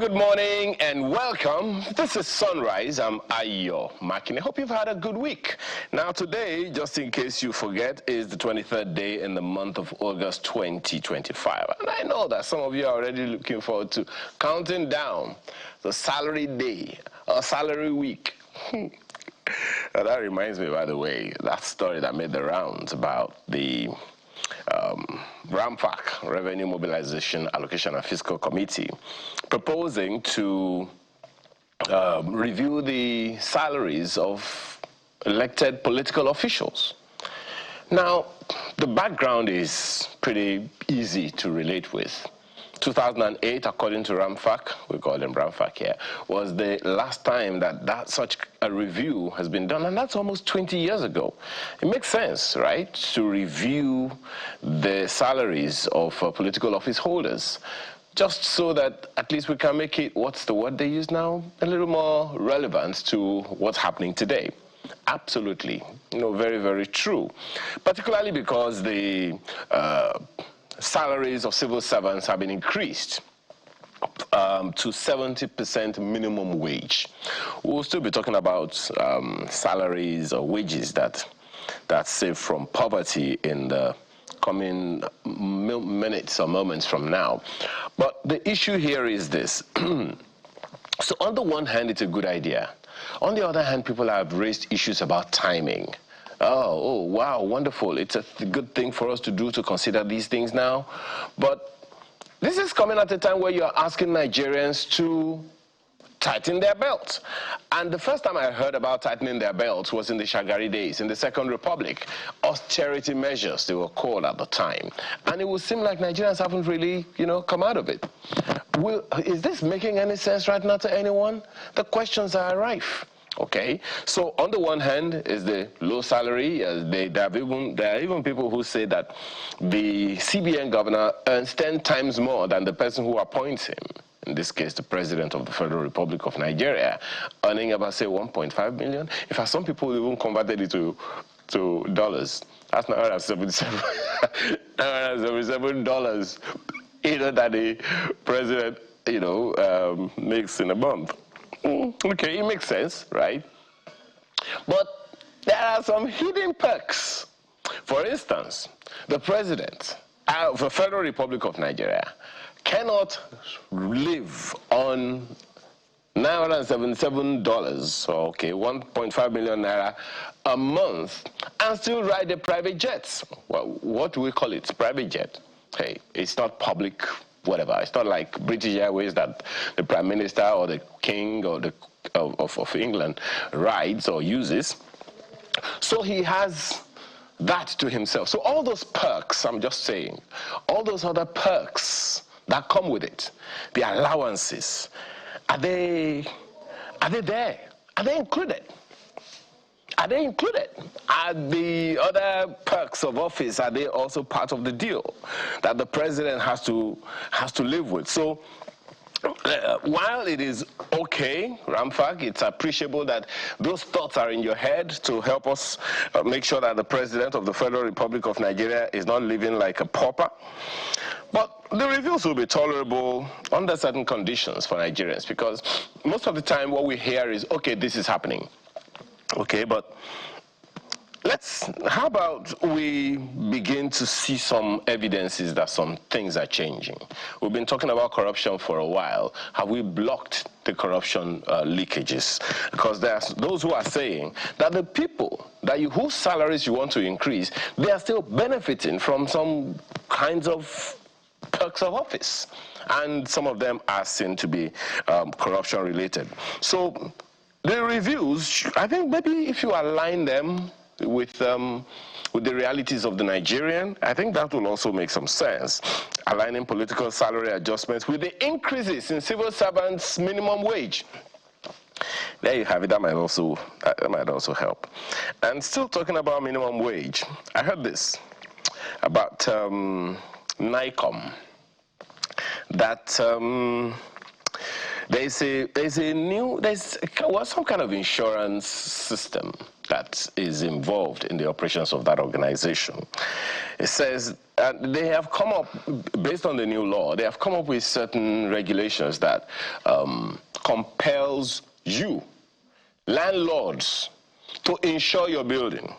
Good morning and welcome. This is Sunrise. I'm Ayo Makin. I hope you've had a good week. Now today, just in case you forget, is the 23rd day in the month of August 2025. And I know that some of you are already looking forward to counting down the salary day or salary week. That reminds me, by the way, that story that made the rounds about the RAMFAC, Revenue Mobilization, Allocation and Fiscal Committee, proposing to review the salaries of elected political officials. Now, the background is pretty easy to relate with. 2008, according to RAMFAC, we call them RAMFAC here, was the last time that such a review has been done, and that's almost 20 years ago. It makes sense, right, to review the salaries of political office holders, just so that at least we can make it, what's the word they use now, a little more relevant to what's happening today. Absolutely, very, very true, particularly because the salaries of civil servants have been increased to 70% minimum wage. We'll still be talking about salaries or wages that save from poverty in the coming minutes or moments from now. But the issue here is this. So on the one hand, it's a good idea. On the other hand, people have raised issues about timing. Oh, wow, wonderful. It's a good thing for us to do, to consider these things now. But this is coming at a time where you're asking Nigerians to tighten their belts. And the first time I heard about tightening their belts was in the Shagari days, in the Second Republic. Austerity measures, they were called at the time. And it would seem like Nigerians haven't really, come out of it. Is this making any sense right now to anyone? The questions are rife. Okay, so on the one hand is the low salary. There are even people who say that the CBN governor earns 10 times more than the person who appoints him. In this case, the president of the Federal Republic of Nigeria, earning about, say, 1.5 million. In fact, some people even converted it to dollars. That's $977 either that the president, makes in a month. Okay, it makes sense, right? But there are some hidden perks. For instance, the president of the Federal Republic of Nigeria cannot live on $977, okay, 1.5 million naira a month, and still ride a private jet. Well, what do we call it? Private jet. Hey, it's not public. Whatever. It's not like British Airways that the Prime Minister or the King or of England rides or uses. So he has that to himself. So all those perks, I'm just saying, all those other perks that come with it, the allowances, are they there? Are they included? Are they included? Are the other perks of office, are they also part of the deal that the president has to live with? So while it is okay, RAMFAC, it's appreciable that those thoughts are in your head to help us make sure that the president of the Federal Republic of Nigeria is not living like a pauper. But the reviews will be tolerable under certain conditions for Nigerians, because most of the time what we hear is, okay, this is happening. Okay, but how about we begin to see some evidences that some things are changing? We've been talking about corruption for a while. Have we blocked the corruption leakages? Because there's those who are saying that the people whose salaries you want to increase, they are still benefiting from some kinds of perks of office. And some of them are seen to be corruption related. So the reviews, I think maybe if you align them with the realities of the Nigerian, I think that will also make some sense. Aligning political salary adjustments with the increases in civil servants' minimum wage. There you have it. That might also help. And still talking about minimum wage, I heard this about NICOM, that there's some kind of insurance system that is involved in the operations of that organization. It says they have come up, based on the new law, they have come up with certain regulations that compels you, landlords, to insure your building.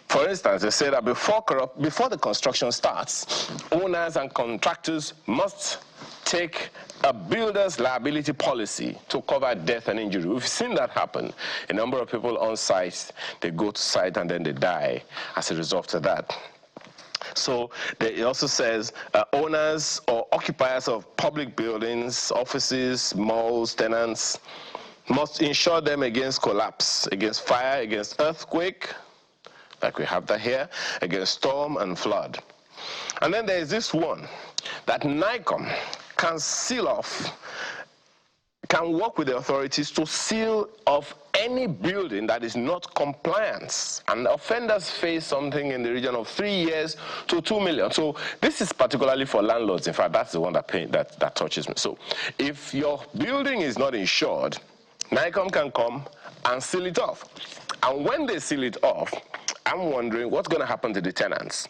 For instance, they say that before the construction starts, owners and contractors must take a builder's liability policy to cover death and injury. We've seen that happen. A number of people on site, they go to site and then they die as a result of that. So it also says owners or occupiers of public buildings, offices, malls, tenants must insure them against collapse, against fire, against earthquake, like we have that here, against storm and flood. And then there is this one, that NICOM can seal off, can work with the authorities to seal off any building that is not compliant. And offenders face something in the region of 3 years to 2 million. So this is particularly for landlords. In fact, that's the one that touches me. So if your building is not insured, NICOM can come and seal it off. And when they seal it off, I'm wondering what's going to happen to the tenants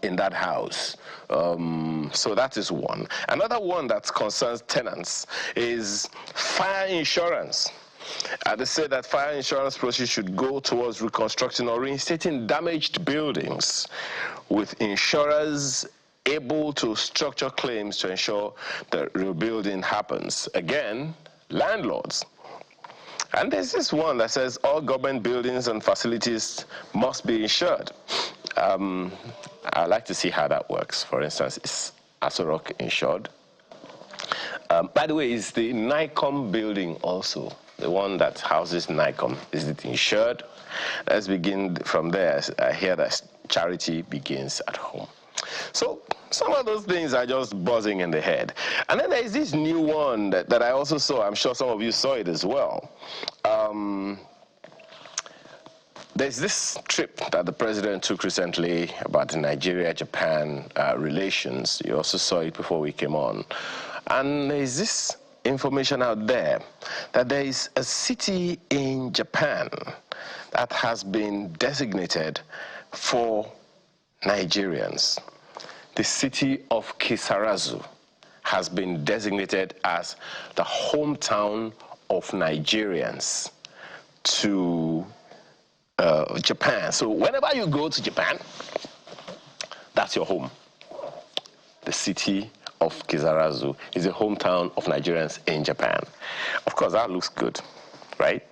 in that house. So that is one. Another one that concerns tenants is fire insurance. They say that fire insurance proceeds should go towards reconstructing or reinstating damaged buildings, with insurers able to structure claims to ensure that rebuilding happens. Again, landlords. And there's this one that says all government buildings and facilities must be insured. I'd like to see how that works. For instance, is Asiri insured? By the way, is the NICOM building also, the one that houses NICOM, is it insured? Let's begin from there. I hear that charity begins at home. So some of those things are just buzzing in the head. And then there is this new one that I also saw. I'm sure some of you saw it as well. There's this trip that the president took recently about the Nigeria-Japan relations. You also saw it before we came on. And there's this information out there that there is a city in Japan that has been designated for Nigerians. The city of Kisarazu has been designated as the hometown of Nigerians to Japan. So whenever you go to Japan, that's your home. The city of Kisarazu is the hometown of Nigerians in Japan. Of course, that looks good, right?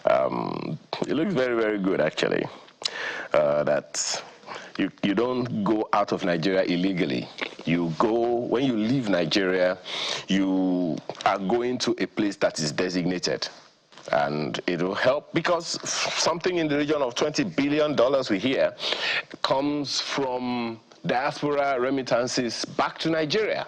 It looks very, very good, actually. That you don't go out of Nigeria illegally. You go, when you leave Nigeria, you are going to a place that is designated. And it will help because something in the region of $20 billion we hear comes from diaspora remittances back to Nigeria.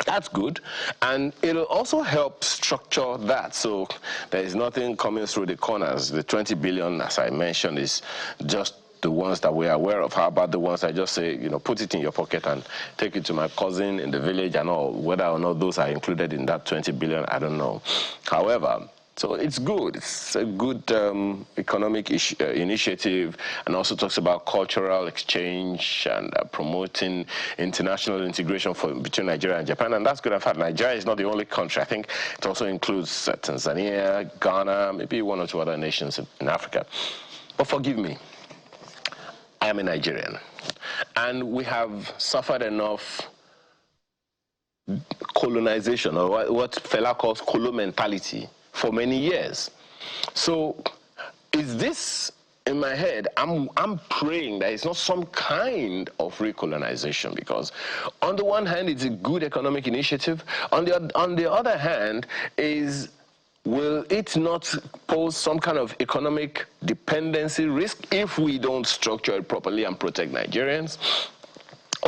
That's good, and it'll also help structure that, so there is nothing coming through the corners. The 20 billion, as I mentioned, is just the ones that we're aware of. How about the ones I just say, you know, put it in your pocket and take it to my cousin in the village and all? Whether or not those are included in that 20 billion, I don't know. However, so it's good. It's a good economic initiative, and also talks about cultural exchange and promoting international integration between Nigeria and Japan, and that's good. In fact, Nigeria is not the only country. I think it also includes Tanzania, Ghana, maybe one or two other nations in Africa. But forgive me, I am a Nigerian, and we have suffered enough colonization, or what Fela calls colo mentality, for many years. So is this, in my head, I'm praying that it's not some kind of recolonization, because on the one hand, it's a good economic initiative. On the other hand, will it not pose some kind of economic dependency risk if we don't structure it properly and protect Nigerians?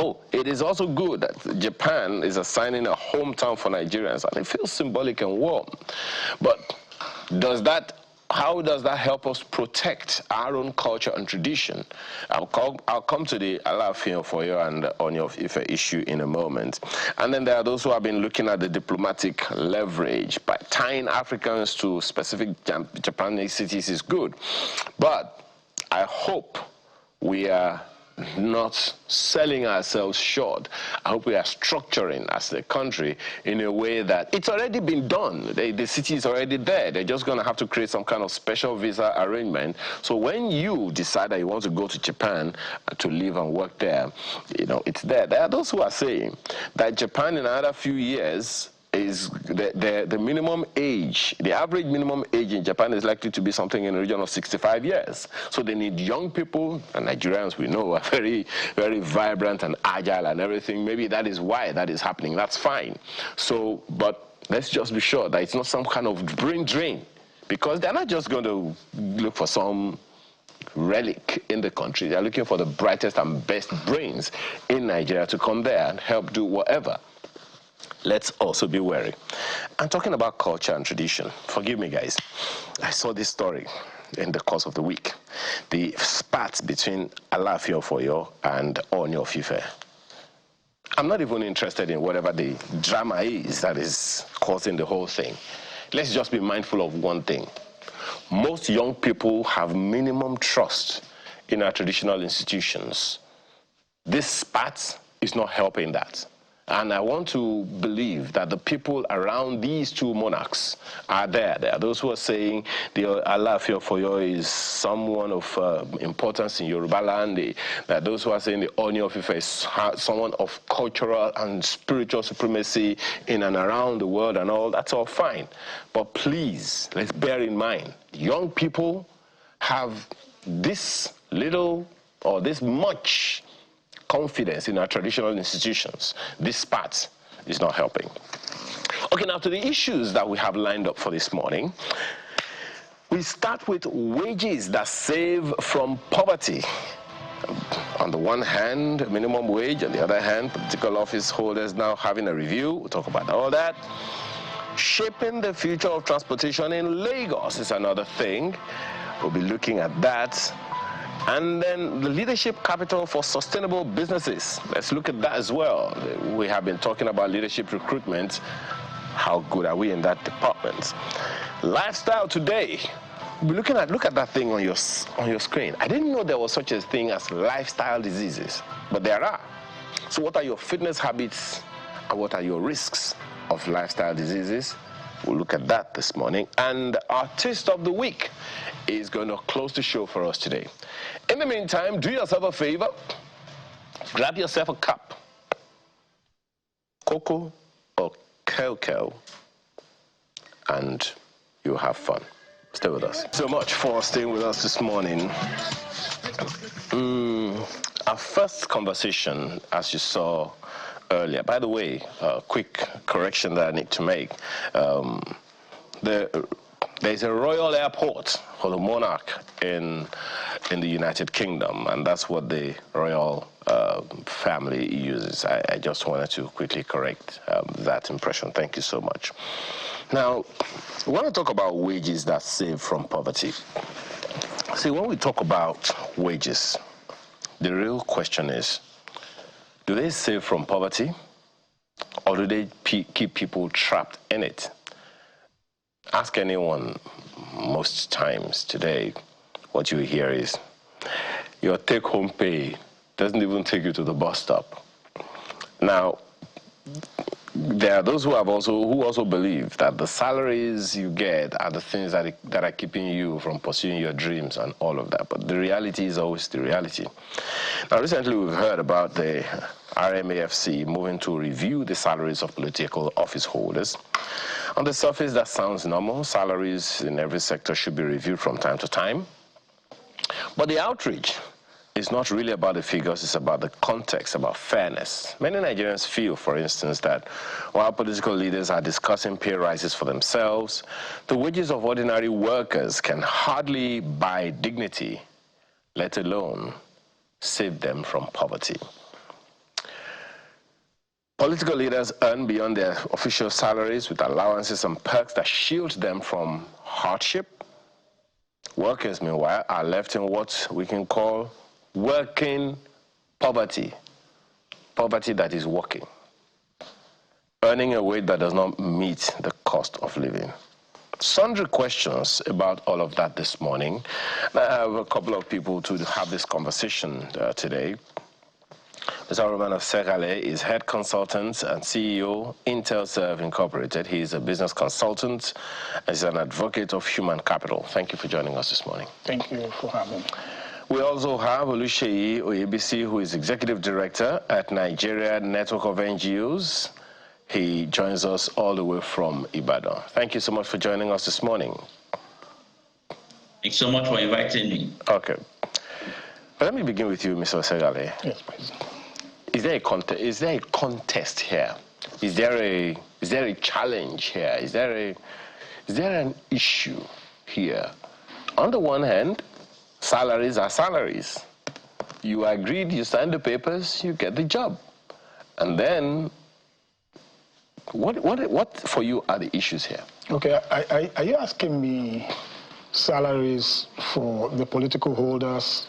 Oh, it is also good that Japan is assigning a hometown for Nigerians, and it feels symbolic and warm. But does that how does that help us protect our own culture and tradition? I'll come to the Alaafin of Oyo and Ooni of Ife issue in a moment. And then there are those who have been looking at the diplomatic leverage. By tying Africans to specific Japanese cities is good. But I hope we are not selling ourselves short. I hope we are structuring as a country in a way that it's already been done. The city is already there. They're just going to have to create some kind of special visa arrangement. So when you decide that you want to go to Japan to live and work there, you know, it's there. There are those who are saying that Japan in another few years is the minimum age, the average minimum age in Japan is likely to be something in the region of 65 years. So they need young people, and Nigerians we know are very, very vibrant and agile and everything. Maybe that is why that is happening. That's fine. So, but let's just be sure that it's not some kind of brain drain, because they're not just going to look for some relic in the country. They're looking for the brightest and best brains in Nigeria to come there and help do whatever. Let's also be wary. I'm talking about culture and tradition. Forgive me, guys. I saw this story in the course of the week. The spat between Alaafin of Oyo and Ooni of Ife. I'm not even interested in whatever the drama is that is causing the whole thing. Let's just be mindful of one thing. Most young people have minimum trust in our traditional institutions. This spat is not helping that. And I want to believe that the people around these two monarchs are there. There are those who are saying the Alaafin of Oyo is someone of importance in Yoruba land. There are those who are saying the Ooni of Ife is someone of cultural and spiritual supremacy in and around the world and all. That's all fine. But please, let's bear in mind, young people have this little or this much confidence in our traditional institutions. This part is not helping. Okay, now to the issues that we have lined up for this morning. We start with wages that save from poverty. On the one hand, minimum wage. On the other hand, political office holders now having a review. We'll talk about all that. Shaping the future of transportation in Lagos is another thing. We'll be looking at that. And then the leadership capital for sustainable businesses. Let's look at that as well. We have been talking about leadership recruitment. How good are we in that department? Lifestyle today. Look at that thing on your screen. I didn't know there was such a thing as lifestyle diseases, but there are. So what are your fitness habits and what are your risks of lifestyle diseases? We'll look at that this morning. And our taste of the week is going to close the show for us today. In the meantime, do yourself a favor. Grab yourself a cup, cocoa or cocoa, and you'll have fun. Stay with us. So much for staying with us this morning. Our first conversation, as you saw earlier, by the way, a quick correction that I need to make. There's a royal airport for the monarch in the United Kingdom, and that's what the royal family uses. I just wanted to quickly correct that impression. Thank you so much. Now, we want to talk about wages that save from poverty. See, when we talk about wages, the real question is, do they save from poverty, or do they keep people trapped in it? Ask anyone most times today, what you hear is, your take-home pay doesn't even take you to the bus stop. Now, there are those who also believe that the salaries you get are the things that are keeping you from pursuing your dreams and all of that. But the reality is always the reality. Now, recently we've heard about the RMAFC moving to review the salaries of political office holders. On the surface, that sounds normal. Salaries in every sector should be reviewed from time to time. But the outreach is not really about the figures, it's about the context, about fairness. Many Nigerians feel, for instance, that while political leaders are discussing pay rises for themselves, the wages of ordinary workers can hardly buy dignity, let alone save them from poverty. Political leaders earn beyond their official salaries with allowances and perks that shield them from hardship, Workers, meanwhile, are left in what we can call working poverty. Poverty that is working. Earning a wage that does not meet the cost of living. Sundry questions about all of that this morning. I have a couple of people to have this conversation today. Mr. Roman Segale is head consultant and CEO, IntelServe Incorporated. He is a business consultant and is an advocate of human capital. Thank you for joining us this morning. Thank you for having me. We also have Oluseyi Oyebisi, who is executive director at Nigeria Network of NGOs. He joins us all the way from Ibadan. Thank you so much for joining us this morning. Thanks so much for inviting me. Okay. But let me begin with you, Mr. Segale. Yes, please. Is there a contest here? Is there a challenge here? Is there an issue here? On the one hand, salaries are salaries. You agreed, you signed the papers, you get the job. And then, what for you are the issues here? Okay, are you asking me salaries for the political holders,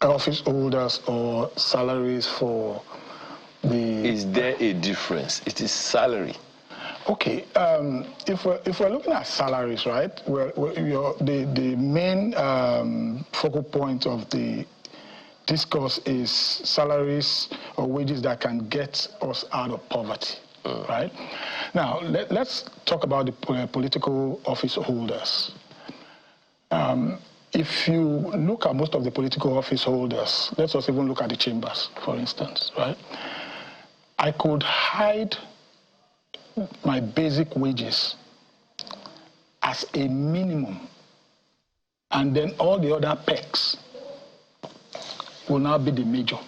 office holders, or salaries for the... Is there a difference? It is salary. Okay, if we're looking at salaries, right, the main focal point of the discourse is salaries or wages that can get us out of poverty, right? Now, let's talk about the political office holders. If you look at most of the political office holders, let's just even look at the chambers, for instance, right? I could hide my basic wages as a minimum, and then all the other perks will now be the major,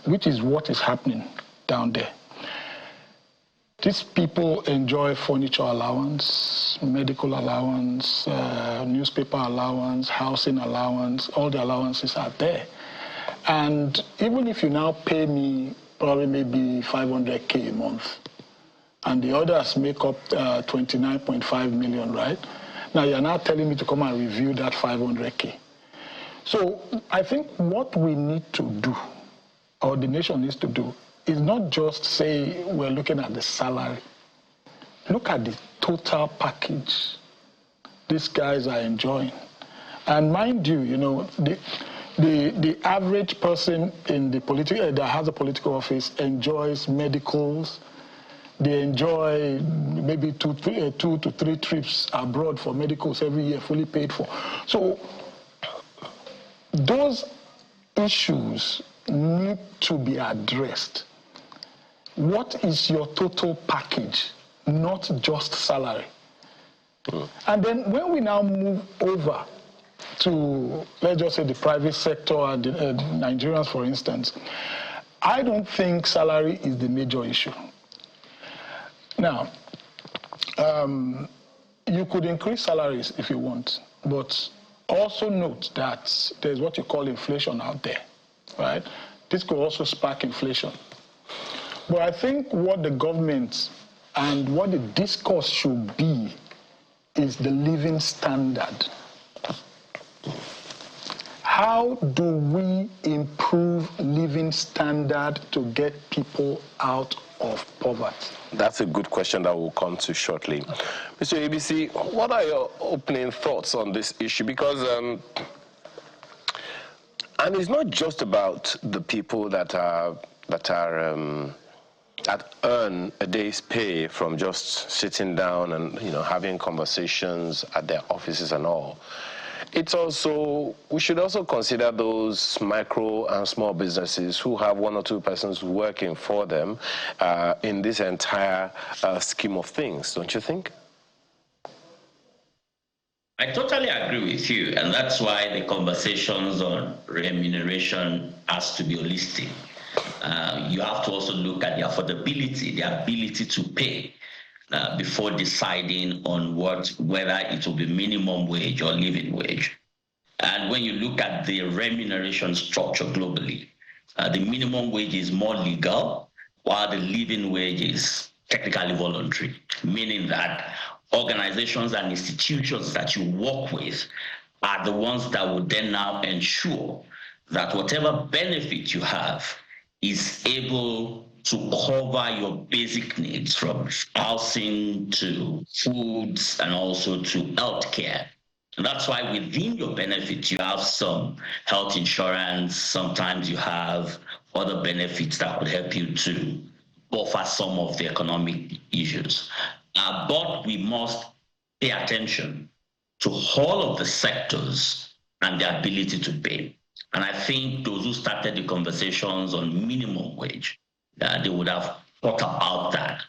which is what is happening down there. These people enjoy furniture allowance, medical allowance, newspaper allowance, housing allowance. All the allowances are there. And even if you now pay me probably maybe 500K a month, and the others make up 29.5 million, right? Now you're now telling me to come and review that 500K. So I think what we need to do, or the nation needs to do, is not just say we're looking at the salary. Look at the total package these guys are enjoying. And mind you, you know, the average person in the that has a political office enjoys medicals. They enjoy maybe two to three trips abroad for medicals every year, fully paid for. So those issues need to be addressed. What is your total package, not just salary? And then when we now move over to, let's just say, the private sector and Nigerians, for instance, I don't think salary is the major issue. Now, you could increase salaries if you want, but also note that there's what you call inflation out there, right? This could also spark inflation. But I think what the government and what the discourse should be is the living standard. How do we improve living standard to get people out of poverty? That's a good question that we'll come to shortly. Mr. ABC, what are your opening thoughts on this issue? Because, and it's not just about the people that earn a day's pay from just sitting down and, you know, having conversations at their offices and all. It's also, we should also consider those micro and small businesses who have one or two persons working for them in this entire scheme of things, don't you think? I totally agree with you, and that's why the conversations on remuneration has to be holistic. You have to also look at the affordability, the ability to pay before deciding on whether it will be minimum wage or living wage. And when you look at the remuneration structure globally, the minimum wage is more legal, while the living wage is technically voluntary, meaning that organizations and institutions that you work with are the ones that will then now ensure that whatever benefit you have is able to cover your basic needs, from housing to foods and also to healthcare. And that's why within your benefits, you have some health insurance. Sometimes you have other benefits that would help you to buffer some of the economic issues. But we must pay attention to all of the sectors and their ability to pay. And I think those who started the conversations on minimum wage, they would have thought about that.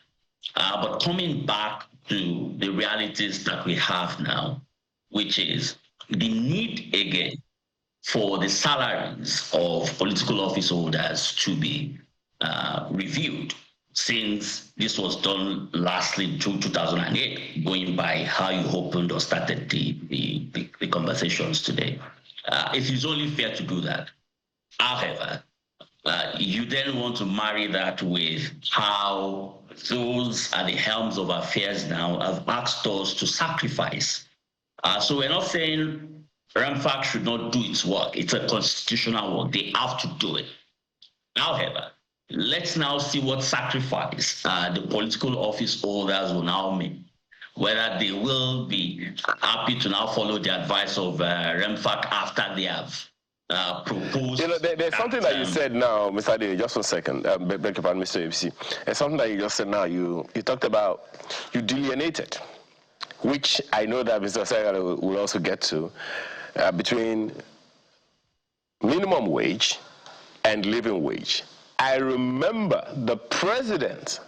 But coming back to the realities that we have now, which is the need again for the salaries of political office holders to be reviewed, since this was done lastly in 2008, going by how you opened or started the conversations today. It is only fair to do that. However, you then want to marry that with how those at the helms of affairs now have asked us to sacrifice. So we're not saying REMFAC should not do its work. It's a constitutional work. They have to do it. However, let's now see what sacrifice the political office holders will now make, whether they will be happy to now follow the advice of REMFAC after they have proposed. You know, there's something that you said now, Mr. Ade, just 1 second, beg your pardon, Mr. ABC. There's something that you just said now. You talked about, you delineated, which I know that Mr. Segal will also get to, between minimum wage and living wage. I remember the president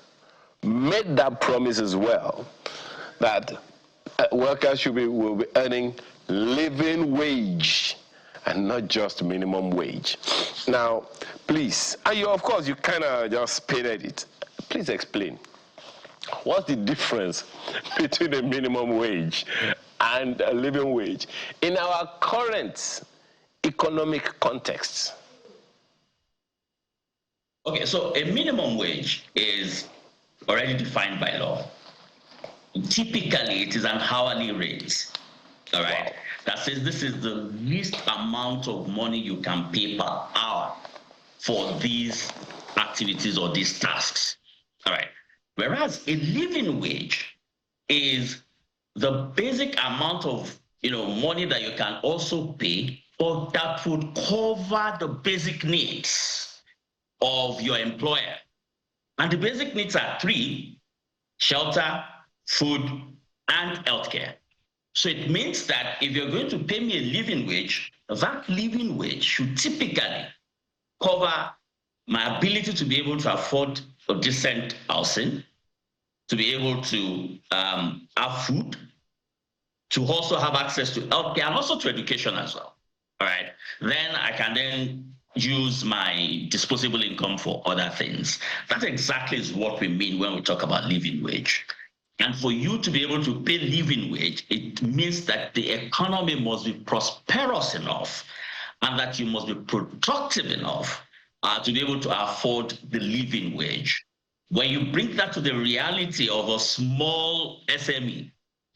made that promise as well, that workers will be earning living wage and not just minimum wage. Now, please, and you, of course, you kind of just painted it. Please explain. What's the difference between a minimum wage and a living wage in our current economic context? Okay, so a minimum wage is already defined by law. Typically, it is an hourly rate, all right? Wow. That says this is the least amount of money you can pay per hour for these activities or these tasks, all right? Whereas a living wage is the basic amount of money that you can also pay, or that would cover the basic needs of your employer. And the basic needs are 3: shelter, food, and healthcare. So it means that if you're going to pay me a living wage, that living wage should typically cover my ability to be able to afford a decent housing, to be able to have food, to also have access to healthcare, and also to education as well. All right. Then I can then use my disposable income for other things. That exactly is what we mean when we talk about living wage. And for you to be able to pay living wage, it means that the economy must be prosperous enough and that you must be productive enough to be able to afford the living wage. When you bring that to the reality of a small SME,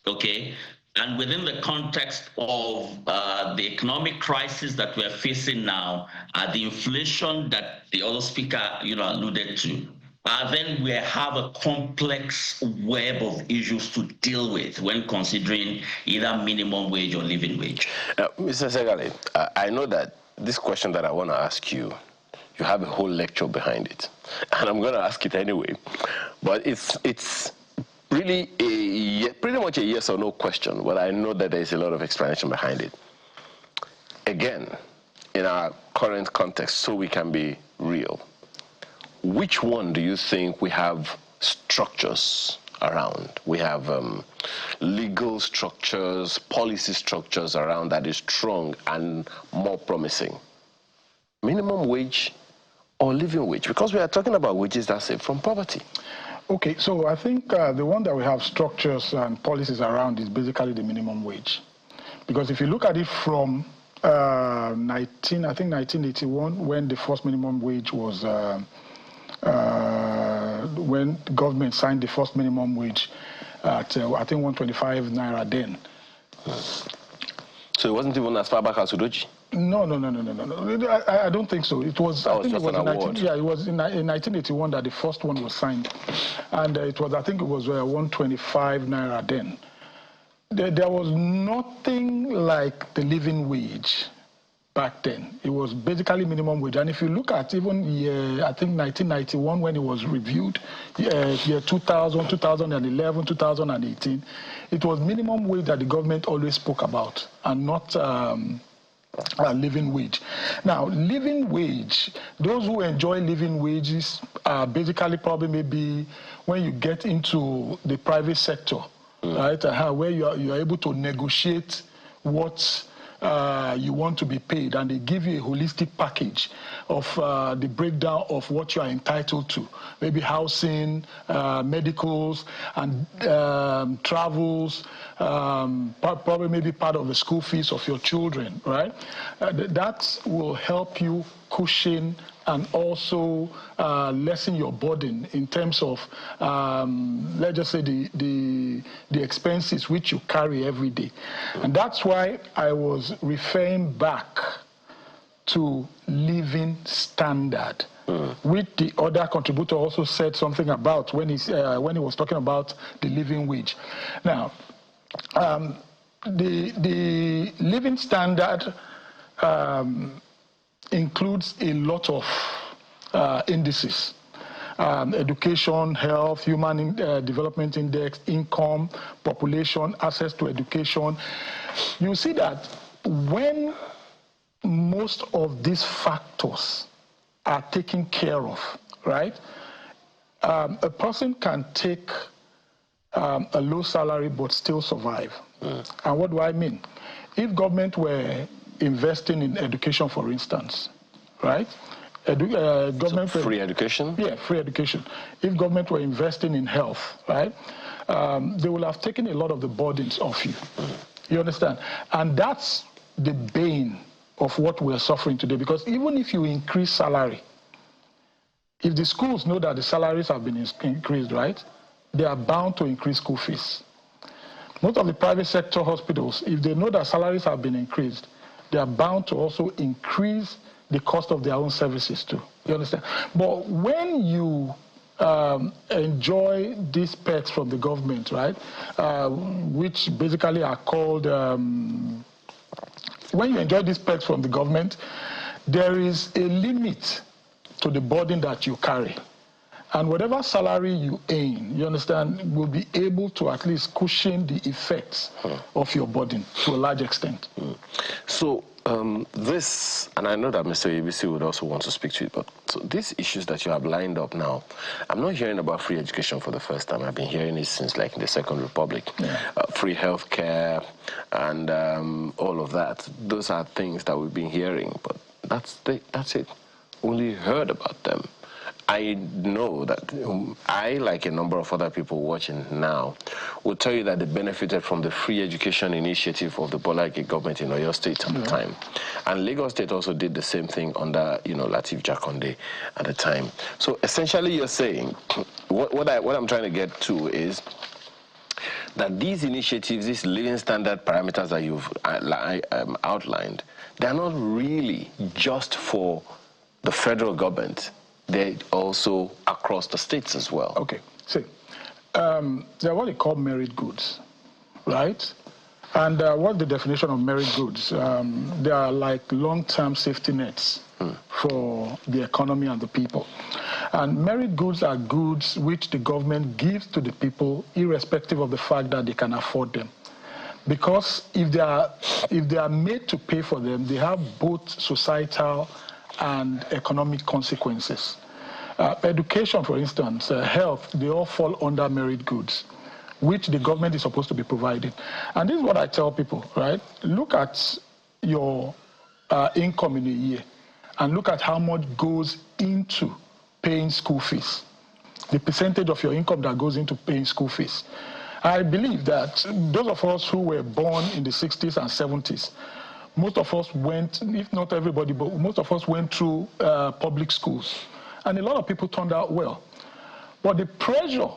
okay, and within the context of the economic crisis that we're facing now, the inflation that the other speaker alluded to, then we have a complex web of issues to deal with when considering either minimum wage or living wage. Mr. Segali, I know that this question that I want to ask you, you have a whole lecture behind it, and I'm going to ask it anyway. But it's really pretty much a yes or no question, but I know that there's a lot of explanation behind it. Again, in our current context, so we can be real, which one do you think we have structures around? We have legal structures, policy structures around that is strong and more promising. Minimum wage or living wage? Because we are talking about wages that save from poverty. Okay, so I think the one that we have structures and policies around is basically the minimum wage. Because if you look at it from 1981, when the first minimum wage was when the government signed the first minimum wage at, I think, 125 naira then. So it wasn't even as far back as Udoji? No. I don't think so. It was. I think it was in 1981 that the first one was signed, and it was. I think it was 125 naira then. There was nothing like the living wage back then. It was basically minimum wage. And if you look at even I think 1991 when it was reviewed, year 2000, 2011, 2018, it was minimum wage that the government always spoke about, and not living wage. Now, living wage, those who enjoy living wages are basically probably maybe when you get into the private sector, right? Where you are able to negotiate what you want to be paid, and they give you a holistic package of the breakdown of what you are entitled to, maybe housing, medicals, and travels, probably maybe part of the school fees of your children, right? That will help you cushion and also lessen your burden in terms of, let's just say, the expenses which you carry every day. And that's why I was referring back to living standard, which the other contributor also said something about when he was talking about the living wage. Now, the living standard includes a lot of indices. Education, health, human development index, income, population, access to education. You see that when most of these factors are taken care of, right, a person can take a low salary but still survive. And what do I mean? If government were investing in education, for instance, right? Government free education? Yeah, free education. If government were investing in health, right, they will have taken a lot of the burdens off you. You understand? And that's the bane of what we're suffering today, because even if you increase salary, if the schools know that the salaries have been increased, right, they are bound to increase school fees. Most of the private sector hospitals, if they know that salaries have been increased, they are bound to also increase the cost of their own services too. You understand? But when you enjoy these perks from the government, right, which basically are called, when you enjoy these perks from the government, there is a limit to the burden that you carry. And whatever salary you earn, you understand, will be able to at least cushion the effects of your burden to a large extent. So this, and I know that Mr. ABC would also want to speak to it, but so these issues that you have lined up now, I'm not hearing about free education for the first time. I've been hearing it since like in the Second Republic. Free health care and all of that. Those are things that we've been hearing, but that's it. Only heard about them. I know that I, like a number of other people watching now, will tell you that they benefited from the free education initiative of the Bola Ige government in Oyo State at the time. And Lagos State also did the same thing under, Lateef Jakonde at the time. So essentially you're saying, what I'm trying to get to is that these initiatives, these living standard parameters that you've outlined, they're not really just for the federal government. They're also across the states as well. Okay, see, they're what they call merit goods, right? And what's the definition of merit goods? They are like long-term safety nets for the economy and the people. And merit goods are goods which the government gives to the people irrespective of the fact that they can afford them. Because if they are made to pay for them, they have both societal and economic consequences. Education, for instance, health, they all fall under merit goods, which the government is supposed to be providing. And this is what I tell people, right? Look at your income in a year and look at how much goes into paying school fees, the percentage of your income that goes into paying school fees. I believe that those of us who were born in the 60s and 70s, most of us went, if not everybody, but most of us went through public schools. And a lot of people turned out well. But the pressure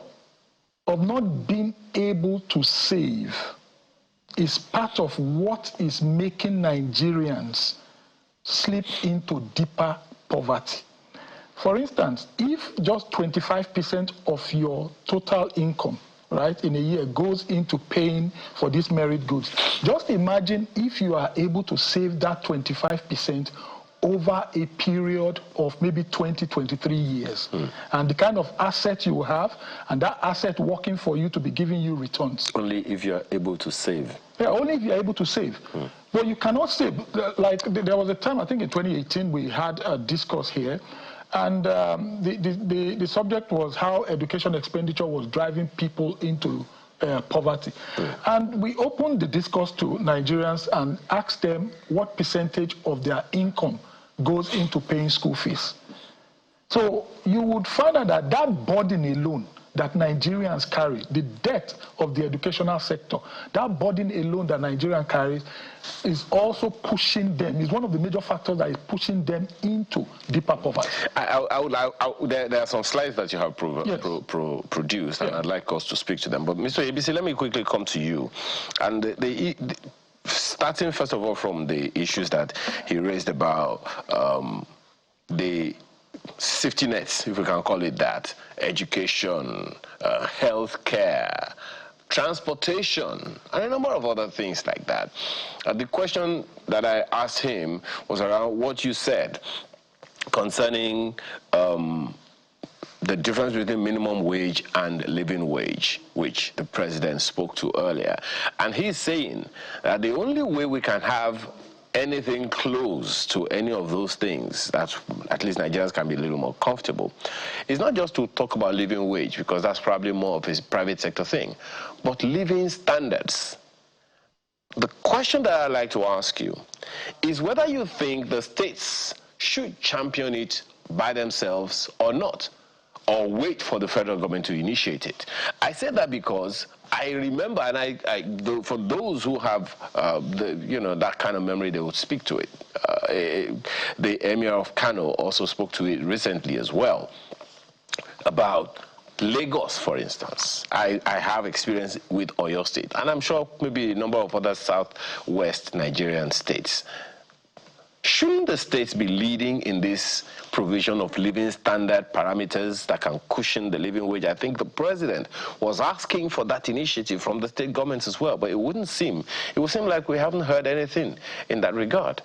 of not being able to save is part of what is making Nigerians slip into deeper poverty. For instance, if just 25% of your total income, right, in a year goes into paying for these merit goods, just imagine if you are able to save that 25% over a period of maybe 20, 23 years. And the kind of asset you have, and that asset working for you to be giving you returns. Only if you're able to save. Yeah, only if you're able to save. But you cannot save. Like, there was a time, I think in 2018, we had a discourse here, and the subject was how education expenditure was driving people into poverty. And we opened the discourse to Nigerians and asked them what percentage of their income goes into paying school fees. So you would find out that that burden alone that Nigerians carry, the debt of the educational sector, that burden alone that Nigerians carry is also pushing them, is one of the major factors that is pushing them into deeper poverty. There are some slides that you have produced, and I'd like us to speak to them. But Mr. ABC, let me quickly come to you. And starting first of all from the issues that he raised about the safety nets, if we can call it that, education, health care, transportation, and a number of other things like that. The question that I asked him was around what you said concerning the difference between minimum wage and living wage, which the president spoke to earlier. And he's saying that the only way we can have anything close to any of those things, that at least Nigerians can be a little more comfortable, is not just to talk about living wage, because that's probably more of a private sector thing, but living standards. The question that I'd like to ask you is whether you think the states should champion it by themselves or not, or wait for the federal government to initiate it. I say that because I remember, and for those who have that kind of memory, they would speak to it. The Emir of Kano also spoke to it recently as well, about Lagos, for instance. I have experience with Oyo State, and I'm sure maybe a number of other southwest Nigerian states. Shouldn't the states be leading in this provision of living standard parameters that can cushion the living wage? I think the president was asking for that initiative from the state governments as well, but it would seem like we haven't heard anything in that regard.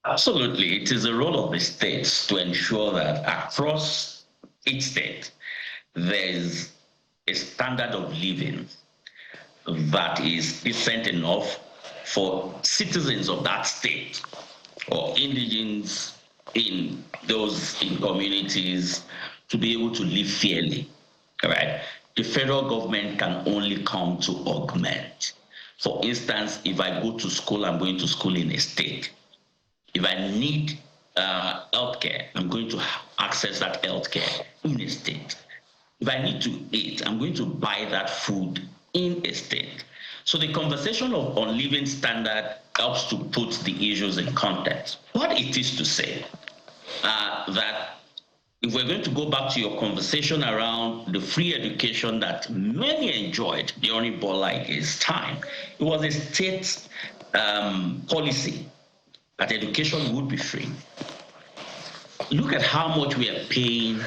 Absolutely. It is the role of the states to ensure that across each state there's a standard of living that is decent enough for citizens of that state or indigents in communities to be able to live fairly. All right? The federal government can only come to augment. For instance, if I go to school, I'm going to school in a state. If I need healthcare, I'm going to access that healthcare in a state. If I need to eat, I'm going to buy that food in a state. So the conversation on living standard helps to put the issues in context. What it is to say that if we're going to go back to your conversation around the free education that many enjoyed during Bola Ige's time, it was a state policy that education would be free. Look at how much we are paying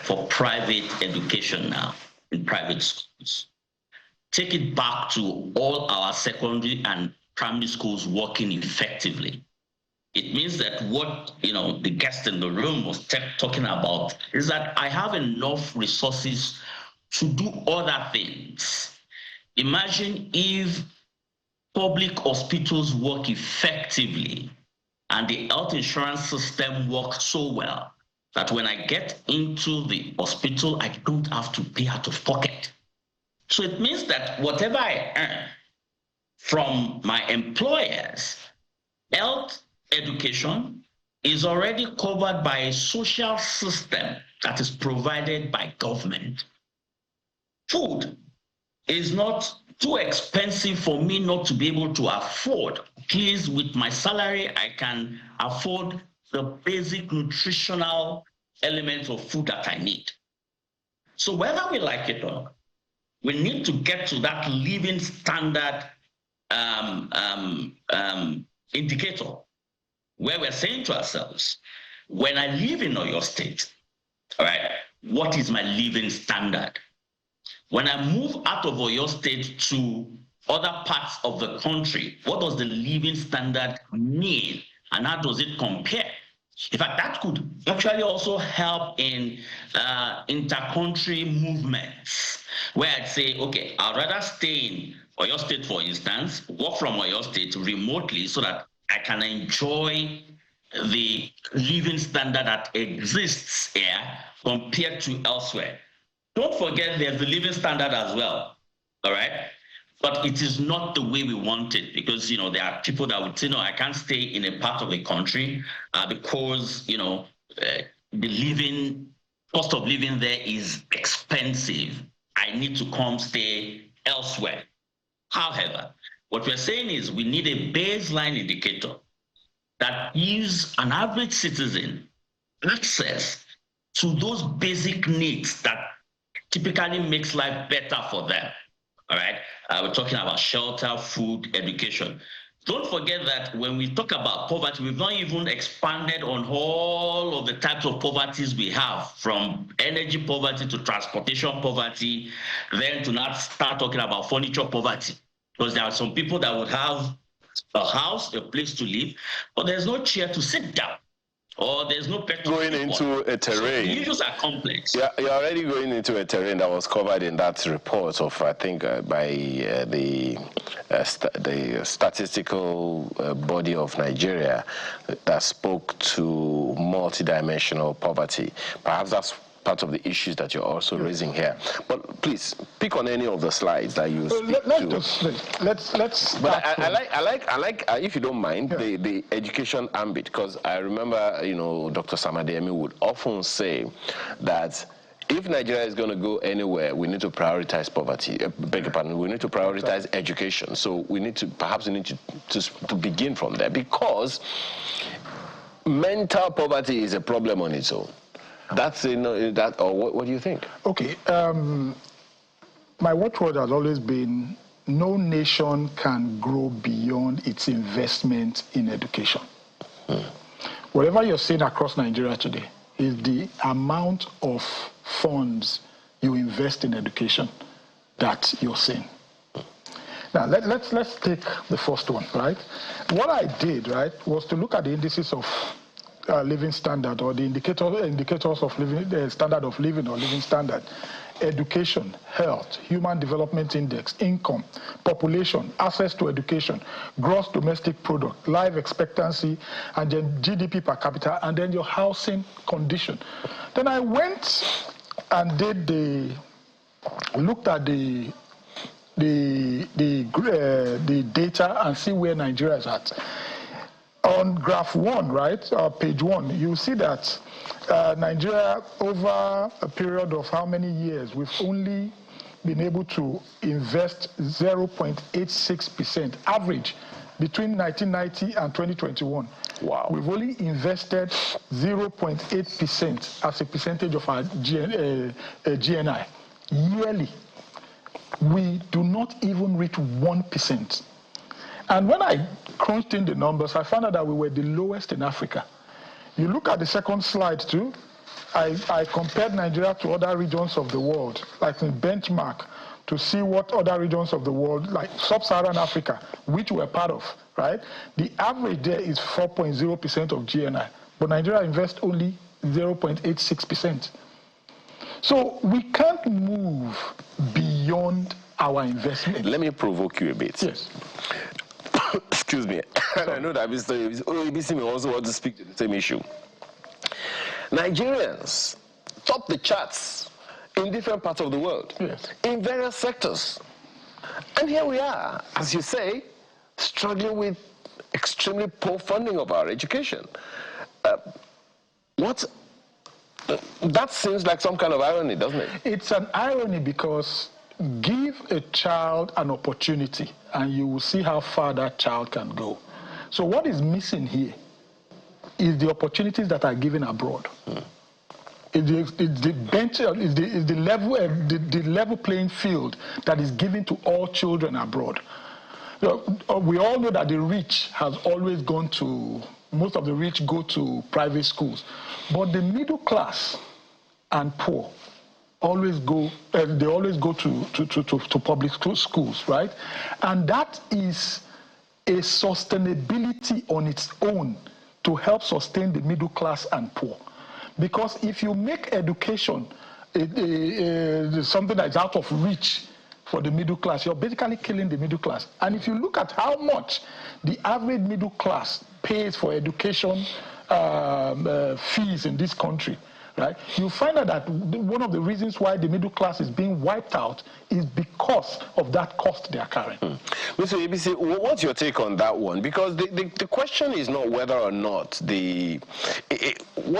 for private education now in private schools. Take it back to all our secondary and primary schools working effectively. It means that what the guest in the room was talking about is that I have enough resources to do other things. Imagine if public hospitals work effectively and the health insurance system works so well that when I get into the hospital, I don't have to pay out of pocket. So it means that whatever I earn from my employers, health education is already covered by a social system that is provided by government. Food is not too expensive for me not to be able to afford. Please, with my salary, I can afford the basic nutritional elements of food that I need. So whether we like it or not, we need to get to that living standard indicator where we're saying to ourselves, when I live in Oyo State, all right, what is my living standard? When I move out of Oyo State to other parts of the country, what does the living standard mean? And how does it compare? In fact, that could actually also help in inter-country movements, where I'd say, okay, I'd rather stay in Oyo State, for instance, work from Oyo State remotely so that I can enjoy the living standard that exists here compared to elsewhere. Don't forget there's the living standard as well, all right? But it is not the way we want it, because, you know, there are people that would say, no, I can't stay in a part of the country because, you know, the cost of living there is expensive. I need to come stay elsewhere. However, what we're saying is we need a baseline indicator that gives an average citizen access to those basic needs that typically makes life better for them. All right, we're talking about shelter, food, education. Don't forget that when we talk about poverty, we've not even expanded on all of the types of poverties we have, from energy poverty to transportation poverty, then to not start talking about furniture poverty. Because there are some people that would have a house, a place to live, but there's no chair to sit down, or there's no petrol. Going into a terrain. So the issues are complex. Yeah, you're already going into a terrain that was covered in that report of, I think, by the statistical body of Nigeria that spoke to multidimensional poverty. Perhaps that's part of the issues that you're also raising here. But please pick on any of the slides that you speak to. Let's. But I like if you don't mind, the education ambit, because I remember, you know, Dr. Samademi would often say that if Nigeria is going to go anywhere, we need to prioritize poverty. Beg your pardon, we need to prioritize education. So we need to to begin from there, because mental poverty is a problem on its own. That's, you know, that, or what do you think? Okay, my watchword has always been, no nation can grow beyond its investment in education. Whatever you're seeing across Nigeria today is the amount of funds you invest in education that you're seeing. Now, let's take the first one, right? What I did, right, was to look at the indices of living standard, or the indicators of living, standard of living or living standard: education, health, human development index, income, population, access to education, gross domestic product, life expectancy, and then GDP per capita, and then your housing condition. Then I went and looked at the data and see where Nigeria is at. On graph 1, right, page 1, you see that Nigeria, over a period of how many years, we've only been able to invest 0.86% average between 1990 and 2021. Wow. We've only invested 0.8% as a percentage of our GNI yearly. We do not even reach 1%. And when I crunched in the numbers, I found out that we were the lowest in Africa. You look at the second slide too. I compared Nigeria to other regions of the world, like in benchmark, to see what other regions of the world, like sub-Saharan Africa, which we're part of, right? The average there is 4.0% of GNI, but Nigeria invests only 0.86%. So we can't move beyond our investment. Let me provoke you a bit. Yes. Excuse me. And I know that Mr. ABC may also want to speak to the same issue. Nigerians top the charts in different parts of the world, yes, in various sectors. And here we are, as you say, struggling with extremely poor funding of our education. That seems like some kind of irony, doesn't it? It's an irony, because give a child an opportunity and you will see how far that child can go. So what is missing here is the opportunities that are given abroad. It's the bench, is the level, the level playing field that is given to all children abroad. We all know that the rich has always gone to, most of the rich go to private schools, but the middle class and poor always go, they always go to public schools, right? And that is a sustainability on its own to help sustain the middle class and poor. Because if you make education something that's out of reach for the middle class, you're basically killing the middle class. And if you look at how much the average middle class pays for education fees in this country, right, you find out that one of the reasons why the middle class is being wiped out is because of that cost they are carrying. Mr. ABC, what's your take on that one? Because the question is not whether or not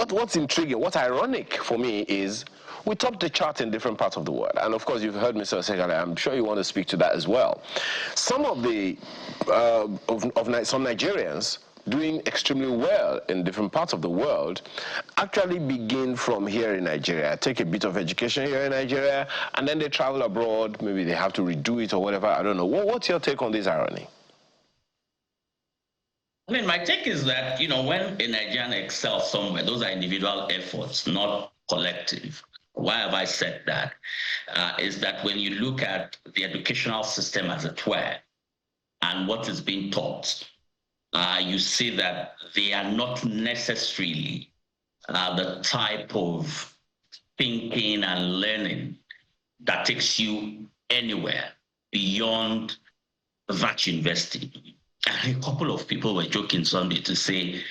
what's intriguing, what's ironic for me is we top the chart in different parts of the world. And of course, you've heard Mr. Osegale, I'm sure you want to speak to that as well. Some of the, some Nigerians doing extremely well in different parts of the world actually begin from here in Nigeria, take a bit of education here in Nigeria, and then they travel abroad, maybe they have to redo it or whatever, I don't know. What's your take on this irony? I mean, my take is that, you know, when a Nigerian excels somewhere, those are individual efforts, not collective. Why have I said that? Is that when you look at the educational system as it were, and what is being taught, you see that they are not necessarily the type of thinking and learning that takes you anywhere beyond that university. And a couple of people were joking Sunday to say,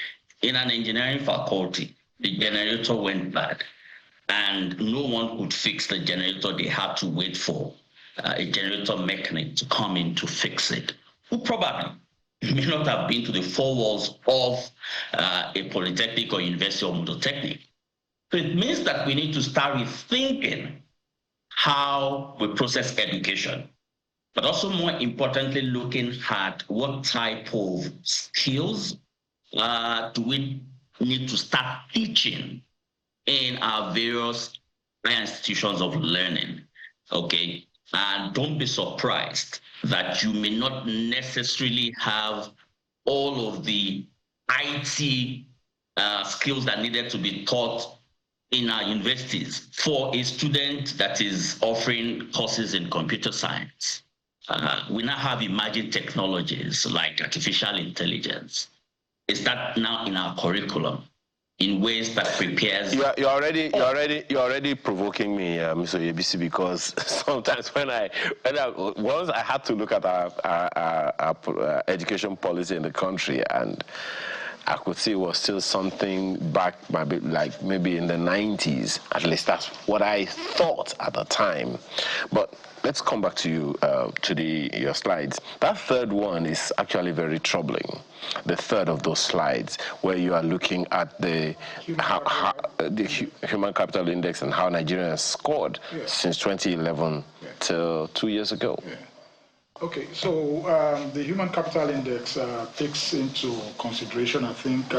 in an engineering faculty, the generator went bad, and no one could fix the generator. They had to wait for a generator mechanic to come in to fix it, who probably may not have been to the four walls of a polytechnic or university or monotechnic. So it means that we need to start rethinking how we process education, but also more importantly, looking at what type of skills do we need to start teaching in our various institutions of learning, okay? And don't be surprised that you may not necessarily have all of the IT skills that needed to be taught in our universities for a student that is offering courses in computer science. We now have emerging technologies like artificial intelligence. Is that now in our curriculum in ways that prepares? You're already provoking me, Mr. ABC, because sometimes once I had to look at our education policy in the country, and I could see it was still something back like maybe in the 90s. At least that's what I thought at the time. But let's come back to you, your slides. That third one is actually very troubling. The third of those slides, where you are looking at the Human Capital Index and how Nigeria has scored since 2011 till 2 years ago. Yeah. Okay, so the Human Capital Index takes into consideration, I think,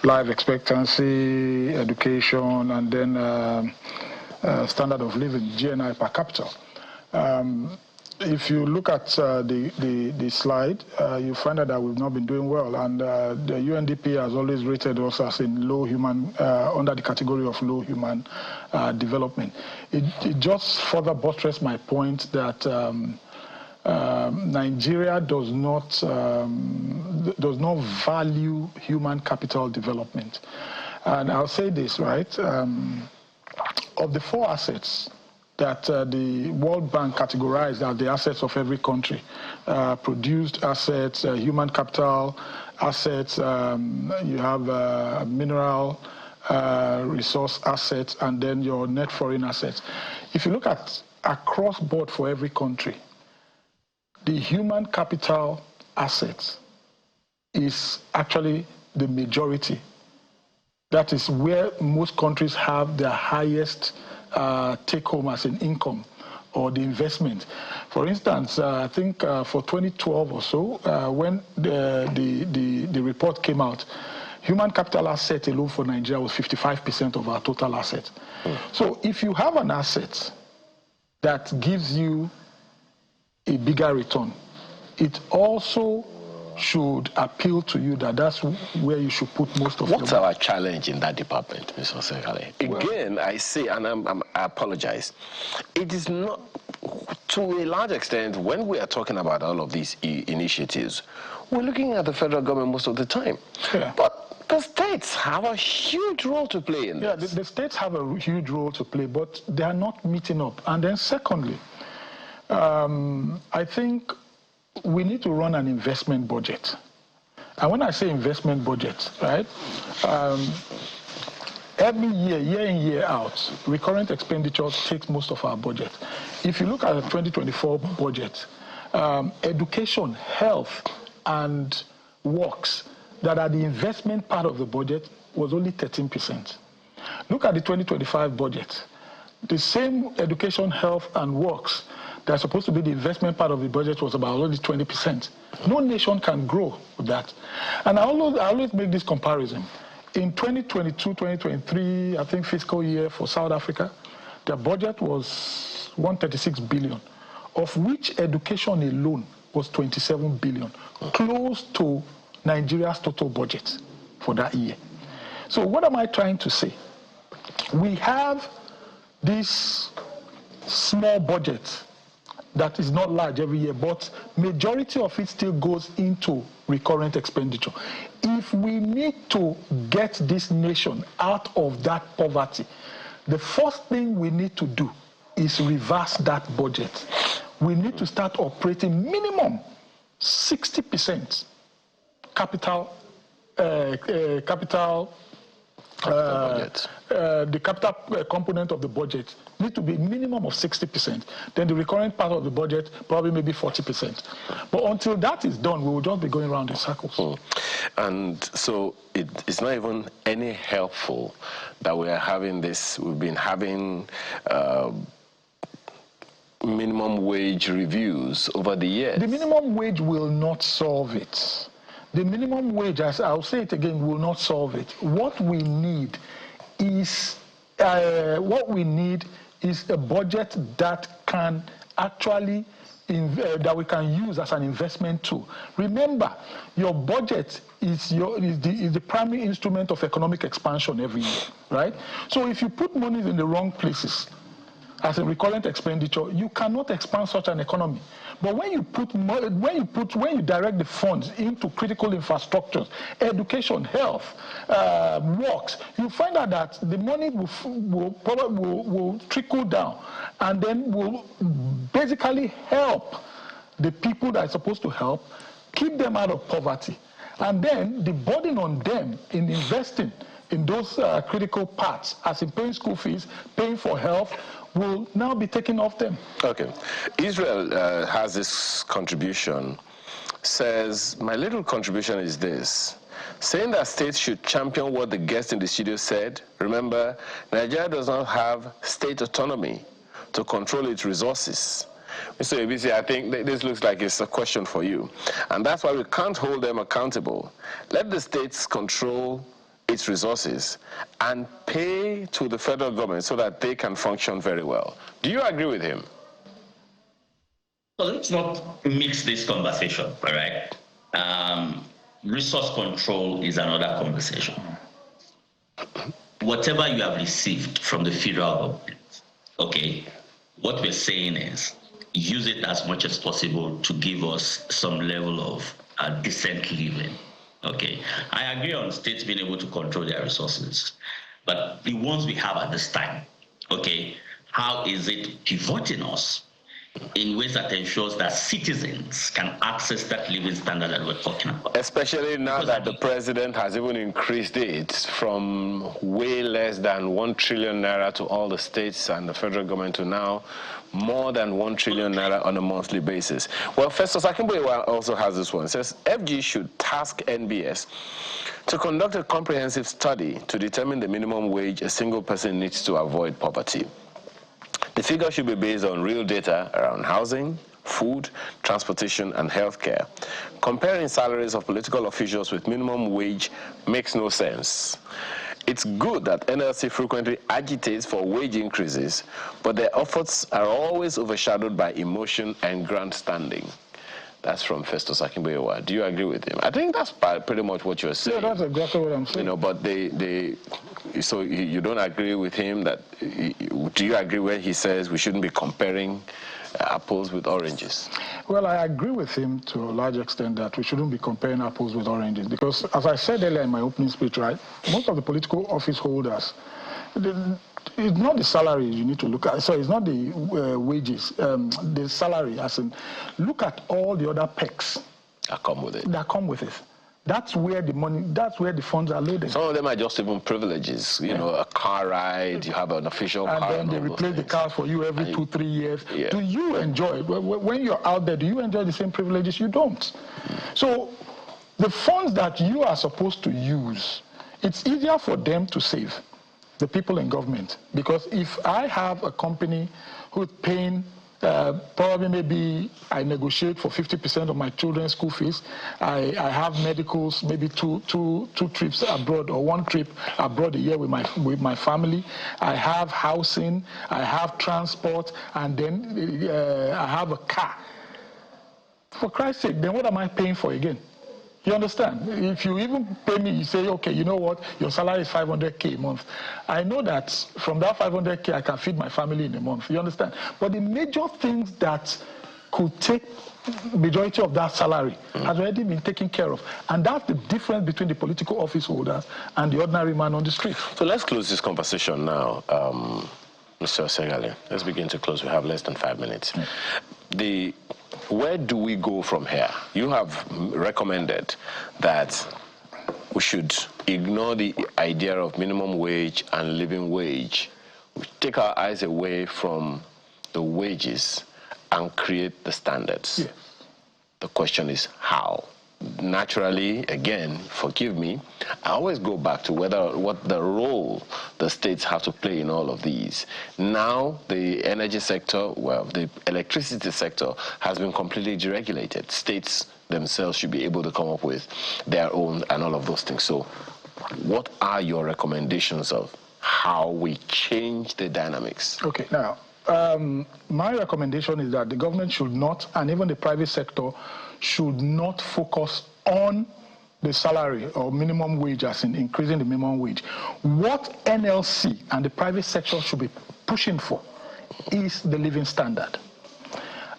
life expectancy, education, and then standard of living, GNI per capita. If you look at the slide, you find out that we've not been doing well, and the UNDP has always rated us as in low human, under the category of low human development. It just further buttresses my point that Nigeria does not value human capital development. And I'll say this, right? Of the 4 assets that the World Bank categorized as the assets of every country, produced assets, human capital assets, you have mineral resource assets, and then your net foreign assets. If you look at across board for every country, the human capital assets is actually the majority. That is where most countries have their highest take-home as an income or the investment. For instance, I think for 2012 or so, when the report came out, human capital asset alone for Nigeria was 55% of our total assets. So if you have an asset that gives you a bigger return, it also should appeal to you that that's where you should put most of What's our challenge in that department, Mr. Sekale? Again, I say, and I apologize, it is not, to a large extent, when we are talking about all of these initiatives, we're looking at the federal government most of the time. Yeah. But the states have a huge role to play in this. Yeah, the states have a huge role to play, but they are not meeting up. And then secondly, I think we need to run an investment budget. And when I say investment budget, right, every year, year in, year out, recurrent expenditure takes most of our budget. If you look at the 2024 budget, education, health, and works that are the investment part of the budget was only 13%. Look at the 2025 budget. The same education, health, and works that's supposed to be the investment part of the budget was about only 20%. No nation can grow with that. And I always make this comparison. In 2022, 2023, I think fiscal year for South Africa, their budget was 136 billion, of which education alone was 27 billion, close to Nigeria's total budget for that year. So what am I trying to say? We have this small budget that is not large every year, but majority of it still goes into recurrent expenditure. If we need to get this nation out of that poverty, the first thing we need to do is reverse that budget. We need to start operating minimum 60% capital budget. The capital component of the budget need to be minimum of 60%. Then the recurrent part of the budget probably maybe 40%. But until that is done, we will just be going around in circles. And so it's not even any helpful that we are having this. We've been having minimum wage reviews over the years. The minimum wage will not solve it. The minimum wage, as I'll say it again, will not solve it. What we need is a budget that can actually that we can use as an investment tool. Remember, your budget is the primary instrument of economic expansion every year, right? So if you put money in the wrong places as a recurrent expenditure, you cannot expand such an economy. But when you direct the funds into critical infrastructures, education, health, works, you find out that the money will trickle down and then will basically help the people that are supposed to help, keep them out of poverty. And then the burden on them in investing in those critical parts, as in paying school fees, paying for health, will now be taken off them. Okay. Israel has this contribution, says, my little contribution is this, saying that states should champion what the guest in the studio said. Remember, Nigeria does not have state autonomy to control its resources. Mr. ABC, I think this looks like it's a question for you. And that's why we can't hold them accountable. Let the states control its resources and pay to the federal government so that they can function very well. Do you agree with him? So let's not mix this conversation, all right? Resource control is another conversation. Whatever you have received from the federal government, okay, what we're saying is use it as much as possible to give us some level of decent living. Okay, I agree on states being able to control their resources, but the ones we have at this time, okay, how is it pivoting us in ways that ensures that citizens can access that living standard that we're talking about? Especially now that the president has even increased it from way less than 1 trillion naira to all the states and the federal government to now more than 1 trillion naira on a monthly basis. Well, Festus Akinboye also has this one. It says, FG should task NBS to conduct a comprehensive study to determine the minimum wage a single person needs to avoid poverty. The figure should be based on real data around housing, food, transportation, and healthcare. Comparing salaries of political officials with minimum wage makes no sense. It's good that NLC frequently agitates for wage increases, but their efforts are always overshadowed by emotion and grandstanding. That's from Festus Akinboyewa. Do you agree with him? I think that's pretty much what you're saying. Yeah, that's exactly what I'm saying. You know, but so you don't agree with him that, do you agree when he says we shouldn't be comparing apples with oranges? Well, I agree with him to a large extent that we shouldn't be comparing apples with oranges because, as I said earlier in my opening speech, right, most of the political office holders, it's not the salary you need to look at. So it's not the wages, the salary. As in, look at all the other perks that come with it. That's where the money, that's where the funds are loaded. Some of them are just even privileges. You know, a car ride, you have an official car. And then they replace the cars for you every 2-3 years. Yeah. Do you enjoy it? When you're out there, do you enjoy the same privileges? You don't. So the funds that you are supposed to use, it's easier for them to save, the people in government. Because if I have a company who's paying probably maybe I negotiate for 50% of my children's school fees. I have medicals, maybe two trips abroad or 1 trip abroad a year with my family. I have housing, I have transport, and then I have a car. For Christ's sake, then what am I paying for again? You understand? If you even pay me, you say, okay, you know what, your salary is 500K a month. I know that from that 500K, I can feed my family in a month. You understand? But the major things that could take majority of that salary has already been taken care of. And that's the difference between the political office holders and the ordinary man on the street. So let's close this conversation now, Mr. Segale. Let's begin to close. We have less than 5 minutes. Where do we go from here? You have recommended that we should ignore the idea of minimum wage and living wage. We take our eyes away from the wages and create the standards. Yes. The question is how? Naturally, again, forgive me, I always go back to what the role the states have to play in all of these. Now, the energy sector, well, the electricity sector has been completely deregulated. States themselves should be able to come up with their own and all of those things. So what are your recommendations of how we change the dynamics? Okay, now, my recommendation is that the government should not, and even the private sector, should not focus on the salary or minimum wage, as in increasing the minimum wage. What NLC and the private sector should be pushing for is the living standard.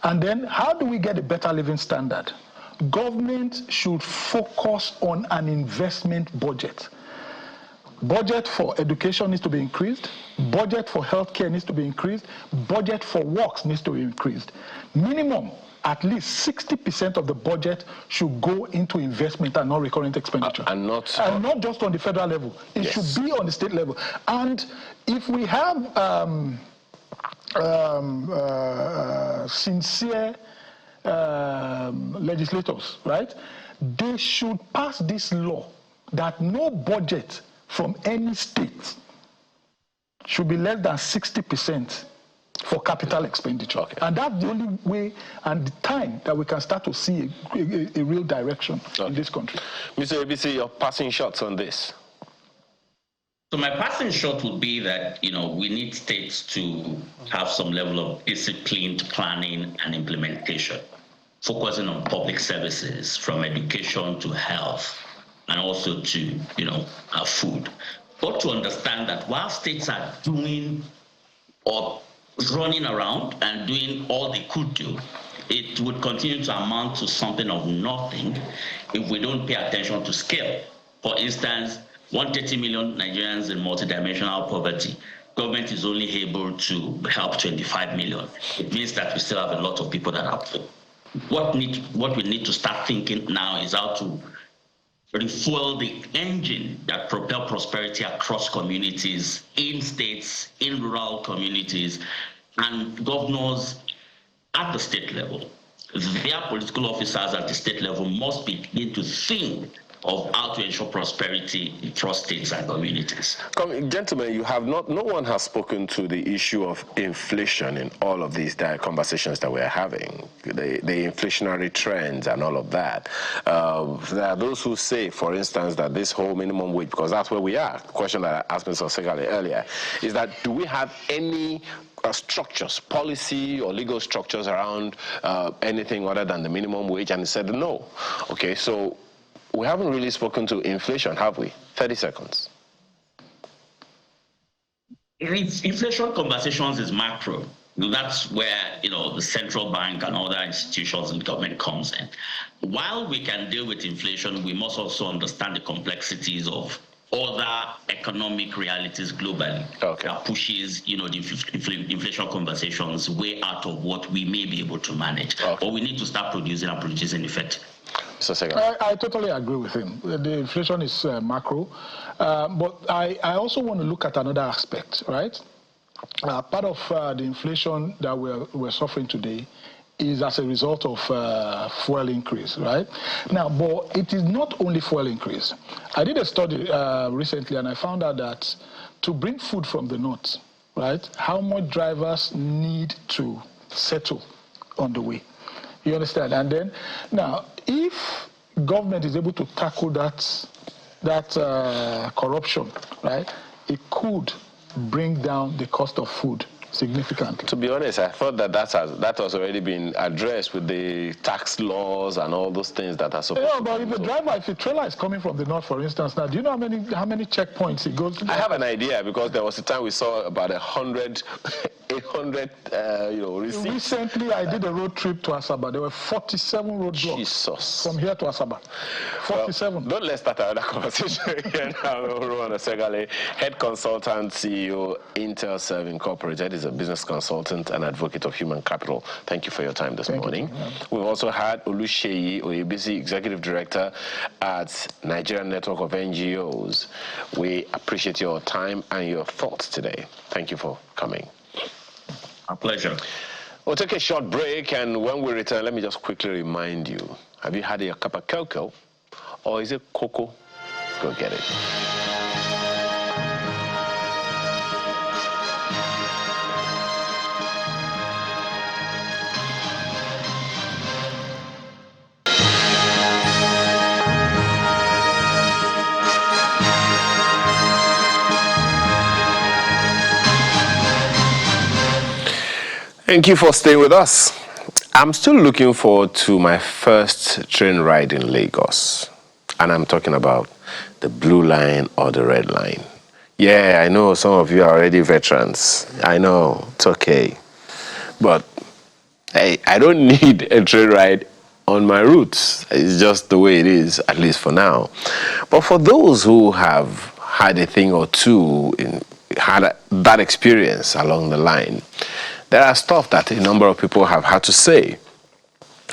And then how do we get a better living standard? Government should focus on an investment budget. Budget for education needs to be increased. Budget for healthcare needs to be increased. Budget for works needs to be increased. Minimum, at least 60% of the budget should go into investment and not recurrent expenditure. And not just on the federal level. It should be on the state level. And if we have sincere legislators, right, they should pass this law that no budget from any state should be less than 60% for capital expenditure. Okay. And that's the only way and the time that we can start to see a real direction in this country. Mr. ABC, your passing shots on this. So my passing shot would be that, we need states to have some level of disciplined planning and implementation, focusing on public services from education to health and also to, food. But to understand that while states are doing or running around and doing all they could do, it would continue to amount to something of nothing if we don't pay attention to scale. For instance, 130 million Nigerians in multidimensional poverty. Government is only able to help 25 million. It means that we still have a lot of people that are poor. What we need to start thinking now is how to refuel the engine that propel prosperity across communities, in states, in rural communities, and governors at the state level. Their political officers at the state level must begin to think of how to ensure prosperity across states and communities. Gentlemen, you have no one has spoken to the issue of inflation in all of these conversations that we're having, the inflationary trends and all of that. There are those who say, for instance, that this whole minimum wage, because that's where we are, the question that I asked Mr. Segale earlier, is that do we have any structures, policy or legal structures around anything other than the minimum wage? And he said no. Okay, so we haven't really spoken to inflation, have we? 30 seconds. Inflation conversations is macro. That's where the central bank and other institutions in government comes in. While we can deal with inflation, we must also understand the complexities of other economic realities globally that pushes the inflation conversations way out of what we may be able to manage. But we need to start producing and producing effectively. I totally agree with him. The inflation is macro, but I also want to look at another aspect, right? Part of the inflation that we're suffering today is as a result of fuel increase, right? Now, but it is not only fuel increase. I did a study recently, and I found out that to bring food from the north, right, how much drivers need to settle on the way. You understand? And then, now, if government is able to tackle that corruption, right, it could bring down the cost of food significantly. To be honest, I thought that that has already been addressed with the tax laws and all those things that are supposed to be. Yeah, but if a trailer is coming from the north, for instance, now, do you know how many checkpoints it goes to? I have an idea, because there was a time we saw about 800 receipts. Recently, I did a road trip to Asaba. There were 47 road blocks from here to Asaba. 47. Well, don't let's start another conversation again. Rowan Segale, head consultant, CEO, Intel Serve Incorporated, is a business consultant and advocate of human capital. Thank you for your time this morning. We've also had Oluseyi Oyebisi, executive director at Nigerian Network of NGOs. We appreciate your time and your thoughts today. Thank you for coming. A pleasure. We'll take a short break, and when we return, let me just quickly remind you, have you had a cup of cocoa, or is it cocoa? Go get it. Thank you for staying with us. I'm still looking forward to my first train ride in Lagos. And I'm talking about the blue line or the red line. Yeah, I know some of you are already veterans. I know, it's okay. But hey, I don't need a train ride on my route. It's just the way it is, at least for now. But for those who have had a thing or two, had that experience along the line, there are stuff that a number of people have had to say.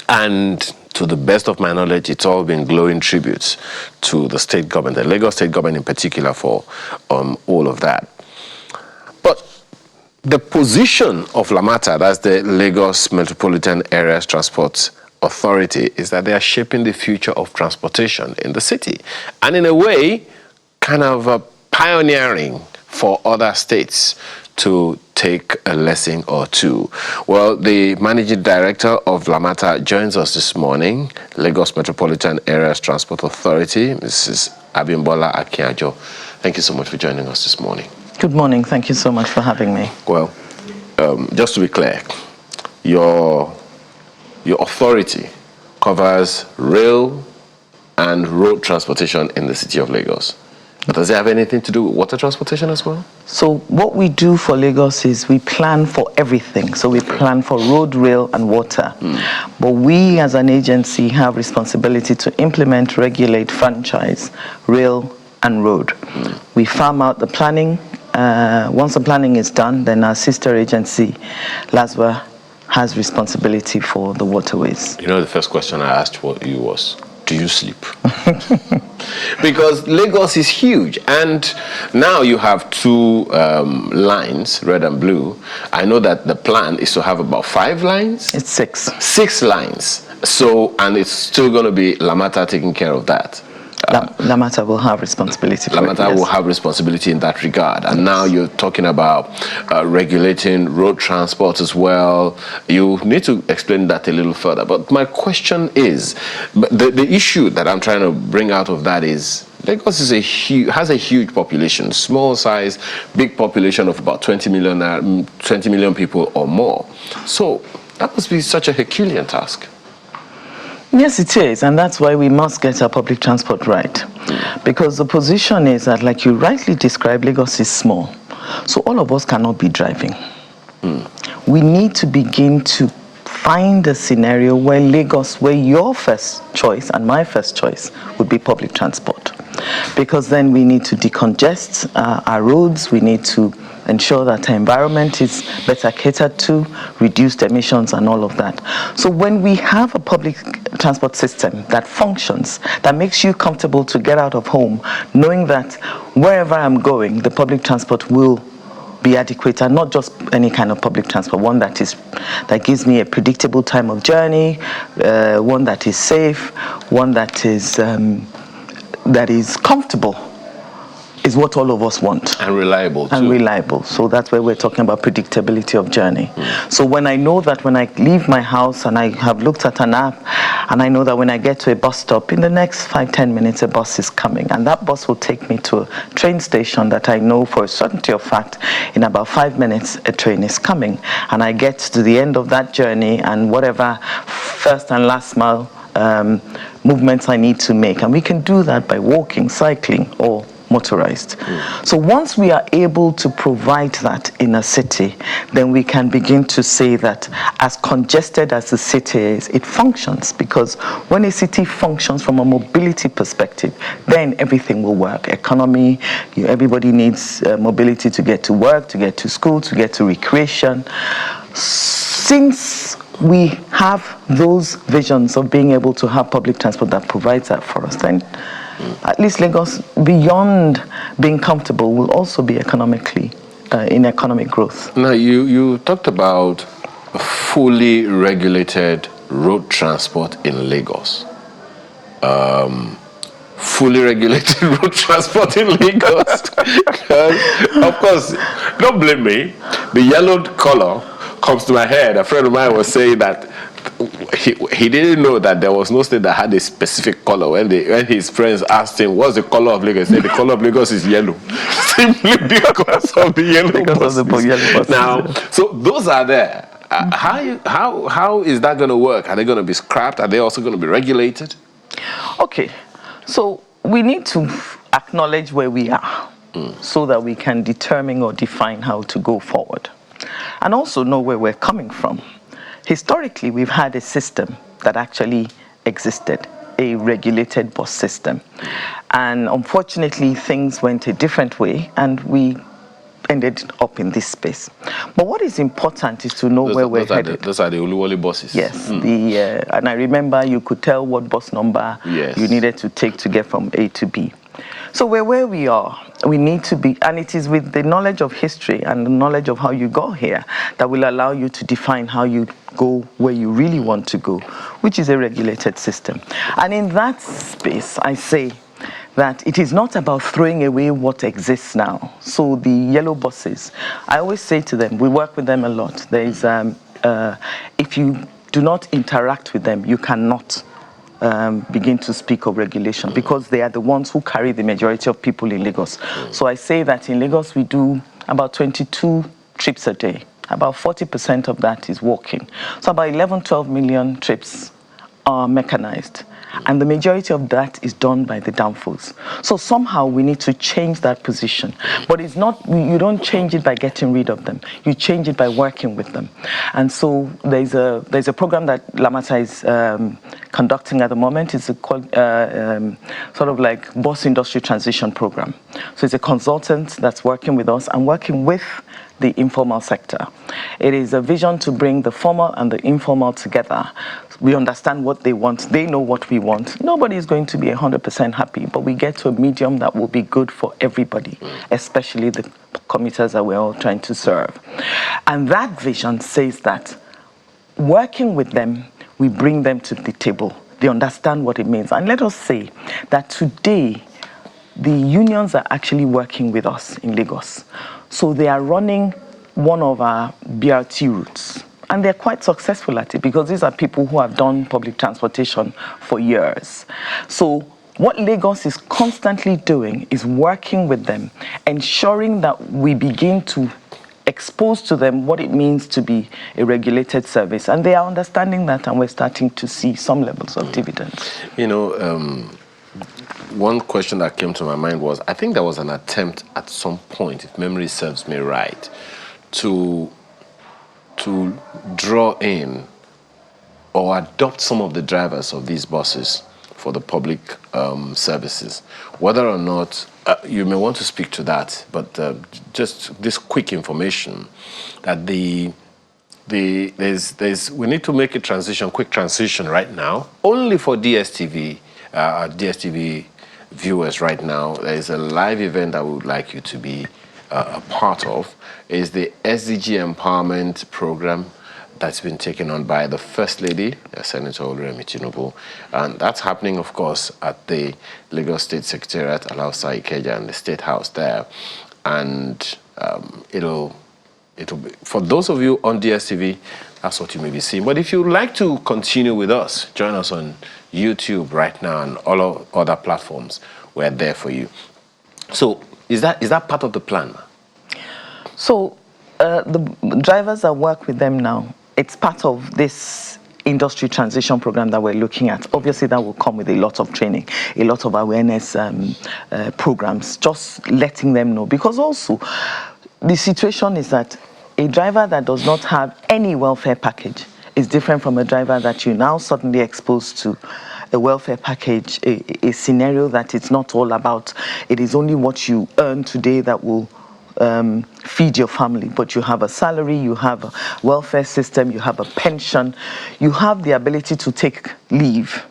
And to the best of my knowledge, it's all been glowing tributes to the state government, the Lagos state government in particular, for all of that. But the position of LAMATA, that's the Lagos Metropolitan Areas Transport Authority, is that they are shaping the future of transportation in the city. And in a way, kind of pioneering for other states to take a lesson or two. Well, the managing director of LAMATA joins us this morning, Lagos Metropolitan Areas Transport Authority, Mrs. Abimbola Akinjo. Thank you so much for joining us this morning. Good morning. Thank you so much for having me. Well, just to be clear, your authority covers rail and road transportation in the city of Lagos. But does it have anything to do with water transportation as well? So what we do for Lagos is we plan for everything. So we plan for road, rail, and water. But we as an agency have responsibility to implement, regulate, franchise, rail, and road. We farm out the planning. Once the planning is done, then our sister agency, LASWA, has responsibility for the waterways. You know, the first question I asked you was, do you sleep? Because Lagos is huge, and now you have two lines, red and blue. I know that the plan is to have about 5 lines. It's 6. 6 lines. So, and it's still going to be LAMATA taking care of that. LAMATA will have responsibility for LAMATA it, yes. will have responsibility in that regard. And now you're talking about regulating road transport as well. You need to explain that a little further. But my question is, the issue that I'm trying to bring out of that is, Lagos is has a huge population, small size, big population of about 20 million people or more. So that must be such a Herculean task. Yes, it is, and that's why we must get our public transport right. Because the position is that, like you rightly described, Lagos is small. So all of us cannot be driving. We need to begin to find a scenario where Lagos, where your first choice and my first choice would be public transport. Because then we need to decongest our roads, we need to ensure that our environment is better catered to, reduced emissions and all of that. So when we have a public transport system that functions, that makes you comfortable to get out of home, knowing that wherever I'm going, the public transport will be adequate, and not just any kind of public transport, one that gives me a predictable time of journey, one that is safe, one that is comfortable, is what all of us want. And reliable, too. And reliable. So that's where we're talking about predictability of journey. So when I know that when I leave my house and I have looked at an app, and I know that when I get to a bus stop, in the next 5-10 minutes, a bus is coming. And that bus will take me to a train station that I know for a certainty of fact, in about 5 minutes, a train is coming. And I get to the end of that journey and whatever first and last mile movements I need to make. And we can do that by walking, cycling, or motorized. So once we are able to provide that in a city, then we can begin to say that as congested as the city is, it functions, because when a city functions from a mobility perspective, then everything will work. Economy, everybody needs mobility to get to work, to get to school, to get to recreation. Since we have those visions of being able to have public transport that provides that for us, then at least Lagos, beyond being comfortable, will also be economically in economic growth. Now, you talked about fully regulated road transport in Lagos. Fully regulated road transport in Lagos. Of course, don't blame me. The yellow color comes to my head. A friend of mine was saying that he didn't know that there was no state that had a specific color. When his friends asked him, what's the color of Lagos? He said, the color of Lagos is yellow. Simply because of the yellow buses. Of the yellow buses. Now, so those are there. How is that going to work? Are they going to be scrapped? Are they also going to be regulated? Okay, so we need to acknowledge where we are so that we can determine or define how to go forward, and also know where we're coming from. Historically, we've had a system that actually existed, a regulated bus system. And unfortunately, things went a different way, and we ended up in this space. But what is important is to know where we're headed. Those are the Oluwole buses. Yes, and I remember you could tell what bus number you needed to take to get from A to B. So where we are, we need to be, and it is with the knowledge of history and the knowledge of how you got here that will allow you to define how you go where you really want to go, which is a regulated system. And in that space, I say that it is not about throwing away what exists now. So the yellow buses, I always say to them, we work with them a lot. There is, if you do not interact with them, you cannot begin to speak of regulation, because they are the ones who carry the majority of people in Lagos. So I say that in Lagos we do about 22 trips a day. About 40% of that is walking. So about 11-12 million trips are mechanized. And the majority of that is done by the danfos. So somehow we need to change that position. But it's not, you don't change it by getting rid of them. You change it by working with them. And so there's a program that LAMATA is conducting at the moment. It's called sort of like bus industry transition program. So it's a consultant that's working with us and working with the informal sector. It is a vision to bring the formal and the informal together. We understand what they want. They know what we want. Nobody is going to be 100% happy, but we get to a medium that will be good for everybody, especially the commuters that we're all trying to serve. And that vision says that working with them, we bring them to the table. they understand what it means. And let us say that today, the unions are actually working with us in Lagos. So they are running one of our BRT routes. And they're quite successful at it because these are people who have done public transportation for years. So what Lagos is constantly doing is working with them, ensuring that we begin to expose to them what it means to be a regulated service. And they are understanding that, and we're starting to see some levels of dividends. You know, one question that came to my mind was, I think there was an attempt at some point, if memory serves me right, to draw in or adopt some of the drivers of these buses for the public services. Whether or not you may want to speak to that, but just this quick information that we need to make a quick transition right now, only for DSTV viewers right now. There is a live event that we would like you to be a part of. Is the SDG Empowerment Program that's been taken on by the First Lady, Senator Oluremi Tinubu. And that's happening, of course, at the Lagos State Secretariat, Alausa Ikeja, and the State House there. And it'll be, for those of you on DSTV, that's what you may be seeing. But if you'd like to continue with us, join us on YouTube right now and all other platforms. We're there for you. So is that part of the plan? So the drivers that work with them now, it's part of this industry transition program that we're looking at. Obviously, that will come with a lot of training, a lot of awareness programs, just letting them know. Because also, the situation is that a driver that does not have any welfare package is different from a driver that you now suddenly exposed to a welfare package, a scenario that it's not all about. It is only what you earn today that will feed your family, but you have a salary, you have a welfare system, you have a pension, you have the ability to take leave.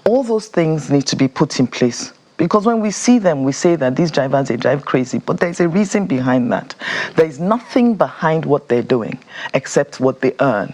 All those things need to be put in place, because when we see them, we say that these drivers, they drive crazy, but there's a reason behind that. There is nothing behind what they're doing except what they earn.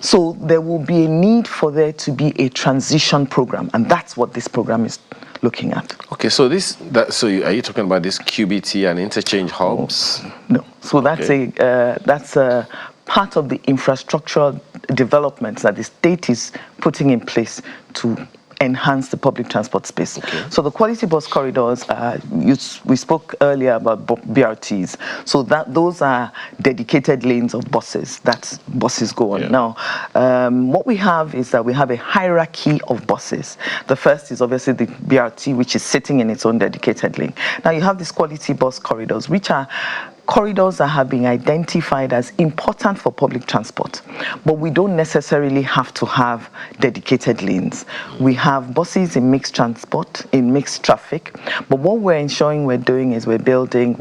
So there will be a need for there to be a transition program, and that's what this program is looking at. Okay, so are you talking about this QBT and interchange hubs? No, so that's a part of the infrastructural developments that the state is putting in place to enhance the public transport space. Okay. So the quality bus corridors, we spoke earlier about BRTs. So those are dedicated lanes of buses that buses go on. Yeah. Now, what we have is that we have a hierarchy of buses. The first is obviously the BRT, which is sitting in its own dedicated lane. Now you have these quality bus corridors, which are corridors that have been identified as important for public transport, but we don't necessarily have to have dedicated lanes. We have buses in mixed transport, in mixed traffic, but what we're ensuring we're doing is we're building,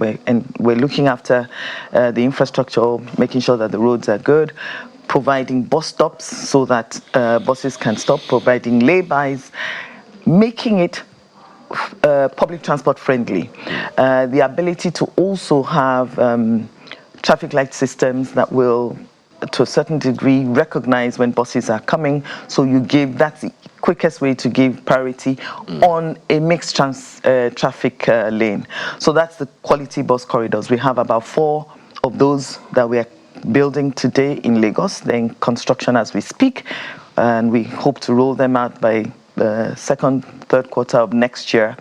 we're looking after the infrastructure, making sure that the roads are good, providing bus stops so that buses can stop, providing laybys, making it public transport friendly. The ability to also have traffic light systems that will, to a certain degree, recognize when buses are coming. So that's the quickest way to give priority on a mixed traffic lane. So that's the quality bus corridors. We have about 4 of those that we're building today in Lagos. They're in construction as we speak, and we hope to roll them out by the third quarter of next year.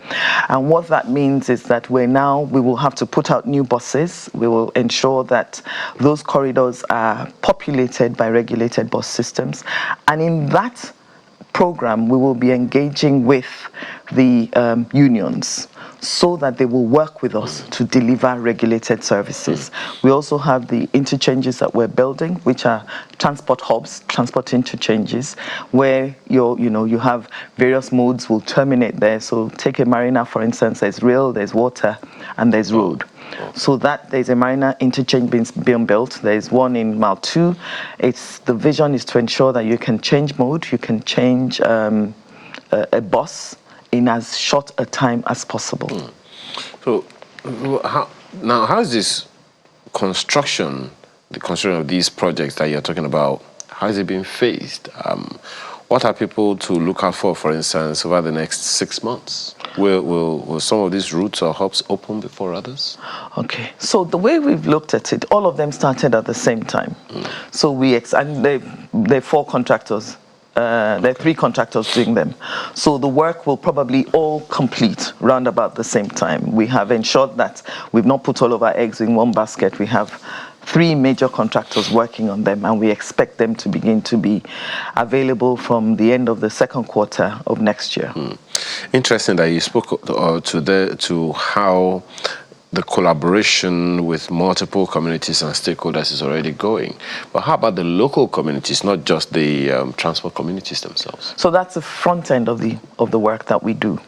And what that means is that we will have to put out new buses. We will ensure that those corridors are populated by regulated bus systems. And in that program, we will be engaging with the unions so that they will work with us to deliver regulated services. We also have the interchanges that we're building, which are transport hubs, transport interchanges, where you have various modes will terminate there. So take a marina, for instance, there's rail, there's water, and there's road. So there's a marina interchange being built. There's one in Mile 2. The vision is to ensure that you can change mode, you can change a bus in as short a time as possible. So how is this the construction of these projects that you're talking about, how is it being phased? What are people to look out for instance, over the next 6 months? Will some of these routes or hubs open before others? Okay, so the way we've looked at it, all of them started at the same time. So and they're 4 contractors. There are 3 contractors doing them. So the work will probably all complete round about the same time. We have ensured that we've not put all of our eggs in one basket. We have 3 major contractors working on them, and we expect them to begin to be available from the end of the second quarter of next year. Interesting that you spoke to how the collaboration with multiple communities and stakeholders is already going. But how about the local communities, not just the transport communities themselves? So that's the front end of the work that we do.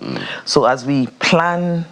So as we plan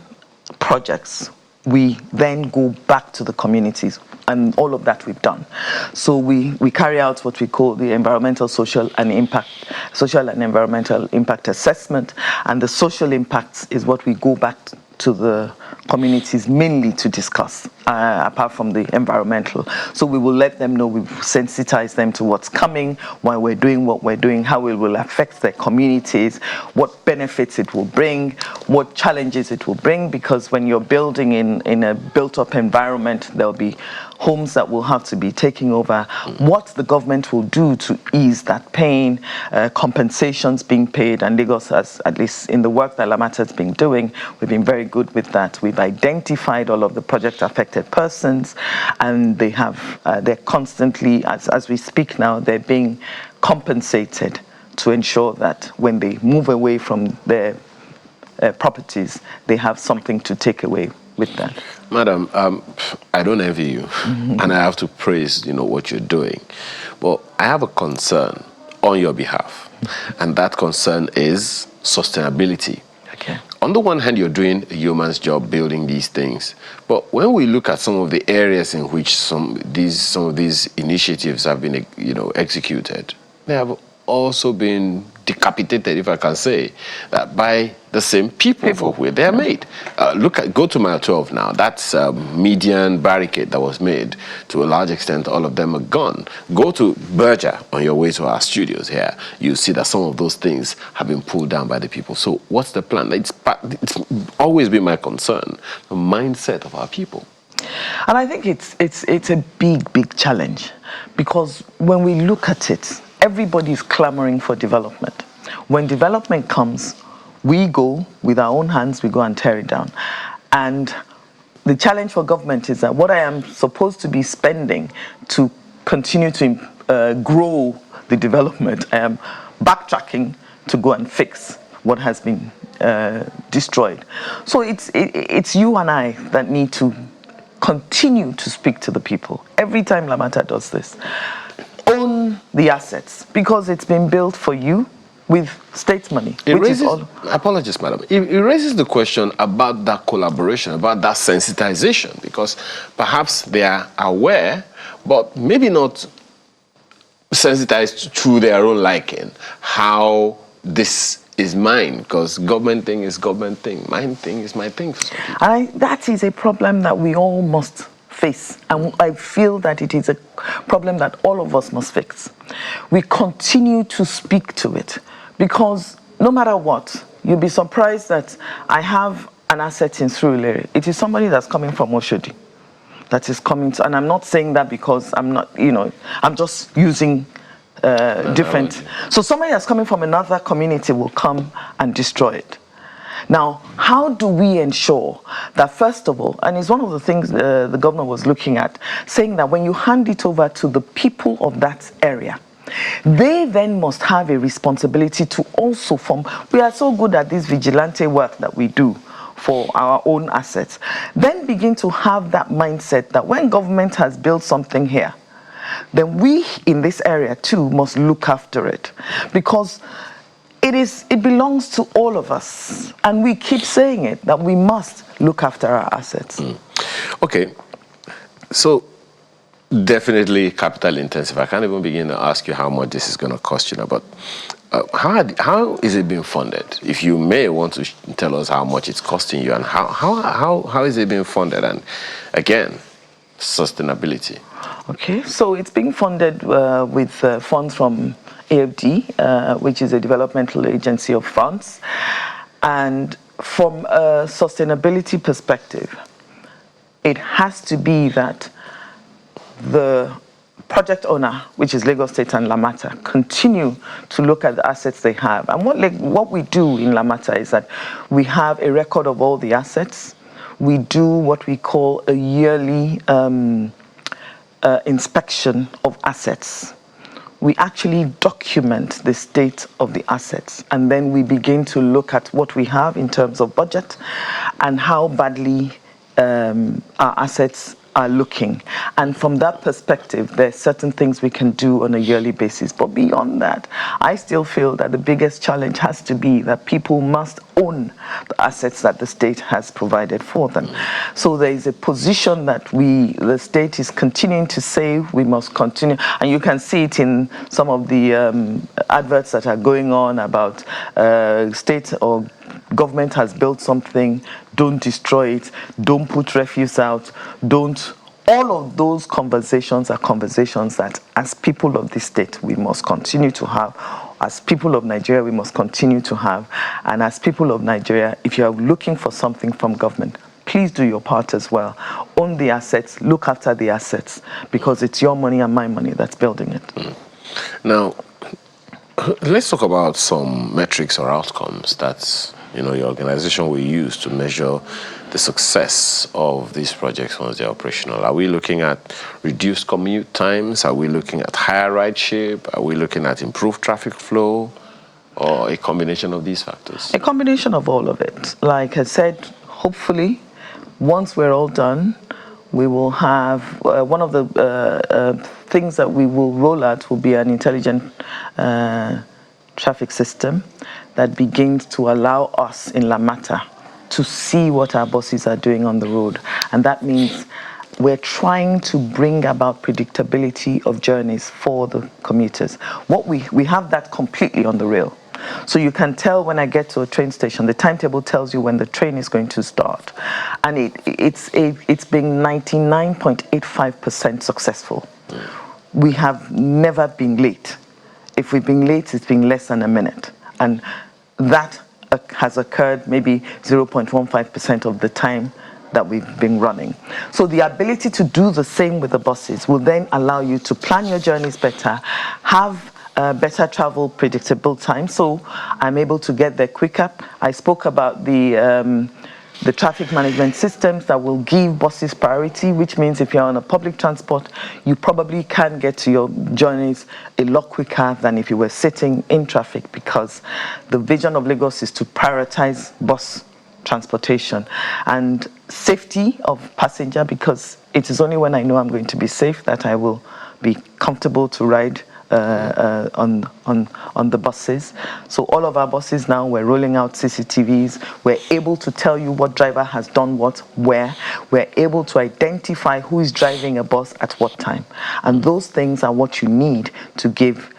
projects, we then go back to the communities, and all of that we've done. So we carry out what we call the environmental, social and environmental impact assessment, and the social impacts is what we go back to the communities mainly to discuss, apart from the environmental. So we will let them know, we've sensitized them to what's coming, why we're doing what we're doing, how it will affect their communities, what benefits it will bring, what challenges it will bring, because when you're building in a built-up environment, there'll be homes that will have to be taking over, what the government will do to ease that pain, compensations being paid, and Lagos has, at least in the work that LAMATA has been doing, we've been very good with that. We've identified all of the project affected persons, and they're constantly, as we speak now, they're being compensated to ensure that when they move away from their properties, they have something to take away with that. Madam, I don't envy you, and I have to praise, what you're doing. But I have a concern on your behalf, and that concern is sustainability. Okay. On the one hand, you're doing a yeoman's job building these things, but when we look at some of the areas in which some of these initiatives have been, executed, they have also been decapitated, if I can say, by the same people for where they are made. Go to mile 12 now. That's a median barricade that was made. To a large extent, all of them are gone. Go to Berger on your way to our studios here. You see that some of those things have been pulled down by the people. So what's the plan? It's always been my concern, the mindset of our people. And I think it's a big challenge, because when we look at it, everybody is clamoring for development. When development comes, we go with our own hands, we go and tear it down. And the challenge for government is that what I am supposed to be spending to continue to grow the development, I am backtracking to go and fix what has been destroyed. So it's you and I that need to continue to speak to the people. Every time LAMATA does this, own the assets, because it's been built for you with state money. Apologies, madam. It raises the question about that collaboration, about that sensitization, because perhaps they are aware, but maybe not sensitized to their own liking, how this is mine, because government thing is government thing. Mine thing is my thing for some people. That is a problem that we all must face, and I feel that it is a problem that all of us must fix. We continue to speak to it, because no matter what, you'll be surprised that I have an asset in Surulere. It is somebody that's coming from Oshodi that is coming to, and I'm not saying that because I'm not, I'm just using different. So somebody that's coming from another community will come and destroy it. Now, how do we ensure that, first of all, and it's one of the things the governor was looking at, saying that when you hand it over to the people of that area, they then must have a responsibility to also form. We are so good at this vigilante work that we do for our own assets. Then begin to have that mindset that when government has built something here, then we in this area too must look after it, because it belongs to all of us, and we keep saying it, that we must look after our assets. Okay, so definitely capital intensive. I can't even begin to ask you how much this is going to cost you now, but how is it being funded? If you may want to tell us how much it's costing you, and how is it being funded, and again, sustainability. Okay, so it's being funded with funds from AFD, which is a developmental agency of funds. And from a sustainability perspective, it has to be that the project owner, which is Lagos State and LAMATA, continue to look at the assets they have. And what we do in LAMATA is that we have a record of all the assets. We do what we call a yearly inspection of assets. We actually document the state of the assets, and then we begin to look at what we have in terms of budget and how badly our assets are looking. And from that perspective, there are certain things we can do on a yearly basis. But beyond that, I still feel that the biggest challenge has to be that people must own the assets that the state has provided for them. So there is a position that the state is continuing to say we must continue. And you can see it in some of the adverts that are going on about state or government has built something, don't destroy it, don't put refuse out, don't. All of those conversations are conversations that as people of this state we must continue to have, as people of Nigeria we must continue to have, and as people of Nigeria, if you are looking for something from government, please do your part as well. Own the assets, look after the assets, because it's your money and my money that's building it. Now, let's talk about some metrics or outcomes that your organization will use to measure the success of these projects once they're operational. Are we looking at reduced commute times? Are we looking at higher ridership? Are we looking at improved traffic flow? Or a combination of these factors? A combination of all of it. Like I said, hopefully, once we're all done, we will have one of the things that we will roll out will be an intelligent traffic system that begins to allow us in LAMATA to see what our buses are doing on the road. And that means we're trying to bring about predictability of journeys for the commuters. We have that completely on the rail. So you can tell when I get to a train station, the timetable tells you when the train is going to start. And it's been 99.85% successful. We have never been late. If we've been late, it's been less than a minute. And that has occurred maybe 0.15% of the time that we've been running. So the ability to do the same with the buses will then allow you to plan your journeys better, have better travel predictable time, so I'm able to get there quicker. I spoke about the traffic management systems that will give buses priority, which means if you're on a public transport, you probably can get to your journeys a lot quicker than if you were sitting in traffic, because the vision of Lagos is to prioritize bus transportation and safety of passenger, because it is only when I know I'm going to be safe that I will be comfortable to ride on the buses. So all of our buses now, we're rolling out CCTVs. We're able to tell you what driver has done what, where. We're able to identify who is driving a bus at what time. And those things are what you need to give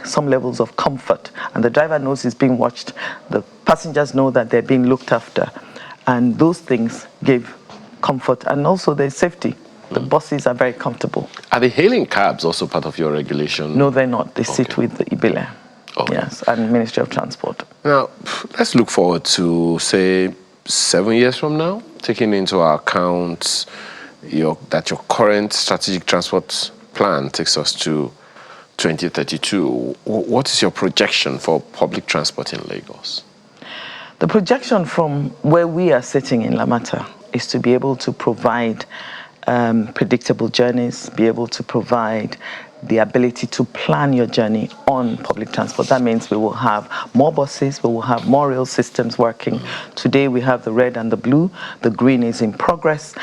some levels of comfort. And the driver knows he's being watched. The passengers know that they're being looked after. And those things give comfort. And also there's safety. The buses are very comfortable. Are the hailing cabs also part of your regulation? No, they're not. They sit with the IBILE, yes, and Ministry of Transport. Now, let's look forward to, say, 7 years from now, taking into account that your current strategic transport plan takes us to 2032. What is your projection for public transport in Lagos? The projection from where we are sitting in LAMATA is to be able to provide predictable journeys, be able to provide the ability to plan your journey on public transport. That means we will have more buses, we will have more rail systems working. Today we have the red and the blue, the green is in progress.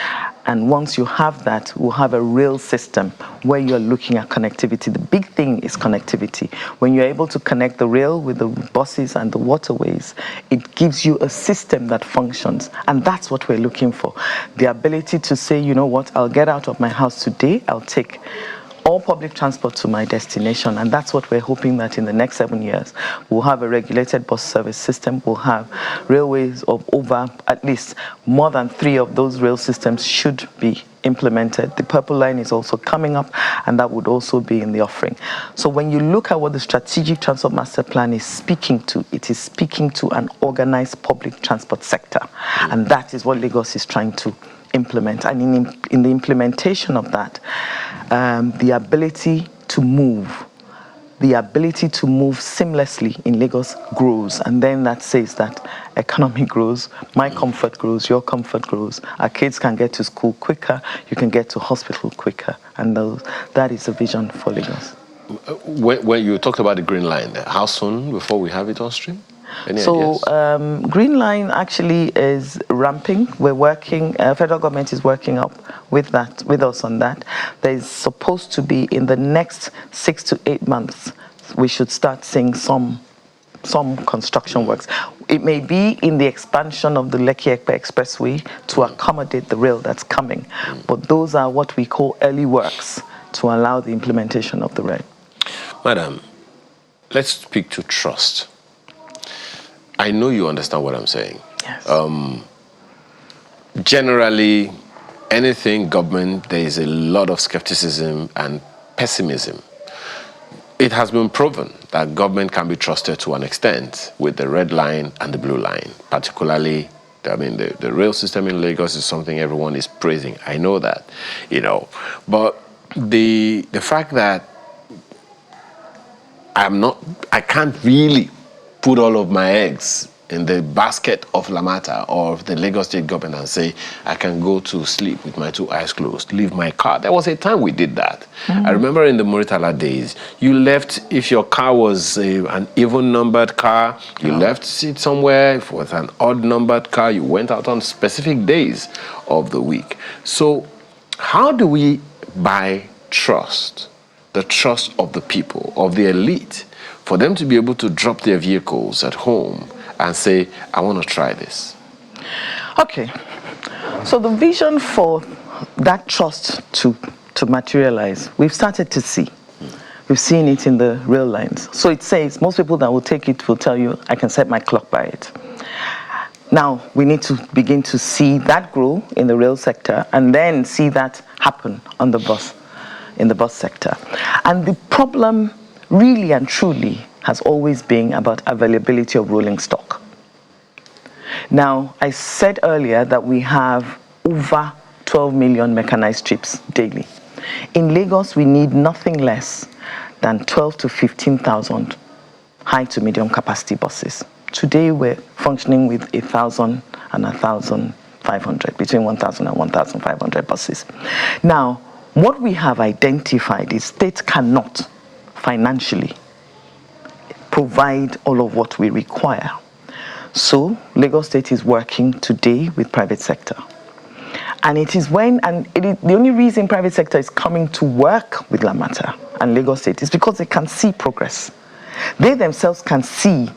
And once you have that, we'll have a rail system where you're looking at connectivity. The big thing is connectivity. When you're able to connect the rail with the buses and the waterways, it gives you a system that functions. And that's what we're looking for. The ability to say, you know what, I'll get out of my house today, I'll take all public transport to my destination, and that's what we're hoping that in the next 7 years we'll have a regulated bus service system. We'll have railways of over at least more than 3 of those rail systems should be implemented. The Purple Line is also coming up, and that would also be in the offering. So when you look at what the Strategic Transport Master Plan is speaking to, it is speaking to an organized public transport sector. And that is what Lagos is trying to implement. And in the implementation of that, the ability to move seamlessly in Lagos grows, and then that says that economy grows, my comfort grows, your comfort grows, our kids can get to school quicker, you can get to hospital quicker, and that is the vision for Lagos. When you talked about the Green Line, how soon before we have it on stream? Any ideas? Green Line actually is ramping. We're working, federal government is working up with us on that. There's supposed to be in the next 6 to 8 months, we should start seeing some construction works. It may be in the expansion of the Lekki-Ekpe Expressway to accommodate the rail that's coming, but those are what we call early works to allow the implementation of the rail. Madam, let's speak to trust. I know you understand what I'm saying. Yes. Generally, anything government, there is a lot of skepticism and pessimism. It has been proven that government can be trusted to an extent with the red line and the blue line. Particularly, I mean, the rail system in Lagos is something everyone is praising. I know that, But the fact that I can't really put all of my eggs in the basket of LAMATA or the Lagos State government and say, I can go to sleep with my 2 eyes closed, leave my car. There was a time we did that. I remember in the Muritala days, you left, if your car was an even-numbered car, you left it somewhere. If it was an odd-numbered car, you went out on specific days of the week. So how do we buy trust, the trust of the people, of the elite, for them to be able to drop their vehicles at home and say, I want to try this? Okay. So the vision for that trust to materialize, we've started to see. We've seen it in the rail lines. So it says, most people that will take it will tell you, I can set my clock by it. Now, we need to begin to see that grow in the rail sector and then see that happen on the bus, in the bus sector. And the problem really and truly has always been about availability of rolling stock. Now, I said earlier that we have over 12 million mechanized trips daily. In Lagos, we need nothing less than 12 to 15,000 high to medium capacity buses. Today, we're functioning with 1,000 and 1,500, between 1,000 and 1,500 buses. Now, what we have identified is states cannot financially provide all of what we require. So Lagos State is working today with private sector. And it is the only reason private sector is coming to work with LAMATA and Lagos State is because they can see progress. They themselves can see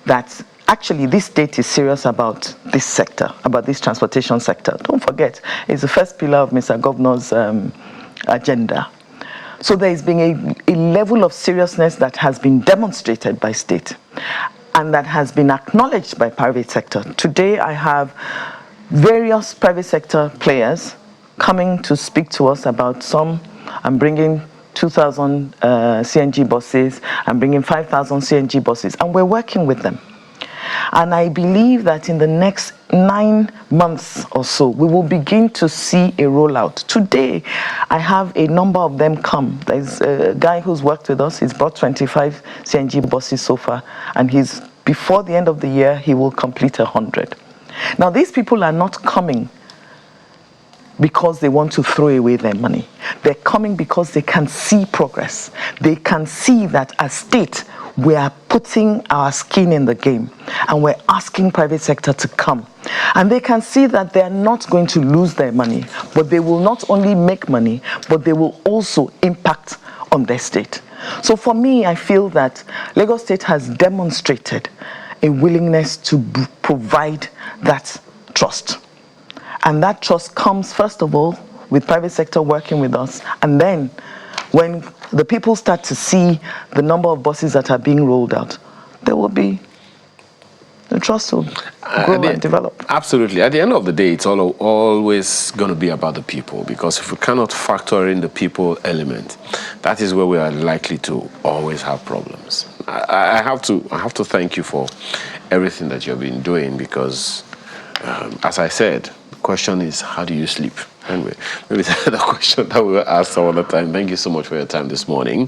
that actually this state is serious about this sector, about this transportation sector. Don't forget, it's the first pillar of Mr. Governor's agenda. So there has been a level of seriousness that has been demonstrated by state and that has been acknowledged by private sector. Today I have various private sector players coming to speak to us about I'm bringing 2,000 CNG buses, I'm bringing 5,000 CNG buses, and we're working with them. And I believe that in the next 9 months or so, we will begin to see a rollout. Today, I have a number of them come. There's a guy who's worked with us. He's brought 25 CNG buses so far. And before the end of the year, he will complete 100. Now, these people are not coming because they want to throw away their money. They're coming because they can see progress. They can see that as state, we are putting our skin in the game and we're asking private sector to come. And they can see that they're not going to lose their money, but they will not only make money, but they will also impact on their state. So for me, I feel that Lagos State has demonstrated a willingness to provide that trust. And that trust comes, first of all, with private sector working with us, and then when the people start to see the number of buses that are being rolled out, there will be the trust will grow and develop. Absolutely. At the end of the day, it's always going to be about the people, because if we cannot factor in the people element, that is where we are likely to always have problems. I have to thank you for everything that you've been doing, because, as I said, the question is, how do you sleep? Anyway, maybe that's the question that we were asked all the time. Thank you so much for your time this morning.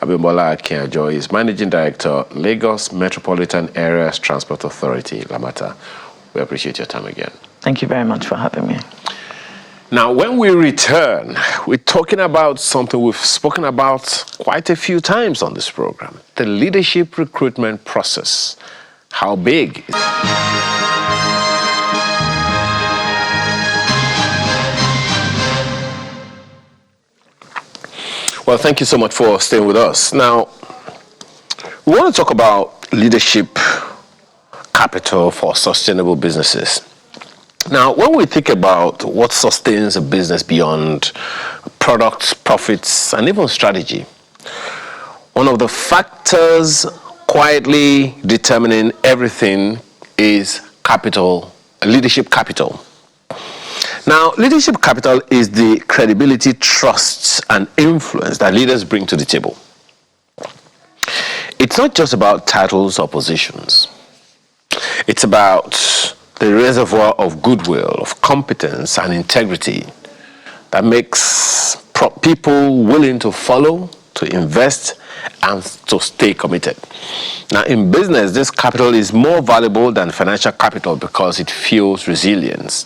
Abimbola Akinjo is Managing Director, Lagos Metropolitan Areas Transport Authority, LAMATA. We appreciate your time again. Thank you very much for having me. Now, when we return, we're talking about something we've spoken about quite a few times on this program, the leadership recruitment process. How big is it? Well, thank you so much for staying with us. Now, we want to talk about leadership capital for sustainable businesses. Now, when we think about what sustains a business beyond products, profits, and even strategy, one of the factors quietly determining everything is capital, leadership capital. Now, leadership capital is the credibility, trust, and influence that leaders bring to the table. It's not just about titles or positions. It's about the reservoir of goodwill, of competence, and integrity that makes people willing to follow, to invest, and to stay committed. Now, in business, this capital is more valuable than financial capital because it fuels resilience.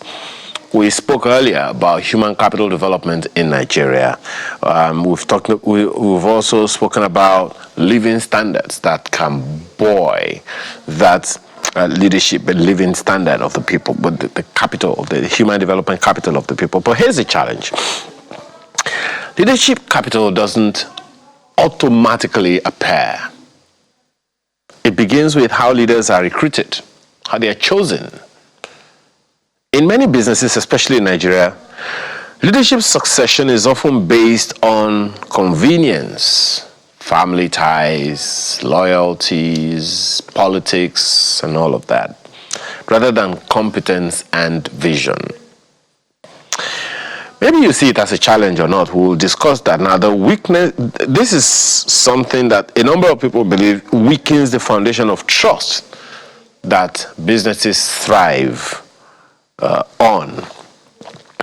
We spoke earlier about human capital development in Nigeria. We've also spoken about living standards that can buoy that leadership, the living standard of the people, but the capital of the human development capital of the people. But here's the challenge. Leadership capital doesn't automatically appear. It begins with how leaders are recruited, how they are chosen. In many businesses, especially in Nigeria, leadership succession is often based on convenience, family ties, loyalties, politics, and all of that, rather than competence and vision. Maybe you see it as a challenge or not. We'll discuss that. Now, this is something that a number of people believe weakens the foundation of trust that businesses thrive on.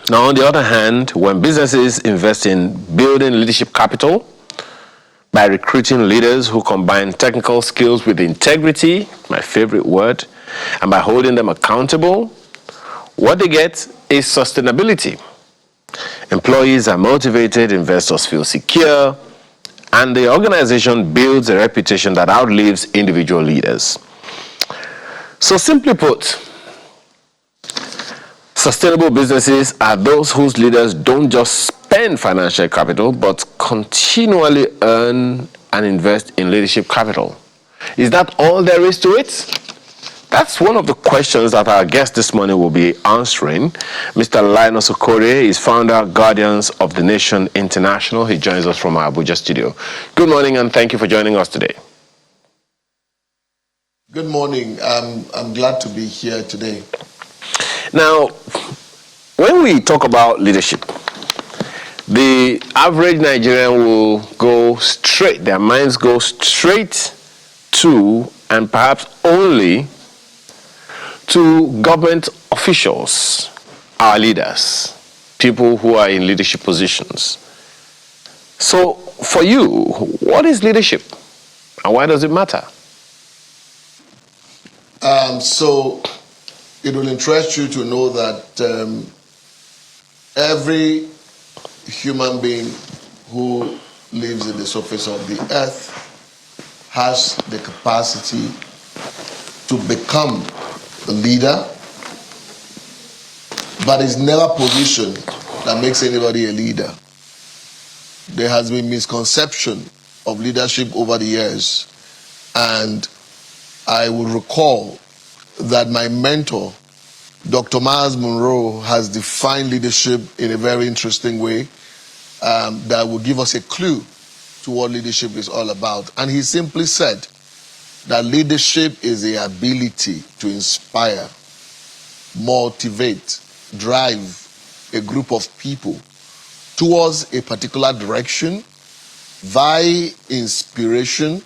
Now, on the other hand, when businesses invest in building leadership capital by recruiting leaders who combine technical skills with integrity, my favorite word, and by holding them accountable, what they get is sustainability. Employees are motivated, investors feel secure, and the organization builds a reputation that outlives individual leaders. So simply put, sustainable businesses are those whose leaders don't just spend financial capital, but continually earn and invest in leadership capital. Is that all there is to it? That's one of the questions that our guest this morning will be answering. Mr. Linus Okorie is founder, Guardians of the Nation International. He joins us from our Abuja studio. Good morning, and thank you for joining us today. Good morning. I'm glad to be here today. Now, when we talk about leadership, the average Nigerian will go straight, their minds go straight to, and perhaps only, to government officials, our leaders, people who are in leadership positions. So, for you, what is leadership, and why does it matter? So, it will interest you to know that every human being who lives in the surface of the earth has the capacity to become a leader, but is never positioned that makes anybody a leader. There has been misconception of leadership over the years, and I will recall that my mentor, Dr. Miles Monroe, has defined leadership in a very interesting way that will give us a clue to what leadership is all about. And he simply said that leadership is the ability to inspire, motivate, drive a group of people towards a particular direction via inspiration,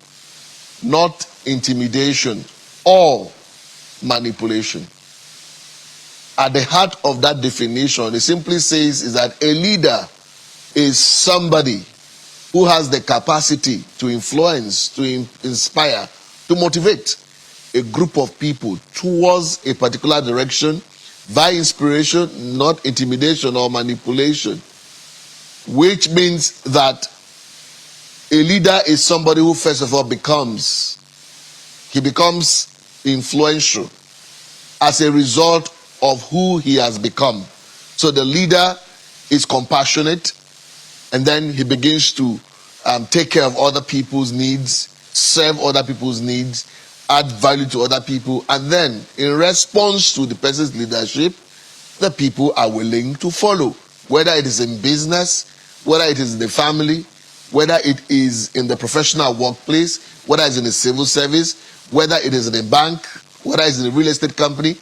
not intimidation or manipulation. At the heart of that definition, it simply says is that a leader is somebody who has the capacity to influence, to inspire, to motivate a group of people towards a particular direction via inspiration, not intimidation or manipulation. Which means that a leader is somebody who first of all becomes influential as a result of who he has become. So the leader is compassionate, and then he begins to take care of other people's needs, serve other people's needs, add value to other people, and then in response to the person's leadership, the people are willing to follow. Whether it is in business, whether it is in the family, whether it is in the professional workplace, whether it's in the civil service, whether it is in a bank, whether it's in a real estate company,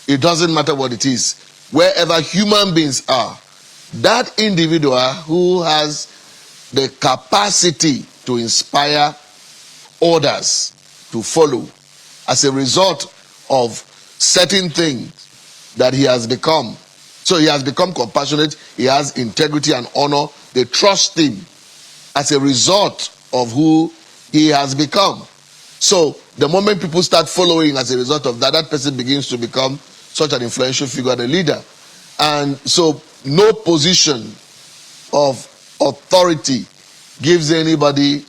it doesn't matter what it is. Wherever human beings are, that individual who has the capacity to inspire others to follow as a result of certain things that he has become. So he has become compassionate, he has integrity and honor. They trust him as a result of who he has become. So the moment people start following as a result of that, that person begins to become such an influential figure, the leader. And so no position of authority gives anybody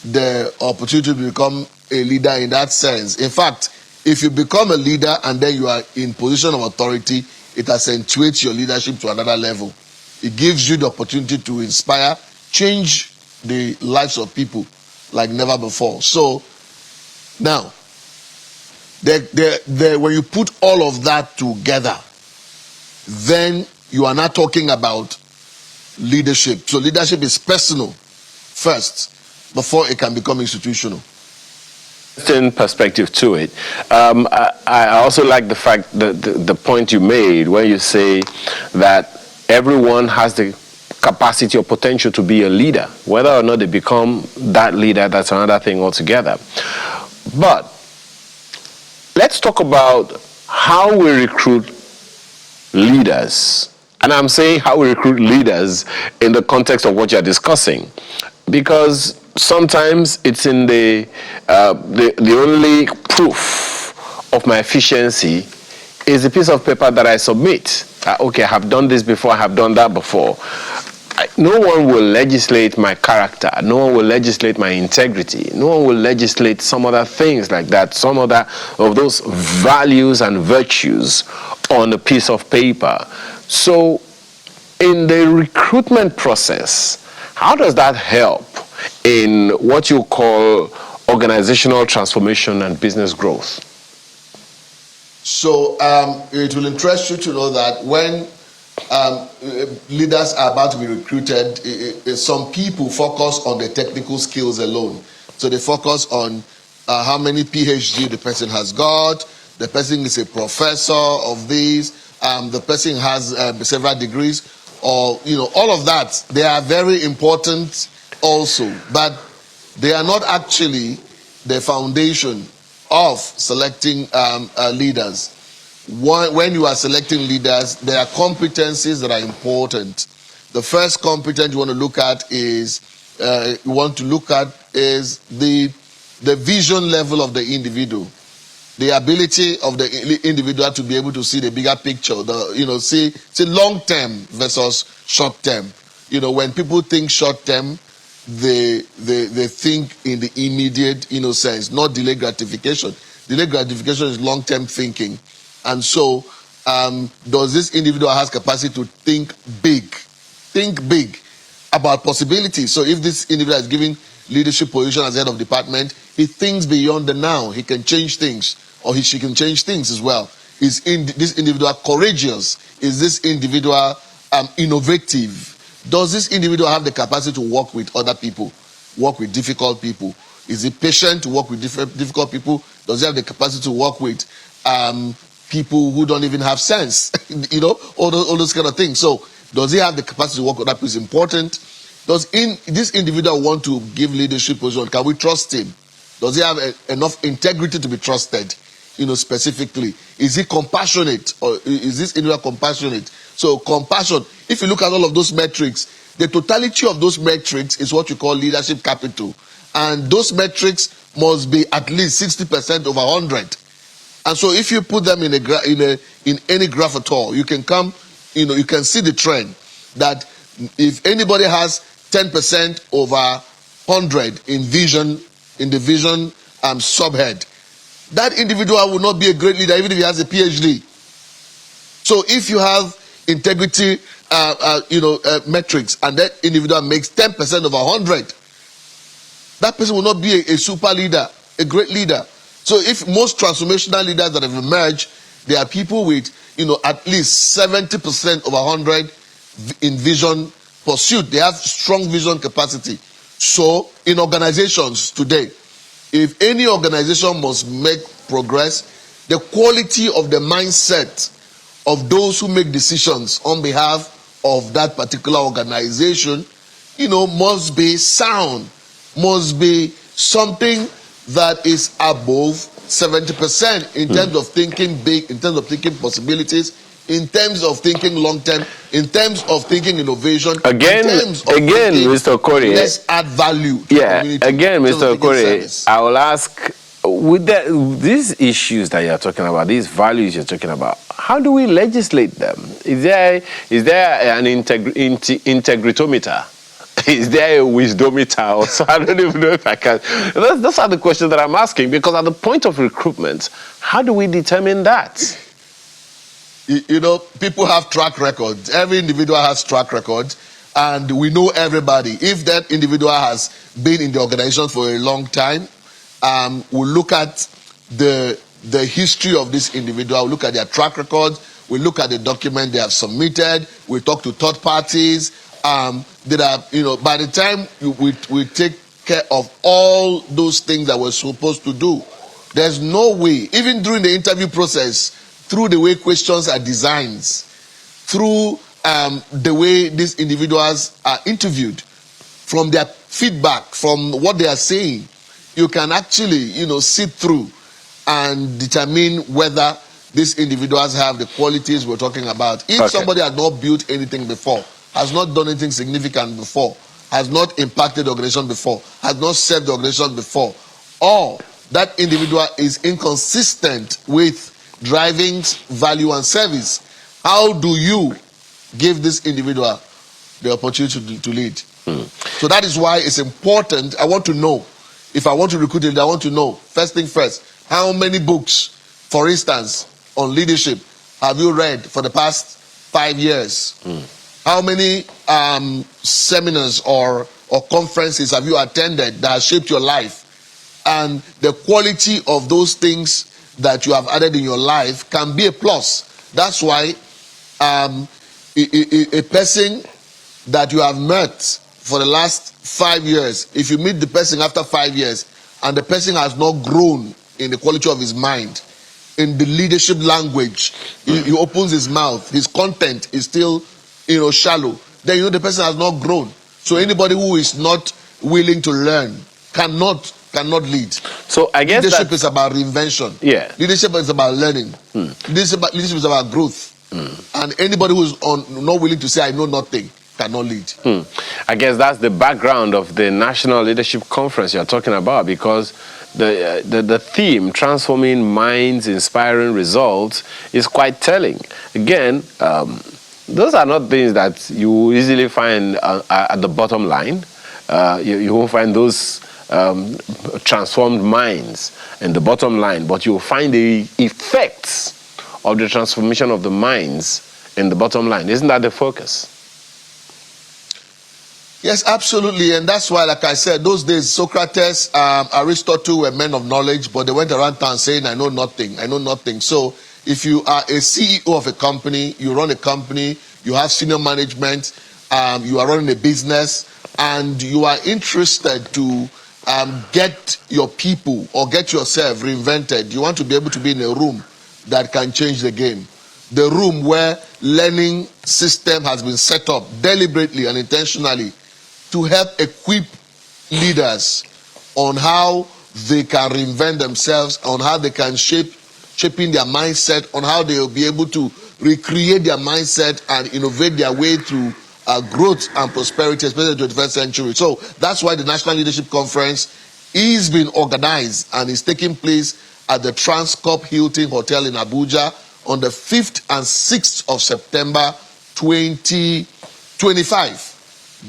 the opportunity to become a leader in that sense. In fact, if you become a leader and then you are in position of authority, it accentuates your leadership to another level. It gives you the opportunity to inspire, change the lives of people like never before. So now, when you put all of that together, then you are not talking about leadership. So leadership is personal first before it can become institutional. Perspective to it. I also like the fact that the point you made where you say that everyone has the capacity or potential to be a leader. Whether or not they become that leader, that's another thing altogether. But let's talk about how we recruit leaders. And I'm saying how we recruit leaders in the context of what you're discussing. Because sometimes it's in the only proof of my efficiency is the piece of paper that I submit. Okay, I have done this before, I have done that before. No one will legislate my character. No one will legislate my integrity. No one will legislate some other things like that, some other of those values and virtues on a piece of paper. So in the recruitment process, how does that help in what you call organizational transformation and business growth? So it will interest you to know that when leaders are about to be recruited, some people focus on the technical skills alone. So they focus on how many PhD the person has got, the person is a professor of this, the person has several degrees, or all of that. They are very important also, but they are not actually the foundation of selecting leaders. When you are selecting leaders, there are competencies that are important. The first competence you want to look at is the vision level of the individual, the ability of the individual to be able to see the bigger picture. See long term versus short term. When people think short term, they think in the immediate sense, not delayed gratification. Delayed gratification is long term thinking. And so, does this individual has capacity to think big about possibilities? So if this individual is given leadership position as head of department, he thinks beyond the now. He can change things, or she can change things as well. Is this individual courageous? Is this individual innovative? Does this individual have the capacity to work with other people, work with difficult people? Is he patient to work with difficult people? Does he have the capacity to work with people who don't even have sense? You know, all those kind of things. So does he have the capacity to work with that is important? Does this individual want to give leadership position? Can we trust him? Does he have enough integrity to be trusted? You know, specifically, is he compassionate, or is this individual compassionate? So compassion, if you look at all of those metrics, the totality of those metrics is what you call leadership capital. And those metrics must be at least 60% over 100. And so if you put them in any graph at all, you can come, you know, you can see the trend that if anybody has 10% over 100 in the vision subhead, that individual will not be a great leader even if he has a PhD. So if you have integrity metrics and that individual makes 10% over 100, that person will not be a super leader, a great leader. So if most transformational leaders that have emerged, they are people with, you know, at least 70% over 100 in vision pursuit. They have strong vision capacity. So in organizations today, if any organization must make progress, the quality of the mindset of those who make decisions on behalf of that particular organization, you know, must be sound, must be something that is above 70% in terms of thinking big, in terms of thinking possibilities, in terms of thinking long-term, in terms of thinking innovation, again, Mr. Okori, let's add value to the community. Again, Mr. Okori, I will ask, with these issues that you're talking about, these values you're talking about, how do we legislate them? Is there an integritometer? Is there a wisdometer? So I don't even know if I can. Those are the questions that I'm asking, because at the point of recruitment, how do we determine that? You know, people have track records. Every individual has track records, and we know everybody. If that individual has been in the organization for a long time, we'll look at the history of this individual, we'll look at their track records, we'll look at the document they have submitted, we'll talk to third parties that are, you know, by the time we take care of all those things that we're supposed to do, there's no way, even during the interview process, through the way questions are designed, through the way these individuals are interviewed, from their feedback, from what they are saying, you can actually, you know, sit through and determine whether these individuals have the qualities we're talking about. If somebody has not built anything before, has not done anything significant before, has not impacted the organization before, has not served the organization before, or that individual is inconsistent with driving value and service, how do you give this individual the opportunity to lead? So that is why it's important. I want to know, if I want to recruit a leader, I want to know, first thing first, how many books, for instance, on leadership have you read for the past 5 years? How many seminars or conferences have you attended that have shaped your life? And the quality of those things that you have added in your life can be a plus. That's why a person that you have met for the last 5 years, if you meet the person after 5 years and the person has not grown in the quality of his mind, in the leadership language, he opens his mouth, his content is still, you know, shallow, then you know the person has not grown. So anybody who is not willing to learn cannot lead. So I guess leadership is about reinvention. Yeah. Leadership is about learning. Leadership is about growth. And anybody who is not willing to say I know nothing cannot lead. I guess that's the background of the National Leadership Conference you're talking about, because the theme, transforming minds, inspiring results, is quite telling. Again, those are not things that you easily find at the bottom line. You won't find those transformed minds in the bottom line, but you'll find the effects of the transformation of the minds in the bottom line. Isn't that the focus? Yes, absolutely. And that's why, like I said, those days, Socrates, Aristotle were men of knowledge, but they went around town saying, I know nothing, I know nothing. So if you are a CEO of a company, you run a company, you have senior management, you are running a business, and you are interested to get your people or get yourself reinvented, you want to be able to be in a room that can change the game. The room where learning system has been set up deliberately and intentionally to help equip leaders on how they can reinvent themselves, on how they can shaping their mindset, on how they will be able to recreate their mindset and innovate their way through growth and prosperity, especially in the 21st century. So that's why the National Leadership Conference is being organized and is taking place at the Transcorp Hilton Hotel in Abuja on the 5th and 6th of September 2025.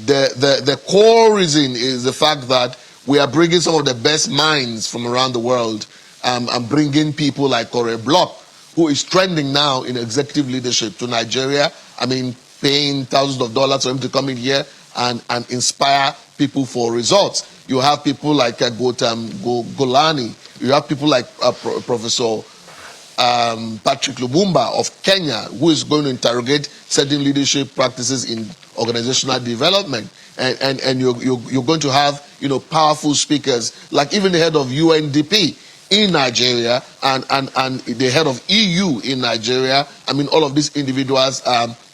The core reason is the fact that we are bringing some of the best minds from around the world and bringing people like Corey Block, who is trending now in executive leadership, to Nigeria. I mean, paying thousands of dollars for him to come in here and inspire people for results. You have people like Golani. You have people like Professor Patrick Lumumba of Kenya, who is going to interrogate certain leadership practices in organizational development. And you're going to have, powerful speakers, like even the head of UNDP in Nigeria and the head of EU in Nigeria. I mean, all of these individuals,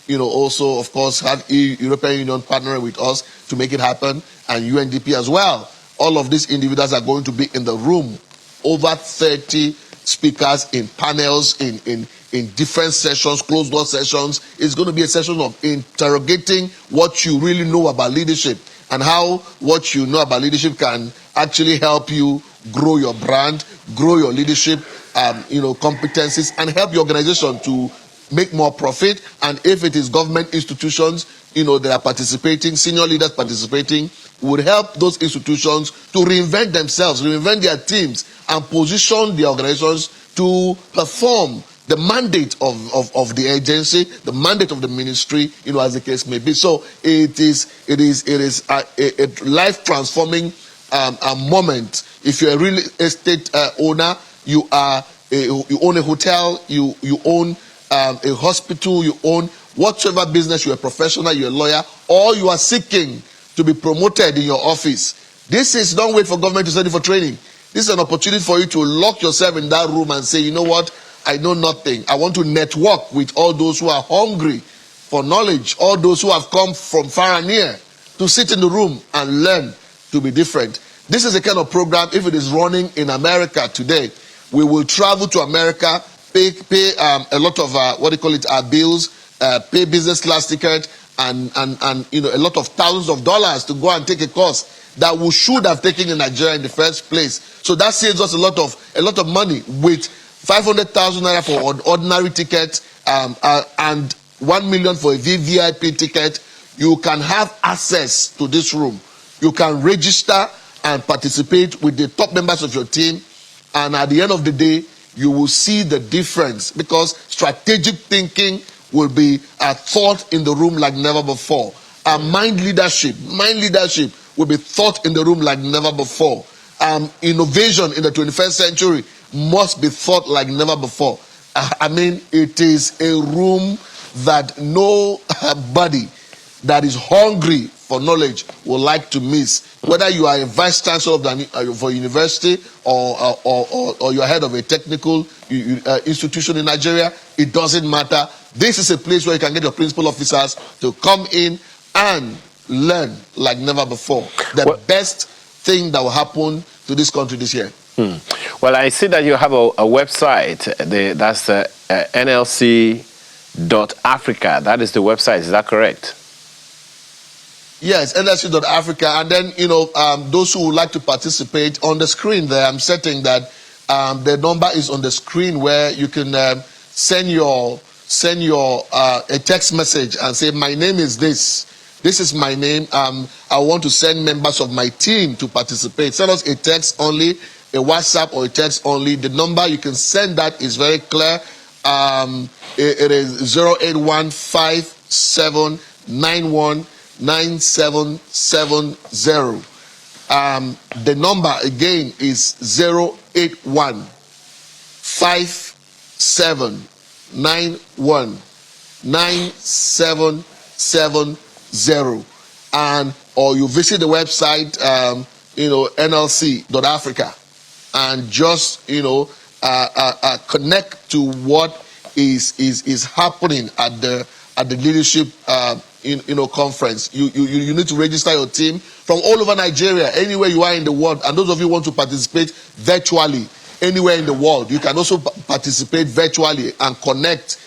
also, of course, have European Union partnering with us to make it happen, and UNDP as well. All of these individuals are going to be in the room. Over 30 speakers in panels, in different sessions, closed door sessions. It's going to be a session of interrogating what you really know about leadership and how what you know about leadership can actually help you grow your brand, grow your leadership, competencies, and help your organization to make more profit. And if it is government institutions, that are participating, senior leaders participating, would help those institutions to reinvent themselves, reinvent their teams, and position the organizations to perform the mandate of the agency, the mandate of the ministry, as the case may be. So it is a life transforming moment. If you're a real estate owner, you own a hotel, you own a hospital, you own whatever business, you're a professional, you're a lawyer, or you are seeking to be promoted in your office. Don't wait for government to send you for training. This is an opportunity for you to lock yourself in that room and say, you know what, I know nothing. I want to network with all those who are hungry for knowledge, all those who have come from far and near to sit in the room and learn to be different. This is a kind of program, if it is running in America today, we will travel to America, pay a lot of, our bills, pay business class ticket, and a lot of thousands of dollars to go and take a course that we should have taken in Nigeria in the first place. So that saves us a lot of money. With 500,000 naira for an ordinary ticket and 1 million for a VVIP ticket, you can have access to this room. You can register and participate with the top members of your team, and at the end of the day, you will see the difference, because strategic thinking will be thought in the room like never before. Mind leadership will be thought in the room like never before. Innovation in the 21st century must be thought like never before. It is a room that nobody that is hungry for knowledge will like to miss. Whether you are a vice chancellor for a university or you're head of a technical institution in Nigeria, it doesn't matter. This is a place where you can get your principal officers to come in and learn like never before. The best thing that will happen to this country this year. Well, I see that you have a website. That's nlc.africa. That is the website. Is that correct? Yes, nlc.africa. And then, those who would like to participate, on the screen there, I'm setting that the number is on the screen where you can send your a text message and say, my name is this. This is my name. I want to send members of my team to participate. Send us a text only, a WhatsApp or a text only. The number you can send that is very clear. It is 08157919770. The number again is 08157919770. Or you visit the website nlc.africa and just, connect to what is happening at the leadership, conference. You need to register your team from all over Nigeria, anywhere you are in the world. And those of you who want to participate virtually, anywhere in the world, you can also participate virtually and connect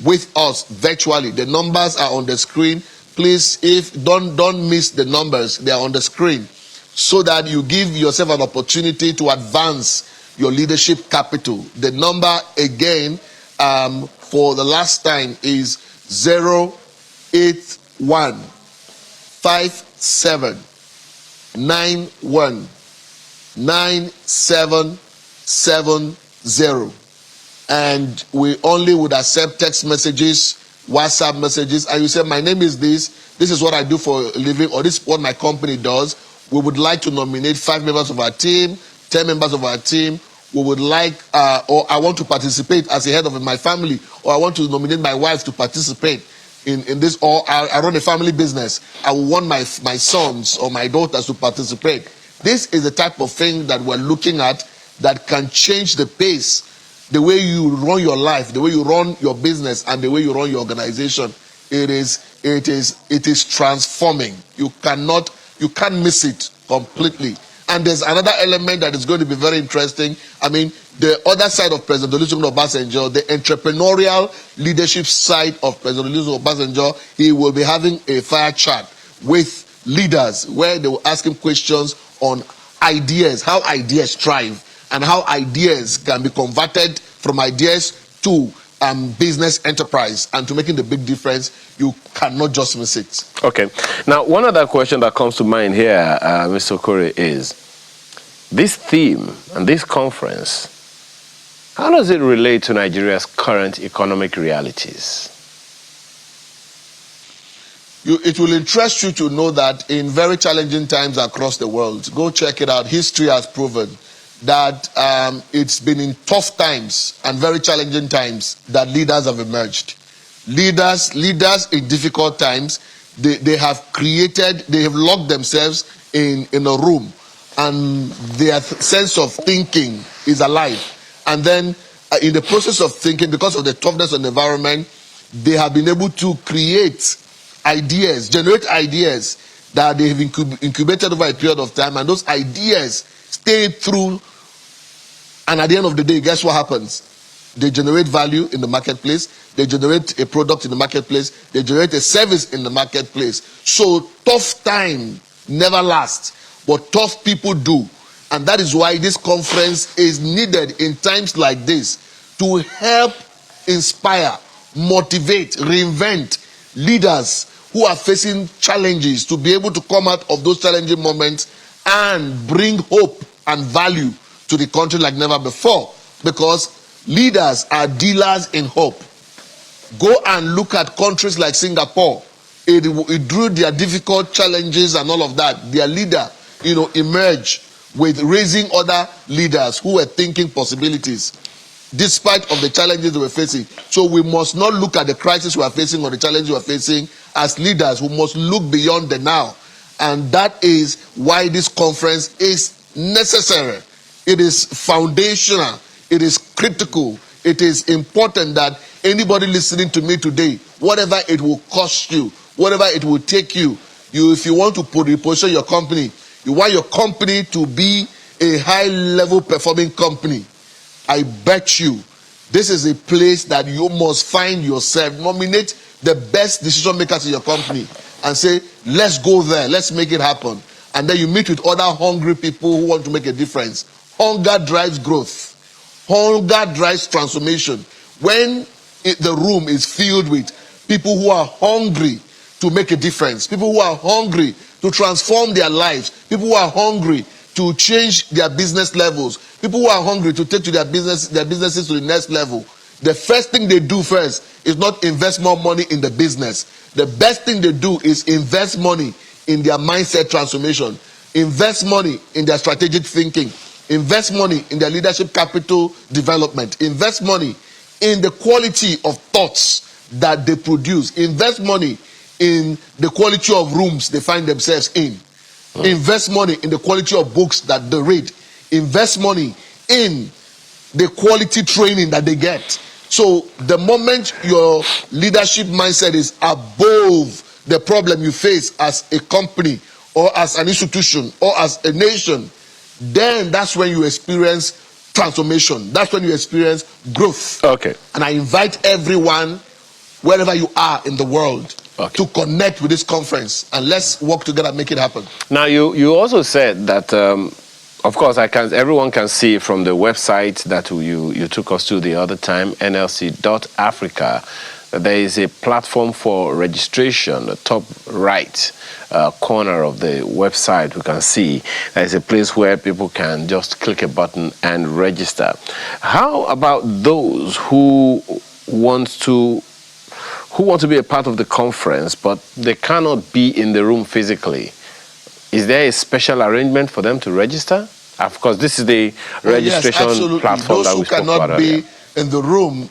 with us virtually. The numbers are on the screen. Please, don't miss the numbers. They are on the screen, so that you give yourself an opportunity to advance your leadership capital. The number again, for the last time, is 08157919770. And we only would accept text messages, WhatsApp messages, and you say, my name is this is what I do for a living, or this is what my company does. We would like to nominate 5 members of our team, 10 members of our team. We would like, or I want to participate as a head of my family, or I want to nominate my wife to participate in this, or I run a family business. I want my sons or my daughters to participate. This is the type of thing that we're looking at that can change the pace, the way you run your life, the way you run your business, and the way you run your organization. It is transforming. You can't miss it completely. And there's another element that is going to be very interesting. I mean, the other side of President Olusegun Obasanjo, the entrepreneurial leadership side of President Olusegun Obasanjo, he will be having a fire chat with leaders where they will ask him questions on ideas, how ideas thrive, and how ideas can be converted from ideas to business enterprise and to making the big difference. You cannot just miss it. Okay. Now, one other question that comes to mind here, Mr. Okore, is this theme and this conference, how does it relate to Nigeria's current economic realities? It will interest you to know that in very challenging times across the world, go check it out, history has proven that it's been in tough times and very challenging times that leaders have emerged. Leaders in difficult times, they have locked themselves in a room, and their sense of thinking is alive. And then in the process of thinking, because of the toughness of the environment, they have been able to create ideas, generate ideas that they have incubated over a period of time, and those ideas stay through. And at the end of the day, guess what happens? They generate value in the marketplace. They generate a product in the marketplace. They generate a service in the marketplace. So tough time never lasts, but tough people do. And that is why this conference is needed in times like this to help inspire, motivate, reinvent leaders who are facing challenges to be able to come out of those challenging moments and bring hope and value to the country like never before, because leaders are dealers in hope. Go and look at countries like Singapore. It drew their difficult challenges and all of that. Their leader, emerged with raising other leaders who were thinking possibilities despite of the challenges they were facing. So we must not look at the crisis we are facing or the challenges we are facing as leaders. We must look beyond the now. And that is why this conference is necessary. It is foundational. It is critical. It is important that anybody listening to me today, whatever it will cost you, whatever it will take you, if you want to reposition your company, you want your company to be a high-level performing company, I bet you this is a place that you must find yourself. Nominate the best decision makers in your company and say, let's go there, let's make it happen. And then you meet with other hungry people who want to make a difference. Hunger drives growth. Hunger drives transformation. When the room is filled with people who are hungry to make a difference, people who are hungry to transform their lives, people who are hungry to change their business levels, people who are hungry to take their businesses to the next level, the first thing they do first is not invest more money in the business. The best thing they do is invest money in their mindset transformation, invest money in their strategic thinking, invest money in their leadership capital development, invest money in the quality of thoughts that they produce, invest money in the quality of rooms they find themselves in. Invest money in the quality of books that they read. Invest money in the quality training that they get. So the moment your leadership mindset is above the problem you face as a company or as an institution or as a nation, then that's when you experience transformation. That's when you experience growth. Okay. And I invite everyone, wherever you are in the world, to connect with this conference, and let's work together and make it happen. Now, you also said that, of course, everyone can see from the website that you took us to the other time, nlc.africa, that there is a platform for registration, the top right corner of the website. We can see there is a place where people can just click a button and register. How about those who want to be a part of the conference, but they cannot be in the room physically? Is there a special arrangement for them to register? Of course, this is the registration platform that we spoke about earlier. Those who cannot be in the room,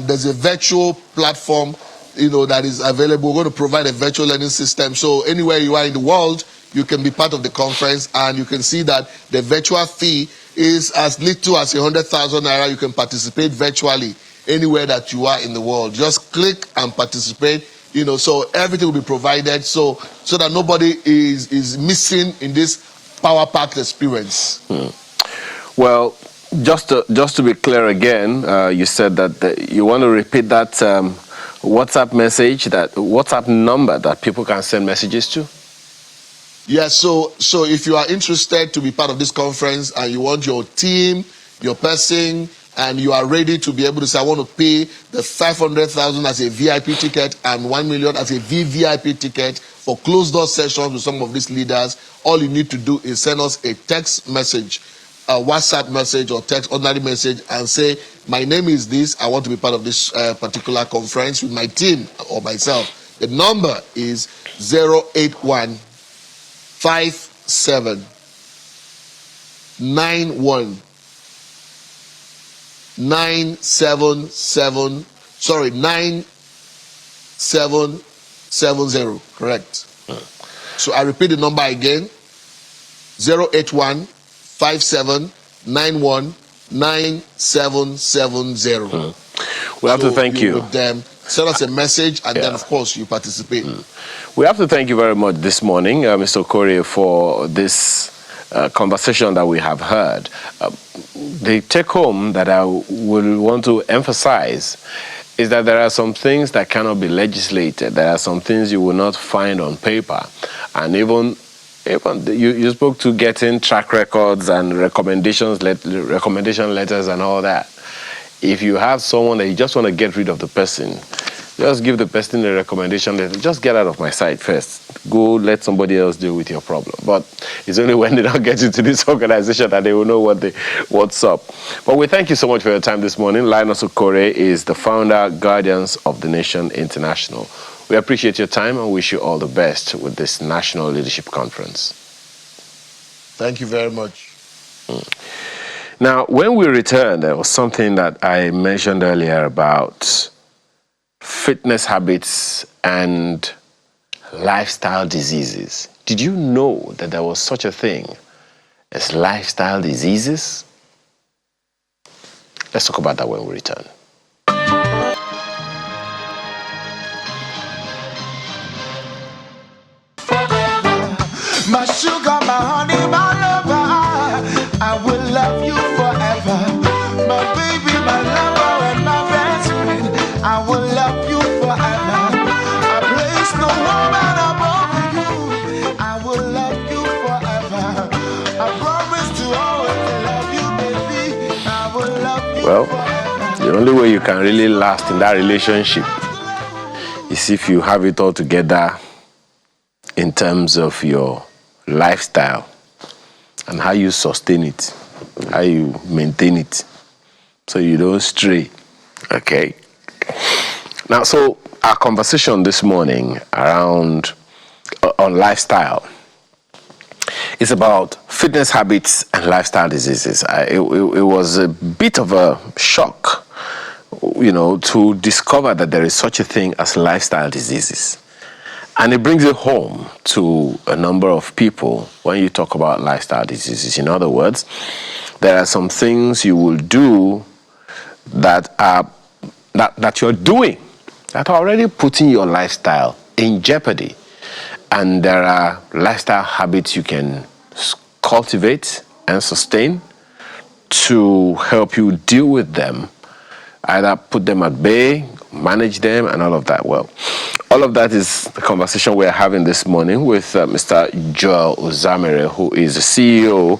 there's a virtual platform, that is available. We're going to provide a virtual learning system. So anywhere you are in the world, you can be part of the conference, and you can see that the virtual fee is as little as 100,000 naira. You can participate virtually anywhere that you are in the world. Just click and participate. So everything will be provided so that nobody is missing in this power-packed experience. Well, just to be clear again, you said that you want to repeat that WhatsApp message, that WhatsApp number that people can send messages to? Yes, so if you are interested to be part of this conference and you want your team, your person, and you are ready to be able to say, I want to pay the 500,000 as a VIP ticket and 1 million as a VVIP ticket for closed-door sessions with some of these leaders, all you need to do is send us a text message, a WhatsApp message or text, ordinary message, and say, my name is this, I want to be part of this particular conference with my team or myself. The number is 081 57 91 9770, correct. So I repeat the number again, 081 57 91 9770. We have to thank you. With them, send us a message, and then, of course, you participate. We have to thank you very much this morning, Mr. Okorie, for this conversation that we have heard. The take-home that I will want to emphasize is that there are some things that cannot be legislated. There are some things you will not find on paper. And even you spoke to getting track records and recommendation letters and all that. If you have someone that you just want to get rid of the person, just give the person a recommendation letter. Just get out of my sight first. Go let somebody else deal with your problem. But it's only when they don't get into this organization that they will know what's up. But we thank you so much for your time this morning. Linus Okorie is the founder, Guardians of the Nation International. We appreciate your time and wish you all the best with this National Leadership Conference. Thank you very much. Now, when we return, there was something that I mentioned earlier about fitness habits and lifestyle diseases. Did you know that there was such a thing as lifestyle diseases? Let's talk about that when we return. My sugar, my honey, my lover, I will love you forever. My baby, my lover, and my best friend, I will love you forever. I place no woman above you, I will love you forever. I promise to always love you, baby, I will love you forever. The only way you can really last in that relationship is if you have it all together in terms of your lifestyle and how you sustain it, how you maintain it, so you don't stray. Okay. Now, so our conversation this morning on lifestyle is about fitness habits and lifestyle diseases. It was a bit of a shock, to discover that there is such a thing as lifestyle diseases. And it brings it home to a number of people when you talk about lifestyle diseases. In other words, there are some things you will do that you're doing that are already putting your lifestyle in jeopardy. And there are lifestyle habits you can cultivate and sustain to help you deal with them, either put them at bay, manage them, and all of that. Well, all of that is the conversation we're having this morning with Mr. Joel Uzamere, who is the CEO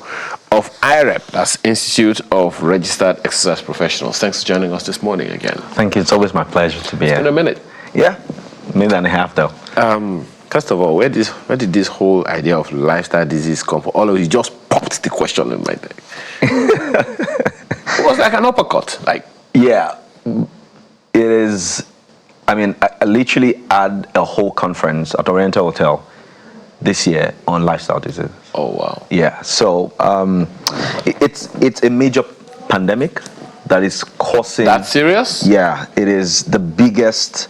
of IREP, that's Institute of Registered Exercise Professionals. Thanks for joining us this morning again. Thank you. It's always my pleasure to be here. In a minute. Yeah, minute and a half though. First of all, where did this whole idea of lifestyle disease come from? All of you just popped the question in my head. It was like an uppercut. Yeah, it is. I mean, I literally had a whole conference at Oriental Hotel this year on lifestyle disease. Oh wow. Yeah. So it's a major pandemic that is causing. That's serious? Yeah, it is the biggest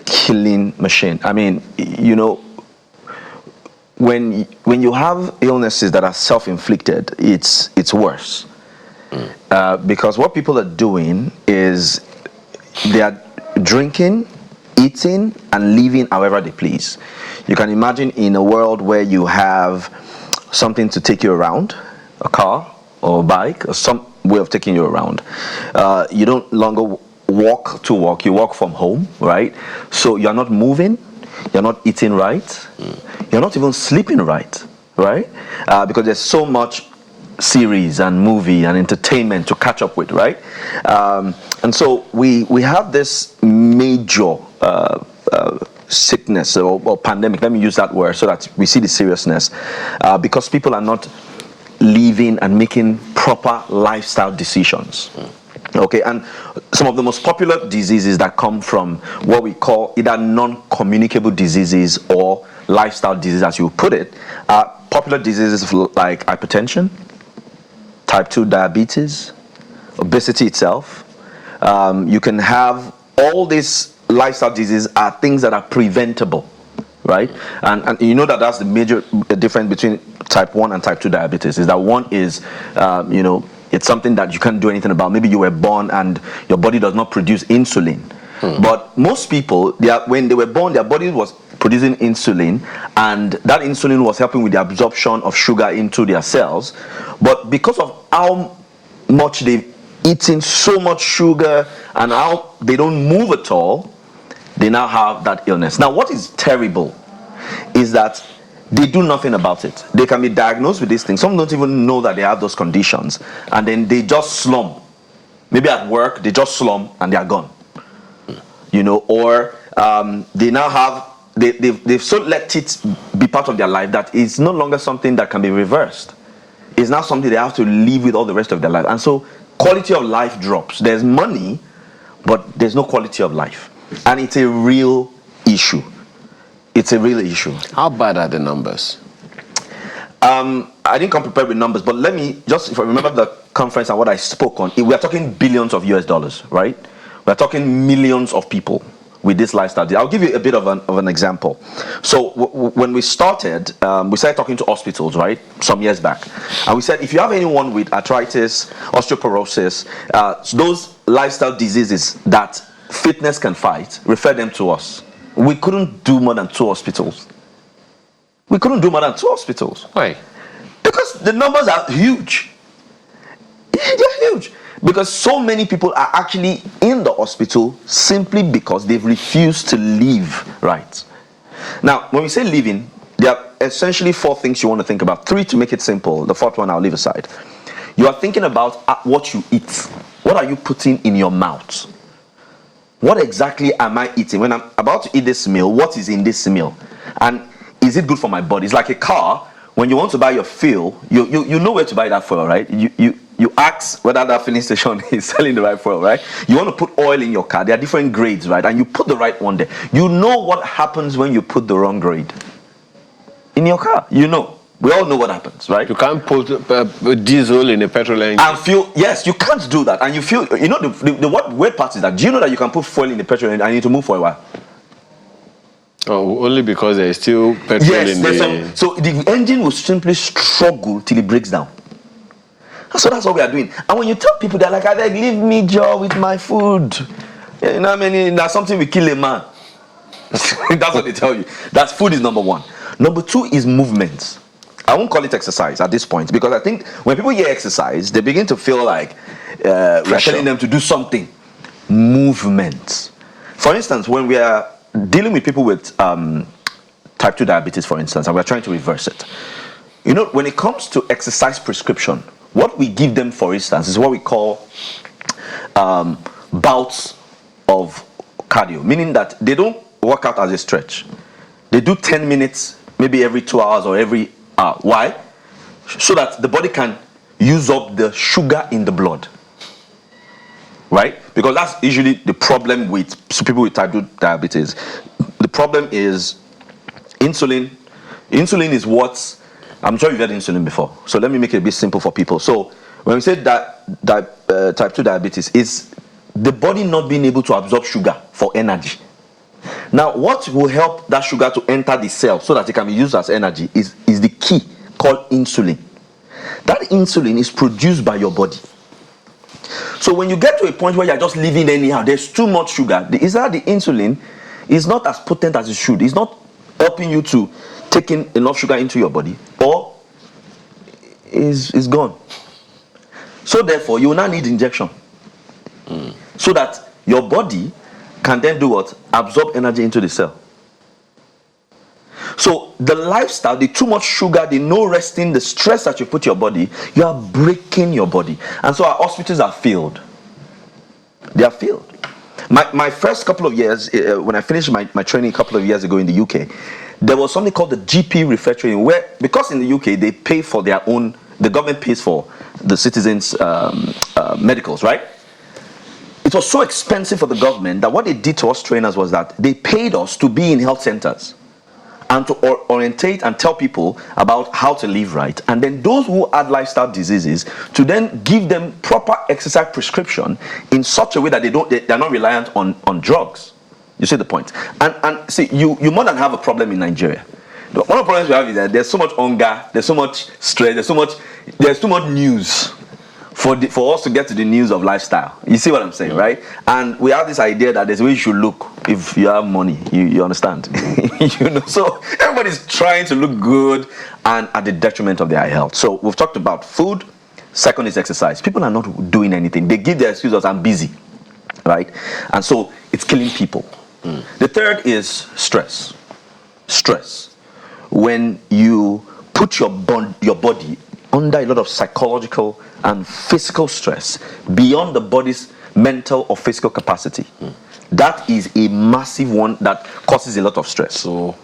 killing machine. I mean, you know, when you have illnesses that are self-inflicted, it's worse. Because what people are doing is they are drinking, eating, and living however they please. You can imagine in a world where you have something to take you around, a car or a bike, or some way of taking you around. You don't longer walk to work, you walk from home, right? So you're not moving, you're not eating right, you're not even sleeping right? Because there's so much series and movie and entertainment to catch up with, right? And so we have this major sickness or pandemic, let me use that word so that we see the seriousness, because people are not living and making proper lifestyle decisions. Okay, and some of the most popular diseases that come from what we call either non-communicable diseases or lifestyle diseases, as you put it, are popular diseases like hypertension, type 2 diabetes, obesity itself. You can have all these lifestyle diseases are things that are preventable, right? And you know that that's the major difference between type 1 and type 2 diabetes, is that one is, it's something that you can't do anything about. Maybe you were born and your body does not produce insulin. But most people, when they were born, their body was producing insulin, and that insulin was helping with the absorption of sugar into their cells. But because of how much they've eaten so much sugar and how they don't move at all, they now have that illness. Now, what is terrible is that they do nothing about it. They can be diagnosed with these things. Some don't even know that they have those conditions, and then they just slump. Maybe at work, they just slump and they are gone. Or they now have, they've so let it be part of their life that it's no longer something that can be reversed. It's now something they have to live with all the rest of their life. And so quality of life drops. There's money, but there's no quality of life. And it's a real issue. It's a real issue. How bad are the numbers? I didn't come prepared with numbers, but let me just, if I remember the conference and what I spoke on, we are talking billions of US dollars, right? We're talking millions of people with this lifestyle. I'll give you a bit of an example. So when we started talking to hospitals, right, some years back, and we said, if you have anyone with arthritis, osteoporosis, those lifestyle diseases that fitness can fight, refer them to us. We couldn't do more than 2 hospitals. Why? Because the numbers are huge. They're huge. Because so many people are actually in the hospital simply because they've refused to live right. Now, when we say living, there are essentially 4 things you want to think about. 3 to make it simple. The 4th one I'll leave aside. You are thinking about what you eat. What are you putting in your mouth? What exactly am I eating? When I'm about to eat this meal, what is in this meal? And is it good for my body? It's like a car. When you want to buy your fuel, you know where to buy that fuel, right? You ask whether that filling station is selling the right fuel, right? You want to put oil in your car. There are different grades, right? And you put the right one there. You know what happens when you put the wrong grade in your car. You know. We all know what happens, right? You can't put diesel in a petrol engine. And fuel, yes, you can't do that. And you feel, the what weird part is that, do you know that you can put fuel in the petrol engine and you need to move for a while? Oh, only because there's still petrol in the... So the engine will simply struggle till it breaks down. So that's what we are doing. And when you tell people, they're like, "I leave me Joe with my food." You know what I mean? That's something we kill a man. That's what they tell you. That's food is number one. Number two is movement. I won't call it exercise at this point, because I think when people hear exercise, they begin to feel like we're telling them to do something. Movement. For instance, when we are dealing with people with type 2 diabetes, for instance, and we're trying to reverse it, you know, when it comes to exercise prescription, what we give them, for instance, is what we call bouts of cardio, meaning that they don't work out as a stretch. They do 10 minutes, maybe every 2 hours or every hour. Why? So that the body can use up the sugar in the blood. Right? Because that's usually the problem with people with type 2 diabetes. The problem is insulin. Insulin is what... I'm sure you've had insulin before. So let me make it a bit simple for people. So when we say that type 2 diabetes, is the body not being able to absorb sugar for energy. Now, what will help that sugar to enter the cell so that it can be used as energy is the key called insulin. That insulin is produced by your body. So when you get to a point where you're just living anyhow, there's too much sugar, the insulin is not as potent as it should. It's not helping you to take in enough sugar into your body, or is gone. So therefore, you will now need injection. So that your body can then do what? Absorb energy into the cell. So the lifestyle, the too much sugar, the no resting, the stress that you put your body, you are breaking your body. And so our hospitals are filled. They are filled. My first couple of years, when I finished my training a couple of years ago in the UK, there was something called the GP refer training, where, because in the UK they pay for their own, the government pays for the citizens' medicals, right? It was so expensive for the government that what they did to us trainers was that they paid us to be in health centers and to orientate and tell people about how to live right, and then those who had lifestyle diseases to then give them proper exercise prescription in such a way that they're not reliant on drugs. You see the point? And see, you more than have a problem in Nigeria. One of the problems we have is that there's so much hunger, there's so much stress, there's too much news for us to get to the news of lifestyle. You see what I'm saying, right? And we have this idea that there's a way you should look if you have money. You understand? You know, so everybody's trying to look good and at the detriment of their health. So we've talked about food. Second is exercise. People are not doing anything. They give their excuses, I'm busy, right? And so it's killing people. The third is stress. Stress. When you put your body under a lot of psychological and physical stress beyond the body's mental or physical capacity, that is a massive one that causes a lot of stress. So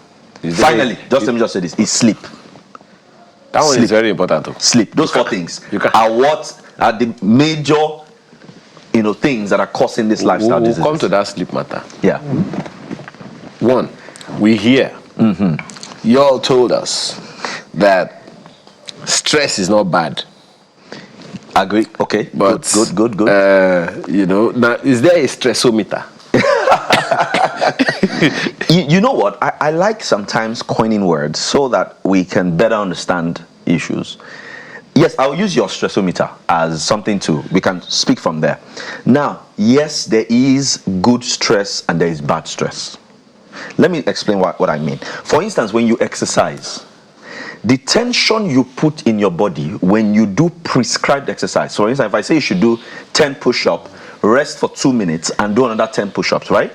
finally, let me just say this, is sleep. That one is very important too. Sleep. Those four things are what are the major things that are causing this lifestyle disease. We'll come to that sleep matter. Yeah. One, we hear you all told us that stress is not bad. Agree. Okay. But good. Now, is there a stressometer? You know what? I like sometimes coining words so that we can better understand issues. Yes, I'll use your stressometer as something we can speak from there. Now, yes, there is good stress and there is bad stress. Let me explain what I mean. For instance, when you exercise, the tension you put in your body when you do prescribed exercise. So, for instance, if I say you should do 10 push-ups, rest for 2 minutes, and do another 10 push-ups, right?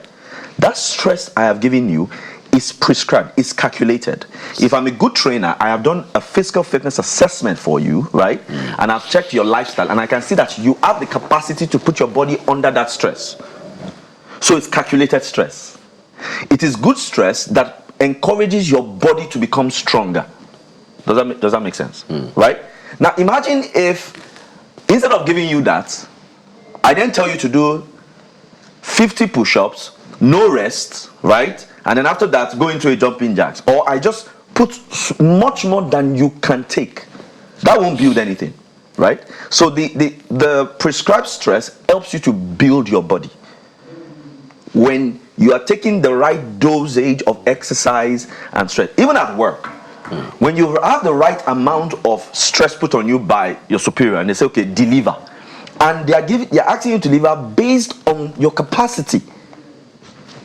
That stress I have given you is prescribed, it's calculated. If I'm a good trainer, I have done a physical fitness assessment for you, right? And I've checked your lifestyle, and I can see that you have the capacity to put your body under that stress. So it's calculated stress. It is good stress that encourages your body to become stronger. Does that make sense? Right? Now imagine if instead of giving you that, I then tell you to do 50 push-ups, no rest, right? And then after that, go into a jumping jacks. Or I just put much more than you can take. That won't build anything, right? So the prescribed stress helps you to build your body. When you are taking the right dosage of exercise and stress. Even at work, when you have the right amount of stress put on you by your superior, and they say, okay, deliver, and they're asking you to deliver based on your capacity,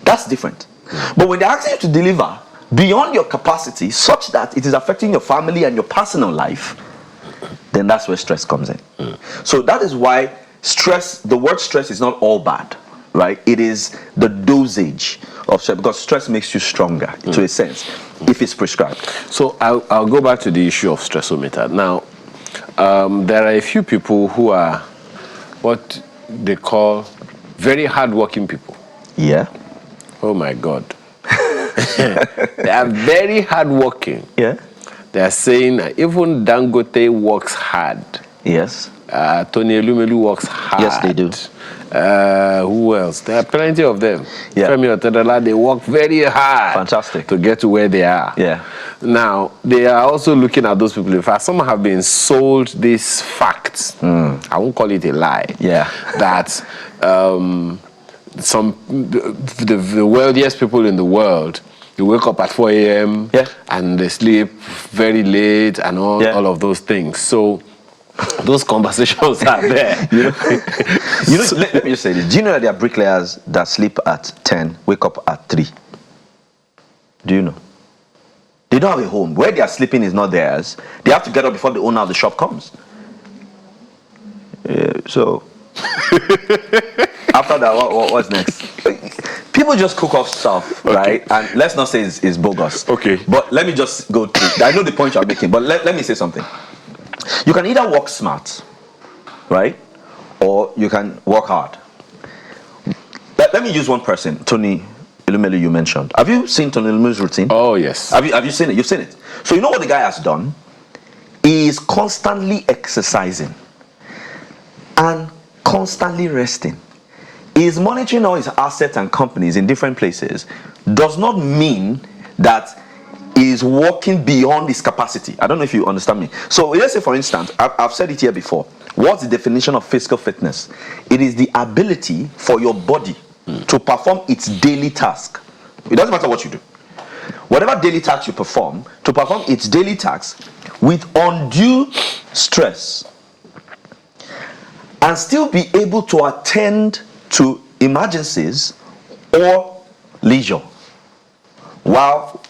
that's different. But when they're asking you to deliver beyond your capacity, such that it is affecting your family and your personal life, then that's where stress comes in. So that is why the word stress is not all bad, right? It is the dosage of stress, because stress makes you stronger, to a sense, if it's prescribed. So I'll go back to the issue of stressometer. Now, there are a few people who are what they call very hardworking people. Yeah. Oh my God. They are very hardworking. Yeah. They are saying that even Dangote works hard. Yes. Tony Elumelu works hard. Yes, they do. Who else? There are plenty of them. Yeah. Femi Otedola, they work very hard. Fantastic. To get to where they are. Yeah. Now, they are also looking at those people. In fact, some have been sold this fact. I won't call it a lie. Yeah. That the wealthiest people in the world, they wake up at 4 a.m. Yeah. and they sleep very late and all of those things. So those conversations are there. Let me just say this. Do you know that there are bricklayers that sleep at 10, wake up at 3? Do you know? They don't have a home. Where they are sleeping is not theirs. They have to get up before the owner of the shop comes. So after that, what's next? People just cook off stuff, right? And let's not say it's bogus. Okay. But let me just go through. I know the point you're making, but let me say something. You can either work smart, right? Or you can work hard. Let me use one person, Tony Elumelu, you mentioned. Have you seen Tony Elumelu's routine? Oh, yes. Have you seen it? You've seen it. So you know what the guy has done? He is constantly exercising and constantly resting. He is monitoring all his assets and companies in different places. Does not mean that he is working beyond his capacity. I don't know if you understand me. So let's say, for instance, I've said it here before. What's the definition of physical fitness? It is the ability for your body to perform its daily task. It doesn't matter what you do. Whatever daily task you perform, to perform its daily task with undue stress and still be able to attend to emergencies or leisure while,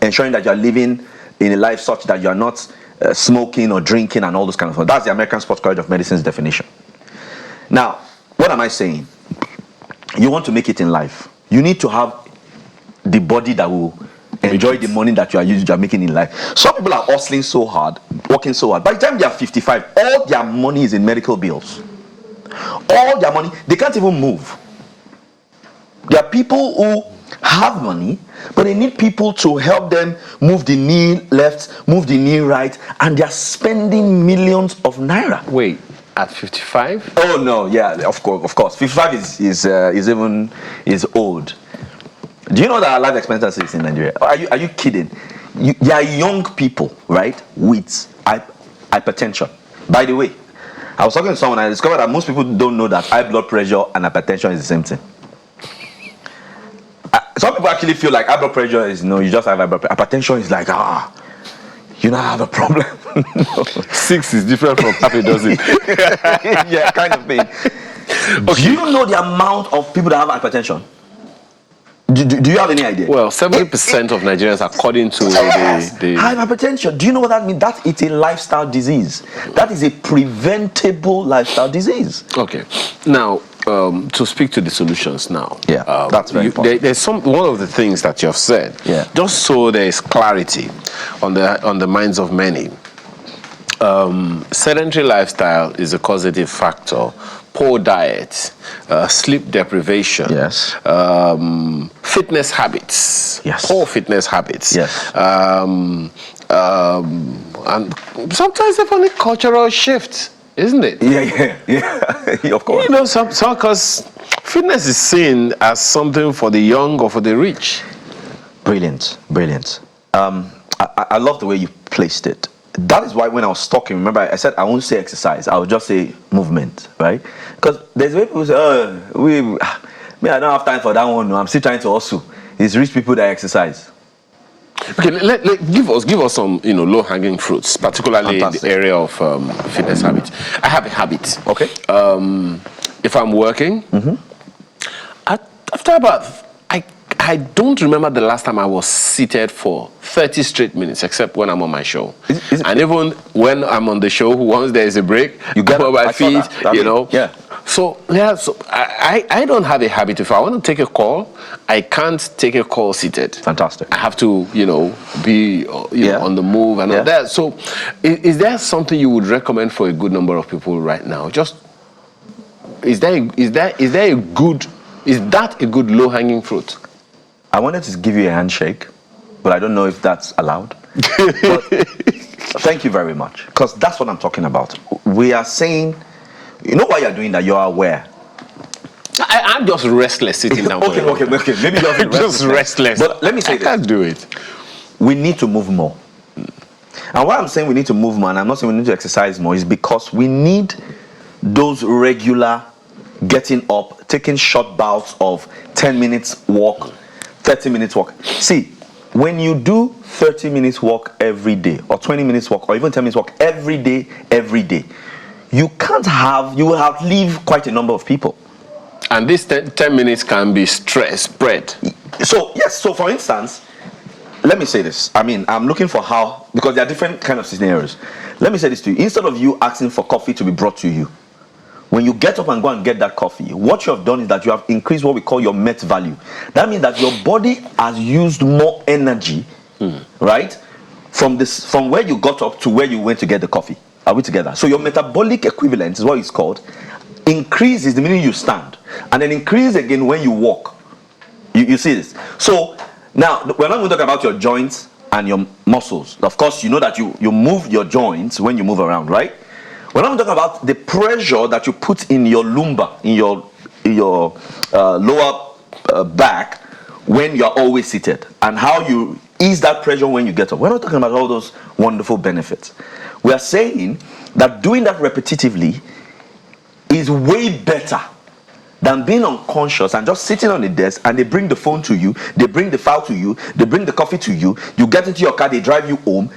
ensuring that you are living in a life such that you are not smoking or drinking and all those kind of things. That's the American Sports College of Medicine's definition. Now, what am I saying? You want to make it in life. You need to have the body that will enjoy the money that you are making in life. Some people are hustling so hard, working so hard. By the time they are 55, all their money is in medical bills. All their money, they can't even move. There are people who have money, but they need people to help them move the knee left, move the knee right, and they're spending millions of naira. Wait, at 55? Oh no, yeah, of course. 55 is old. Do you know that our life expectancy is in Nigeria? Are you kidding? There are young people, right, with hypertension. By the way, I was talking to someone and I discovered that most people don't know that high blood pressure and hypertension is the same thing. Some people actually feel like high blood pressure is you just have high blood pressure. Hypertension is like you now have a problem. 6 is different from half a dozen. Yeah, kind of thing. Okay. Do you know the amount of people that have hypertension? Do you have any idea? Well, 70% of Nigerians, according to the have hypertension. Do you know what that means? That is a lifestyle disease. That is a preventable lifestyle disease. Okay. Now, to speak to the solutions now. Yeah, that's very important. There's one of the things that you have said. Yeah. Just so there is clarity on the minds of many. Sedentary lifestyle is a causative factor. Poor diet, sleep deprivation, yes, fitness habits, yes, poor fitness habits, yes, and sometimes even a cultural shift, isn't it? Yeah, of course. Because fitness is seen as something for the young or for the rich. Brilliant. I love the way you placed it. That is why when I was talking, remember I said I won't say exercise, I would just say movement, right? Because there's way people say, Me, I don't have time for that one. No. I'm still trying to hustle. It's rich people that exercise. Okay, give us some low-hanging fruits, particularly in the area of fitness habits. I have a habit. Okay. If I'm working, after about I don't remember the last time I was seated for 30 straight minutes, except when I'm on my show. And even when I'm on the show, once there is a break, you get on my feet, Yeah. So I don't have a habit. If I want to take a call, I can't take a call seated. Fantastic. I have to, be on the move and all that. So is there something you would recommend for a good number of people right now? Just is that a good low-hanging fruit? I wanted to give you a handshake, but I don't know if that's allowed. But thank you very much, because that's what I'm talking about. We are saying, why you're doing that, you're aware. I'm just restless sitting down. Okay. Maybe you're just restless. But let me say this. I can't do it. We need to move more. And why I'm saying we need to move more, and I'm not saying we need to exercise more, is because we need those regular getting up, taking short bouts of 10 minutes walk, 30 minutes walk. See, when you do 30 minutes walk every day, or 20 minutes walk, or even 10 minutes walk every day, you will outlive quite a number of people. And this 10 minutes can be spread. So, yes, so for instance, let me say this. I'm looking for how, because there are different kind of scenarios. Let me say this to you. Instead of you asking for coffee to be brought to you, when you get up and go and get that coffee, what you have done is that you have increased what we call your MET value. That means that your body has used more energy, right? From where you got up to where you went to get the coffee. Are we together? So your metabolic equivalent is what it's called. Increase is the minute you stand, and then increase again when you walk. You see this? So now we're not going to talk about your joints and your muscles. Of course, you know that you move your joints when you move around, right? We're not talking about the pressure that you put in your lumbar, in your lower back when you're always seated, and how you ease that pressure when you get up. We're not talking about all those wonderful benefits. We are saying that doing that repetitively is way better than being unconscious and just sitting on the desk, and they bring the phone to you, they bring the file to you, they bring the coffee to you, you get into your car, they drive you home.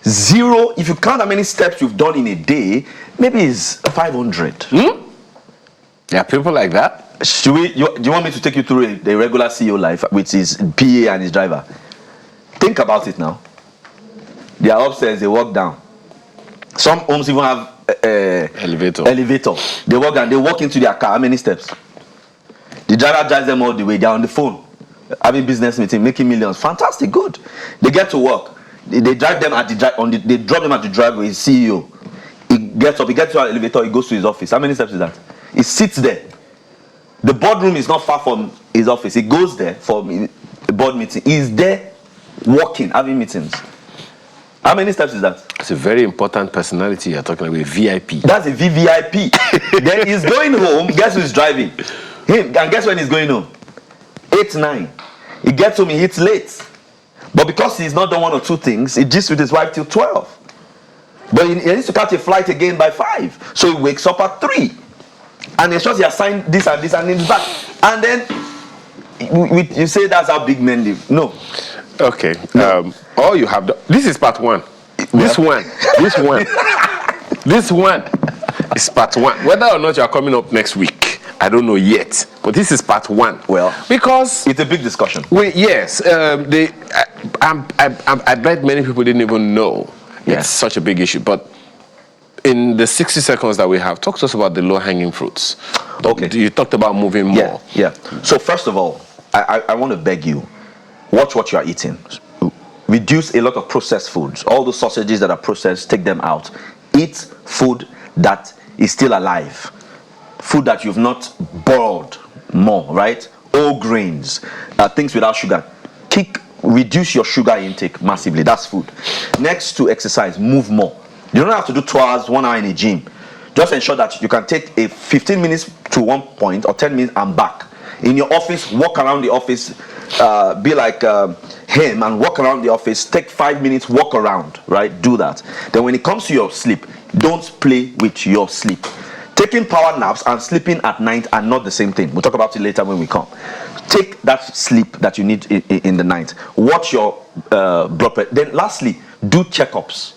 Zero, if you count how many steps you've done in a day, maybe it's 500. There are people like that. Do you want me to take you through the regular CEO life with his PA and his driver? Think about it now. They are upstairs, they walk down. Some homes even have elevator. They walk down, they walk into their car. How many steps? The driver drives them all the way. They're on the phone, having business meeting, making millions. Fantastic, good. They get to work. They drive them they drop them at the driveway. His CEO. He gets up, he gets to an elevator, he goes to his office. How many steps is that? He sits there. The boardroom is not far from his office. He goes there for a board meeting. He's there working, having meetings. How many steps is that? It's a very important personality you're talking about, a VIP. That's a VVIP. Then he's going home. Guess who's driving? Him. And guess when he's going home? 8, 9. He gets home, he hits late. But because he's not done one or two things, he gists with his wife till 12. But he needs to catch a flight again by 5. So he wakes up at 3. And it's just he assigned this and this and he's back. And then you say that's how big men live. No. Okay. No. All you have done. This is part 1. This one is part 1. Whether or not you are coming up next week, I don't know yet. But this is part 1. Well, because it's a big discussion. Yes. I bet many people didn't even know it's such a big issue. But in the 60 seconds that we have, talk to us about the low-hanging fruits. Okay. You talked about moving more. Yeah. So first of all, I want to beg you, watch what you are eating. Reduce a lot of processed foods. All the sausages that are processed, take them out. Eat food that is still alive. Food that you've not boiled more, right? All grains, things without sugar. Reduce your sugar intake massively. That's food. Next, to exercise, move more. You don't have to do 2 hours, 1 hour in a gym. Just ensure that you can take a 15 minutes to one point or 10 minutes and back. In your office, walk around the office, be like him and walk around the office. Take 5 minutes, walk around, right? Do that. Then when it comes to your sleep, don't play with your sleep. Take taking power naps and sleeping at night are not the same thing. We'll talk about it later when we come. Take that sleep that you need in the night. Watch your blood pressure. Then lastly, do checkups.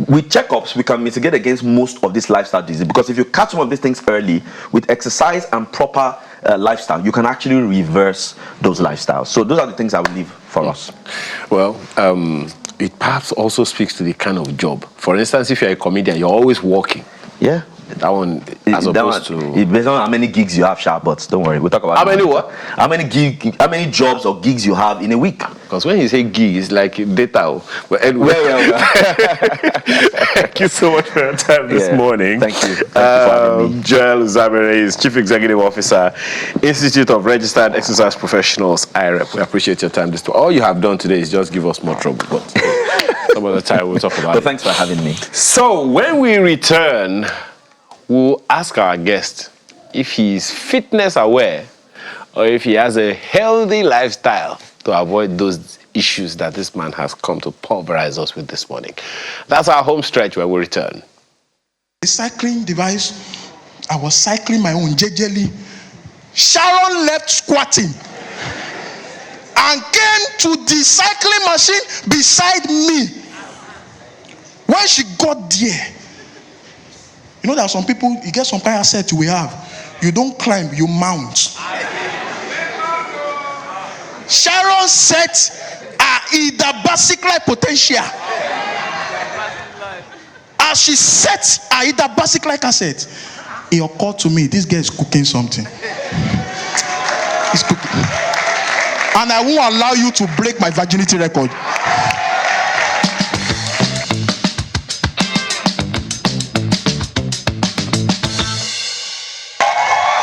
With checkups, we can mitigate against most of these lifestyle diseases, because if you catch some of these things early with exercise and proper lifestyle, you can actually reverse those lifestyles. So those are the things I would leave for us. Well, it perhaps also speaks to the kind of job. For instance, if you're a comedian, you're always working. Yeah. That one, as opposed to... It depends on how many gigs you have, sharp, but don't worry, we'll talk about How many what? How many jobs or gigs you have in a week? Because when you say gig, it's like data. But anyway, thank you so much for your time this morning. Thank you. Thank you for having me. Joel Zabere is Chief Executive Officer, Institute of Registered Exercise Professionals, IREP. We appreciate your time. All you have done today is just give us more trouble, but some other time we'll talk about it. Thanks for having me. So when we return, we'll ask our guest if he's fitness aware or if he has a healthy lifestyle to avoid those issues that this man has come to pulverize us with this morning. That's our home stretch where we return. The cycling device, I was cycling my own jejely. Sharon left squatting and came to the cycling machine beside me. When she got there, you know, there are some people, you get some kind of set we have. You don't climb, you mount. Sharon set Aida bicycle potential. As she set Aida bicycle cassette, it occurred to me, this girl is cooking something. He's cooking. And I won't allow you to break my virginity record.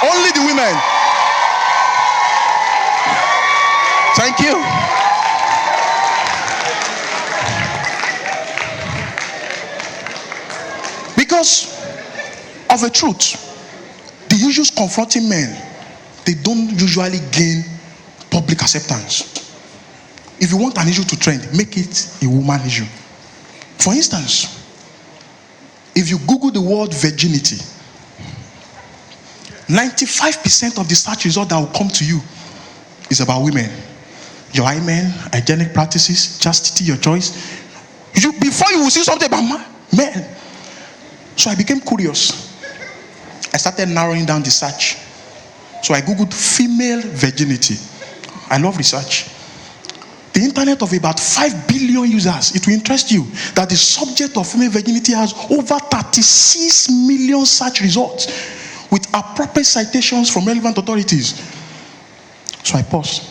Only the women. Thank you. Because of a truth, the issues confronting men, they don't usually gain public acceptance. If you want an issue to trend, make it a woman issue. For instance, if you Google the word virginity, 95% of the search result that will come to you is about women. Your hymen, hygienic practices, chastity, your choice. Before you will see something about men. So I became curious. I started narrowing down the search. So I Googled female virginity. I love research. The internet of about 5 billion users, it will interest you that the subject of female virginity has over 36 million search results with appropriate citations from relevant authorities. So I paused.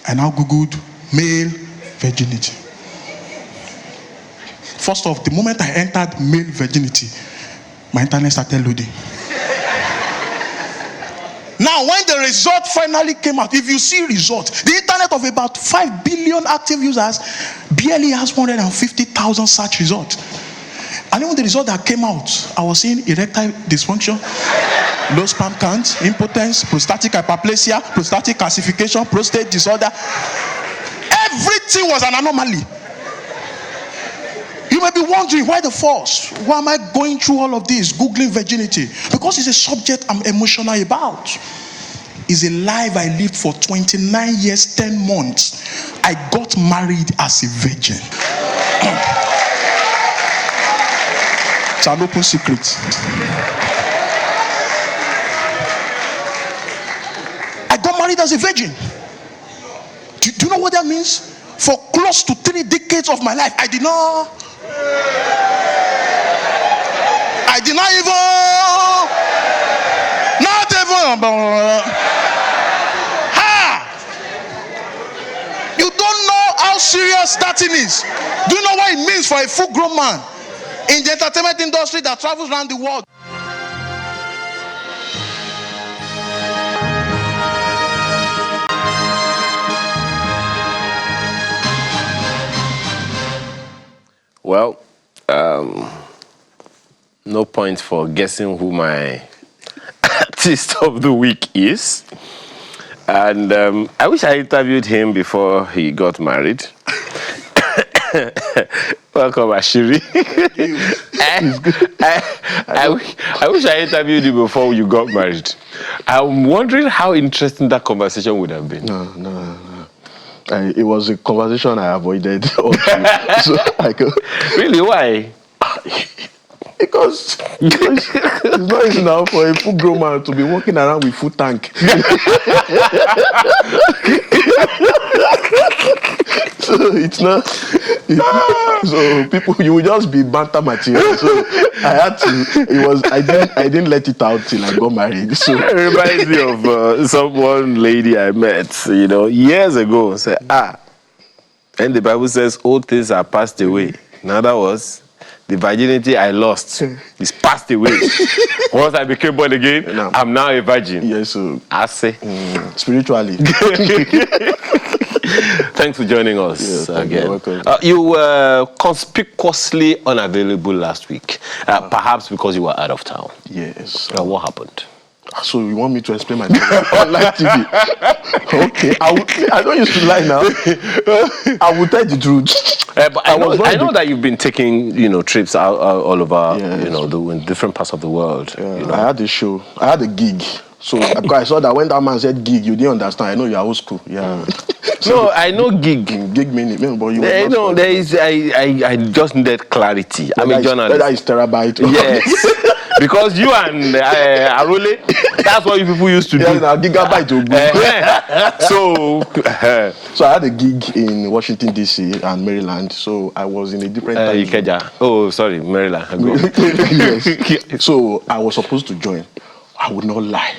I now Googled male virginity. First off, the moment I entered male virginity, my internet started loading. Now, when the result finally came out, if you see result, the internet of about 5 billion active users barely has 150,000 search results. And even the result that came out, I was seeing erectile dysfunction, low sperm count, impotence, prostatic hyperplasia, prostatic calcification, prostate disorder. Everything was an anomaly. You may be wondering, why the force? Why am I going through all of this, Googling virginity? Because it's a subject I'm emotional about. It's a life I lived for 29 years, 10 months. I got married as a virgin. It's an open secret. I got married as a virgin. Do you know what that means? For close to 3 decades of my life, I did not you don't know how serious that thing is. Do you know what it means for a full-grown man in the entertainment industry that travels around the world? Well, no point for guessing who my artist of the week is. And I wish I interviewed him before he got married. Welcome, Asiri. I wish I interviewed you before you got married. I'm wondering how interesting that conversation would have been. No. It was a conversation I avoided. So I could, Really? Why? because it's not easy now for a full grown man to be walking around with full tank. So it's not. So people, you will just be banter material. So I had to. It was. I didn't let it out till I got married. So It reminds me of one lady I met, years ago. Said, and the Bible says, "All things are passed away." Now that was the virginity I lost is passed away. Once I became born again, I'm now a virgin. yes. So I say, spiritually. thanks for joining us again. You're welcome. You were conspicuously unavailable last week, perhaps because you were out of town. Yes. What happened? So you want me to explain myself on live TV? Okay, I don't used to lie now. I will tell the truth. But I know that you've been taking, trips out all over, Yes. in different parts of the world. I had a show. I had a gig. So I saw that when that man said gig, you didn't understand. I know you're old school. Yeah. No, I know gig. Gig meaning, but you. There is. I just needed clarity. I'm a journalist. That is terabyte. Yes. Because you and Arole, that's what you people used to do. Yeah, gigabyte. So I had a gig in Washington D.C. and Maryland. So I was in a different time. Ikeja. Oh, sorry, Maryland. Yes. So I was supposed to join. I would not lie.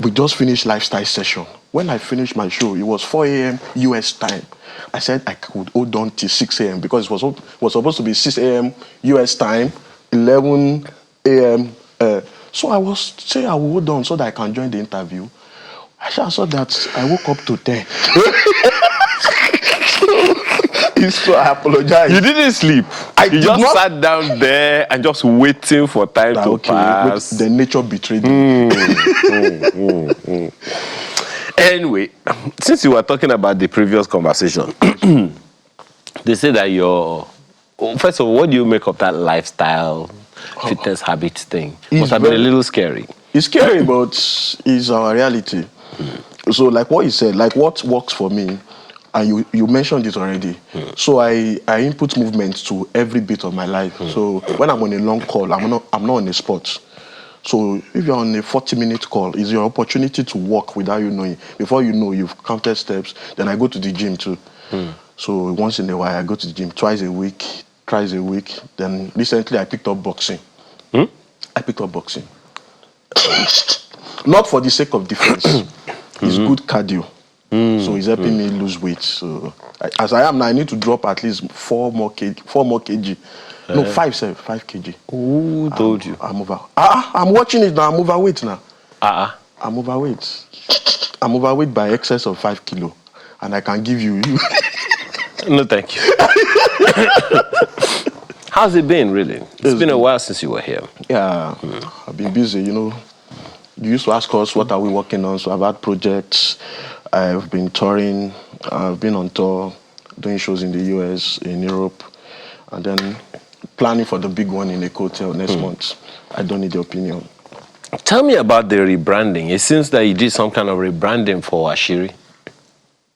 We just finished lifestyle session. When I finished my show, it was 4 a.m. US time. I said I could hold on till 6 a.m. because it was supposed to be 6 a.m. US time, 11 a.m. So I was saying I will hold on so that I can join the interview. I saw that I woke up to 10. So I apologize. You didn't sleep. You just sat down there and just waiting for time to pass. The nature betrayed me. Anyway, since you were talking about the previous conversation, they say that first of all, what do you make of that lifestyle fitness habit thing? Must have been a little scary. It's scary, but it's our reality. So like what you said, like what works for me, and you mentioned it already. So I input movement to every bit of my life. So when I'm on a long call, I'm not on a spot. So if you're on a 40-minute call, it's your opportunity to walk without you knowing. Before you know, you've counted steps. Then I go to the gym too. So once in a while, I go to the gym thrice a week. Then recently, I picked up boxing. I picked up boxing. Not for the sake of defense. It's good cardio. So it's helping me lose weight. So as I am now, I need to drop at least 4 more kg. No, 5 kg. Who told you? I'm over. I'm watching it now. I'm overweight now. I'm overweight. I'm overweight by excess of 5 kilo, and I can give you. No, thank you. How's it been, really? It's been a while since you were here. Yeah, I've been busy. You used to ask us what are we working on. So I've had projects. I've been touring. I've been on tour, doing shows in the US, in Europe, and then planning for the big one in a hotel next month. I don't need the opinion. Tell me about the rebranding. It seems that you did some kind of rebranding for Asiri.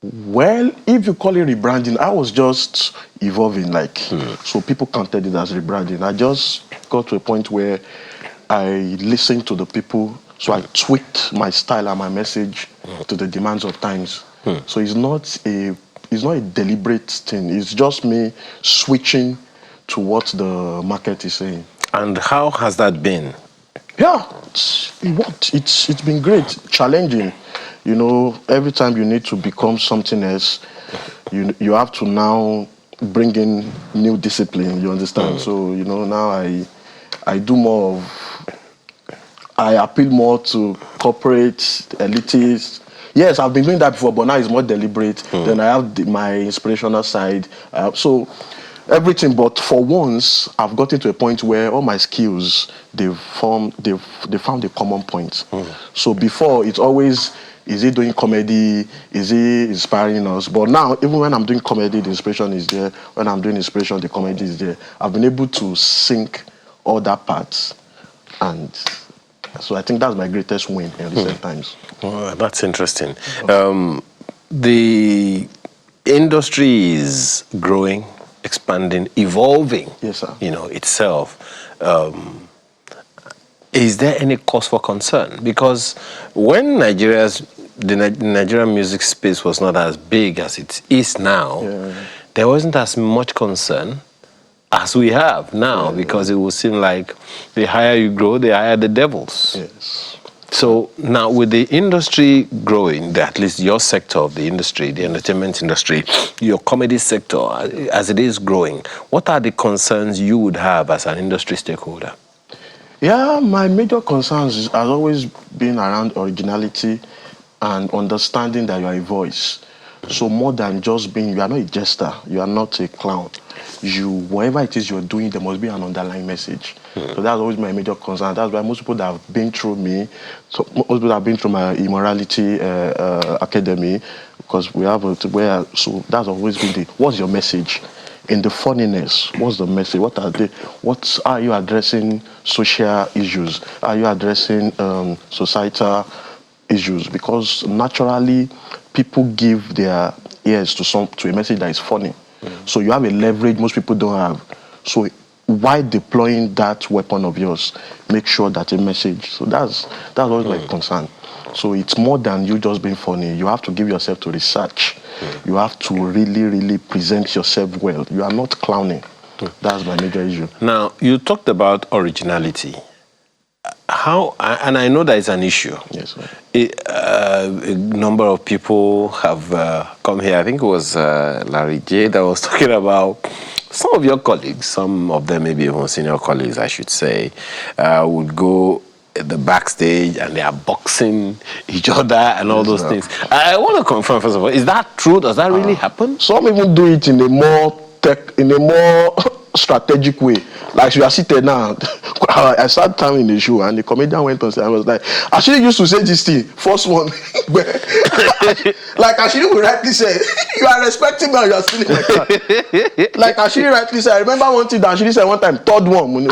Well, if you call it rebranding, I was just evolving, so people counted it as rebranding. I just got to a point where I listened to the people, so I tweaked my style and my message to the demands of times. So it's not a deliberate thing. It's just me switching to what the market is saying. And how has that been? Yeah, it worked. It's been great, challenging. Every time you need to become something else, you have to now bring in new discipline. You understand? So now I do more of. I appeal more to corporate elitists. Yes, I've been doing that before, but now it's more deliberate. Then I have my inspirational side. So everything, but for once, I've gotten to a point where all my skills, they found a common point. So before, it's always Is he doing comedy? Is he inspiring us? But now, even when I'm doing comedy, the inspiration is there. When I'm doing inspiration, the comedy is there. I've been able to sync all that parts, and so I think that's my greatest win in recent times. Oh, that's interesting. The industry is growing, expanding, evolving. Yes, sir. Itself. Is there any cause for concern? Because when the Nigerian music space was not as big as it is now, there wasn't as much concern as we have now, because it would seem like the higher you grow, the higher the devils. Yes. So now with the industry growing, at least your sector of the industry, the entertainment industry, your comedy sector, as it is growing, what are the concerns you would have as an industry stakeholder? Yeah, my major concerns has always been around originality and understanding that you are a voice. So more than just being, you are not a jester, you are not a clown. Whatever it is you're doing, there must be an underlying message. So that's always my major concern. That's why most people that have been through me, so most people that have been through my immorality academy, because we have so that's always been what's your message? In the funniness, what's the message? What are you addressing social issues? Are you addressing societal issues? Because naturally, people give their ears to a message that is funny. So you have a leverage most people don't have. So why deploying that weapon of yours? Make sure that a message. So that's always my concern. So it's more than you just being funny. You have to give yourself to research. You have to really, really present yourself well. You are not clowning. That's my major issue. Now, you talked about originality. How, and I know that is an issue. Yes, sir. A number of people have come here. I think it was Larry J that was talking about some of your colleagues, some of them maybe even senior colleagues, I should say, would go at the backstage and they are boxing each other and all those things. I want to confirm, first of all, is that true? Does that really happen? Some even do it in a more strategic way. Like you are seated now. I sat down in the show and the comedian went on. I was like, Asiri used to say this thing. First one, like Asiri would rightly say, you are respecting me and you are stealing my car. Like Asiri rightly said, I remember one thing that Asiri said one time, third one.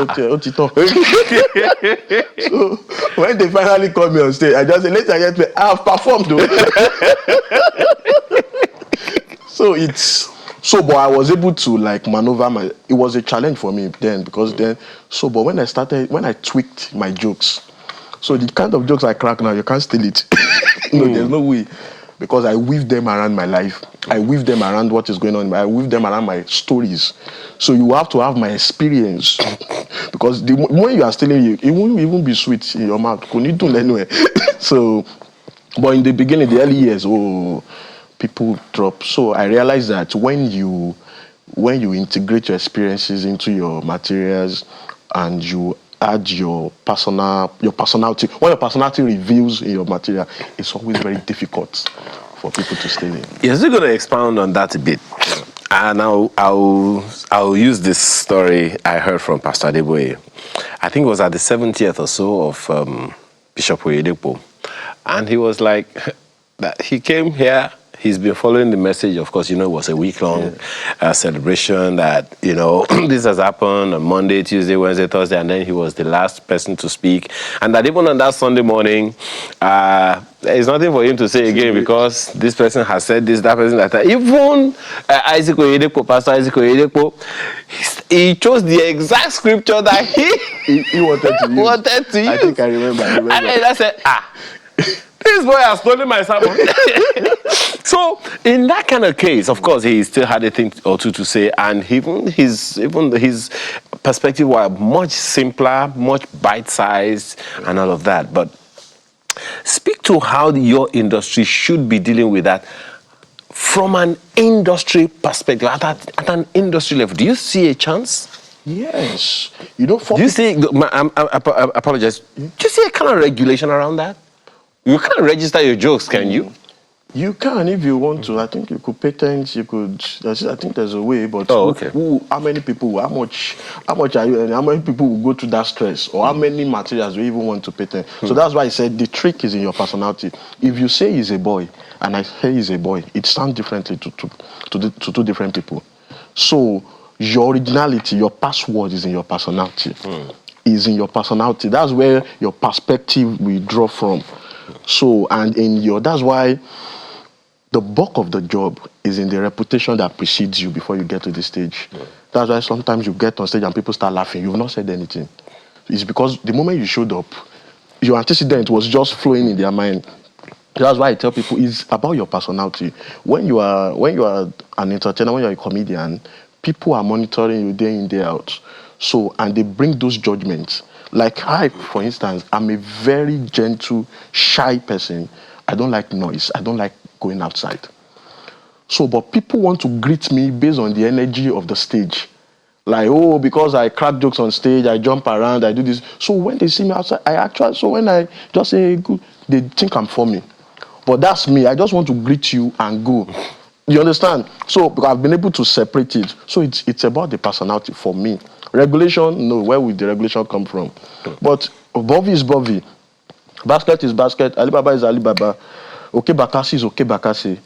So when they finally called me on stage, I just said, later I get me, I have performed though. But I was able to maneuver it was a challenge for me then because but when I tweaked my jokes, so the kind of jokes I crack now, you can't steal it. There's no way, because I weave them around my life. I weave them around what is going on. I weave them around my stories. So you have to have my experience, because the moment you are stealing, it won't even be sweet in your mouth. You need to anyway. So, but in the beginning, the early years, people drop. So I realized that when you integrate your experiences into your materials and you add your personality, when your personality reveals in your material, it's always very difficult for people to stay there. Yes, we're going to expound on that a bit. And I'll use this story I heard from Pastor Adeboye. I think it was at the 70th or so of Bishop Oyedepo. And he was like, that he came here. He's been following the message. Of course, it was a week-long celebration that, this has happened on Monday, Tuesday, Wednesday, Thursday, and then he was the last person to speak. And that even on that Sunday morning, there's nothing for him to say again because this person has said this, that person, that. Even Isaac Oyedepo, Pastor Isaac Oyedepo, he chose the exact scripture that he wanted to use. I think I remember. And then I said, this boy has stolen my sermon. So, in that kind of case, of course, he still had a thing or two to say, and even his perspective was much simpler, much bite-sized, and all of that. But speak to how your industry should be dealing with that from an industry perspective, at an industry level. Do you see a chance? Yes. Do you see? I apologize. Do you see a kind of regulation around that? You can't register your jokes, can you? You can if you want to. I think you could patent. You could. I think there's a way, but Oh, okay. how many people? How much are you? And how many people will go through that stress, or how many materials you even want to patent? So that's why I said the trick is in your personality. If you say he's a boy, and I say he's a boy, it sounds differently to two different people. So your originality, your password is in your personality. Is in your personality. That's where your perspective will draw from. So that's why. The bulk of the job is in the reputation that precedes you before you get to the stage. That's why sometimes you get on stage and people start laughing. You've not said anything. It's because the moment you showed up, your antecedent was just flowing in their mind. That's why I tell people it's about your personality. When you are an entertainer, when you're a comedian, people are monitoring you day in, day out. So, and they bring those judgments. Like I, for instance, I'm a very gentle, shy person. I don't like noise. I don't like going outside. So, but people want to greet me based on the energy of the stage. Like, oh, because I crack jokes on stage, I jump around, I do this. So when they see me outside, when I just say good, they think I'm funny. But that's me. I just want to greet you and go. You understand? So because I've been able to separate it. So it's about the personality for me. Regulation, no, where would the regulation come from? But Bobby is Bobby. Basket is basket. Alibaba is Alibaba. Okay, Bakassi is okay, Bakassi.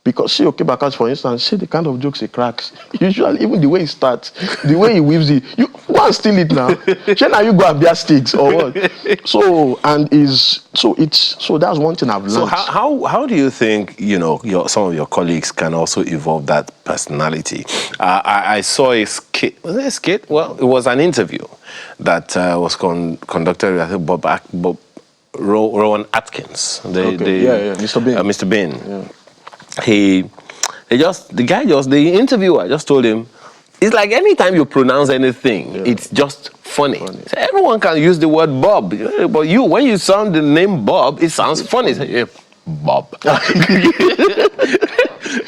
Because see, okay, Bakassi, for instance, see the kind of jokes he cracks. Usually, even the way he starts, the way he weaves it, you go and steal it now. Shall now you go and bear sticks or what? So that's one thing I've learned. So how do you think some of your colleagues can also evolve that personality? I saw a skit. Was it a skit? Well, it was an interview that was conducted with Bob Rowan Atkins. Mr. Bean. Mr. Bean. Yeah. The interviewer just told him, it's like anytime you pronounce anything, it's just funny. So everyone can use the word Bob, but when you sound the name Bob, it sounds funny. So, yeah, Bob.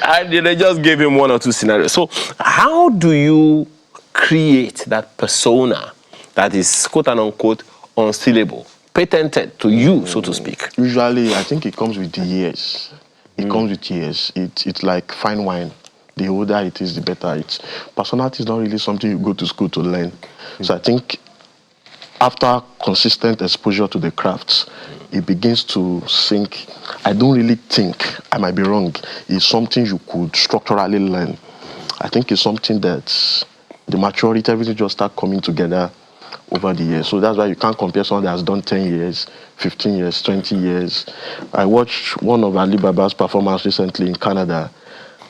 And they just gave him one or two scenarios. So how do you create that persona that is quote and unquote unstealable, patented to you, so to speak? Usually, I think it comes with the years. It comes with years. It's like fine wine. The older it is, the better it's. Personality is not really something you go to school to learn. So I think after consistent exposure to the crafts, it begins to sink. I don't really think, I might be wrong, it's something you could structurally learn. I think it's something that the maturity, everything just start coming together over the years. So that's why you can't compare someone that has done 10 years, 15 years, 20 years. I watched one of Alibaba's performance recently in Canada,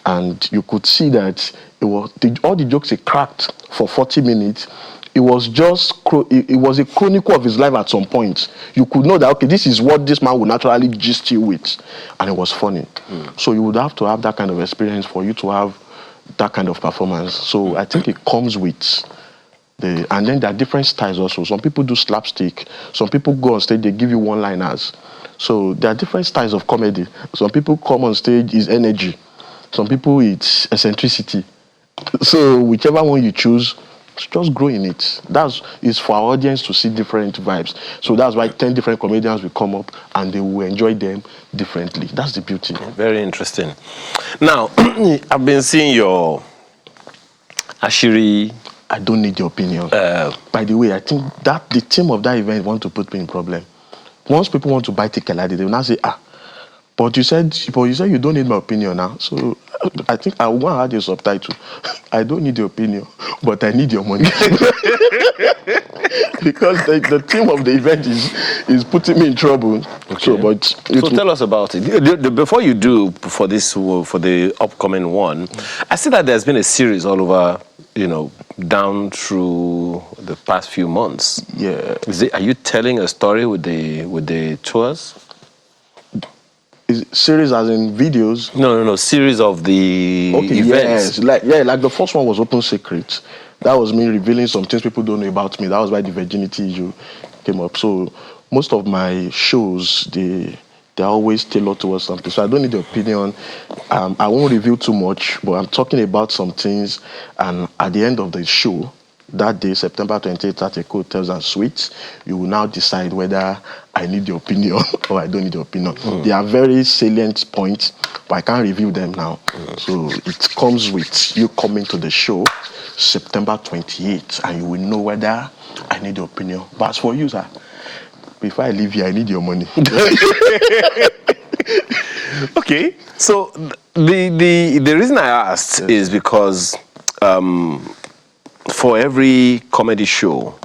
and you could see that all the jokes he cracked for 40 minutes, it was a chronicle of his life at some point. You could know that, okay, this is what this man would naturally gist you with, and it was funny. So you would have to have that kind of experience for you to have that kind of performance. So I think it comes with and then there are different styles also. Some people do slapstick. Some people go on stage, they give you one-liners. So there are different styles of comedy. Some people come on stage is energy. Some people it's eccentricity. So whichever one you choose, just grow in it. It's for our audience to see different vibes. So that's why 10 different comedians will come up and they will enjoy them differently. That's the beauty. Very interesting. Now, I've been seeing your Asiri. I don't need your opinion. By the way, I think that the team of that event want to put me in problem. Once people want to buy ticket like that, they will now say, but you said you don't need my opinion now. So I think I want to add a subtitle. I don't need your opinion, but I need your money. Because the team of the event is putting me in trouble. Okay. So tell us about it. Before you do for the upcoming one, I see that there's been a series all over, down through the past few months. Yeah. Are you telling a story with the tours? Series as in videos? No. Series of the events. Yes. Like the first one was Open Secret. That was me revealing some things people don't know about me. That was why the virginity issue came up. So most of my shows, they're always tailored towards something. So I don't need the opinion. I won't reveal too much, but I'm talking about some things. And at the end of the show, that day, September 28th, at a hotels and suites, you will now decide whether I need your opinion or I don't need your opinion. They are very salient points, but I can't review them now. So it comes with you coming to the show September 28th, and you will know whether I need your opinion. But as for you, sir, before I leave here, I need your money. Okay, so the reason I asked is because for every comedy show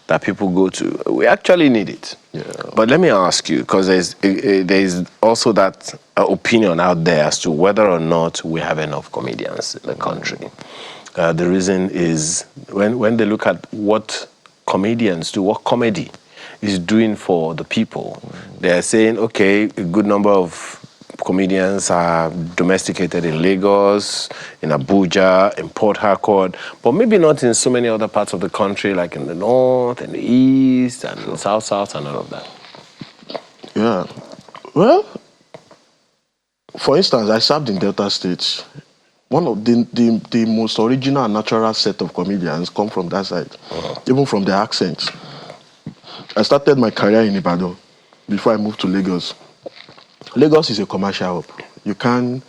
that people go to, we actually need it. Yeah. But let me ask you, because there's also that opinion out there as to whether or not we have enough comedians in the country. The reason is when they look at what comedians do, what comedy is doing for the people, they're saying, okay, a good number of comedians are domesticated in Lagos, in Abuja, in Port Harcourt, but maybe not in so many other parts of the country, like in the north, and the east, and the south, and all of that. Yeah. Well, for instance, I served in Delta State. One of the most original and natural set of comedians come from that side, even from their accents. I started my career in Ibadan before I moved to Lagos. Lagos is a commercial hub. You can't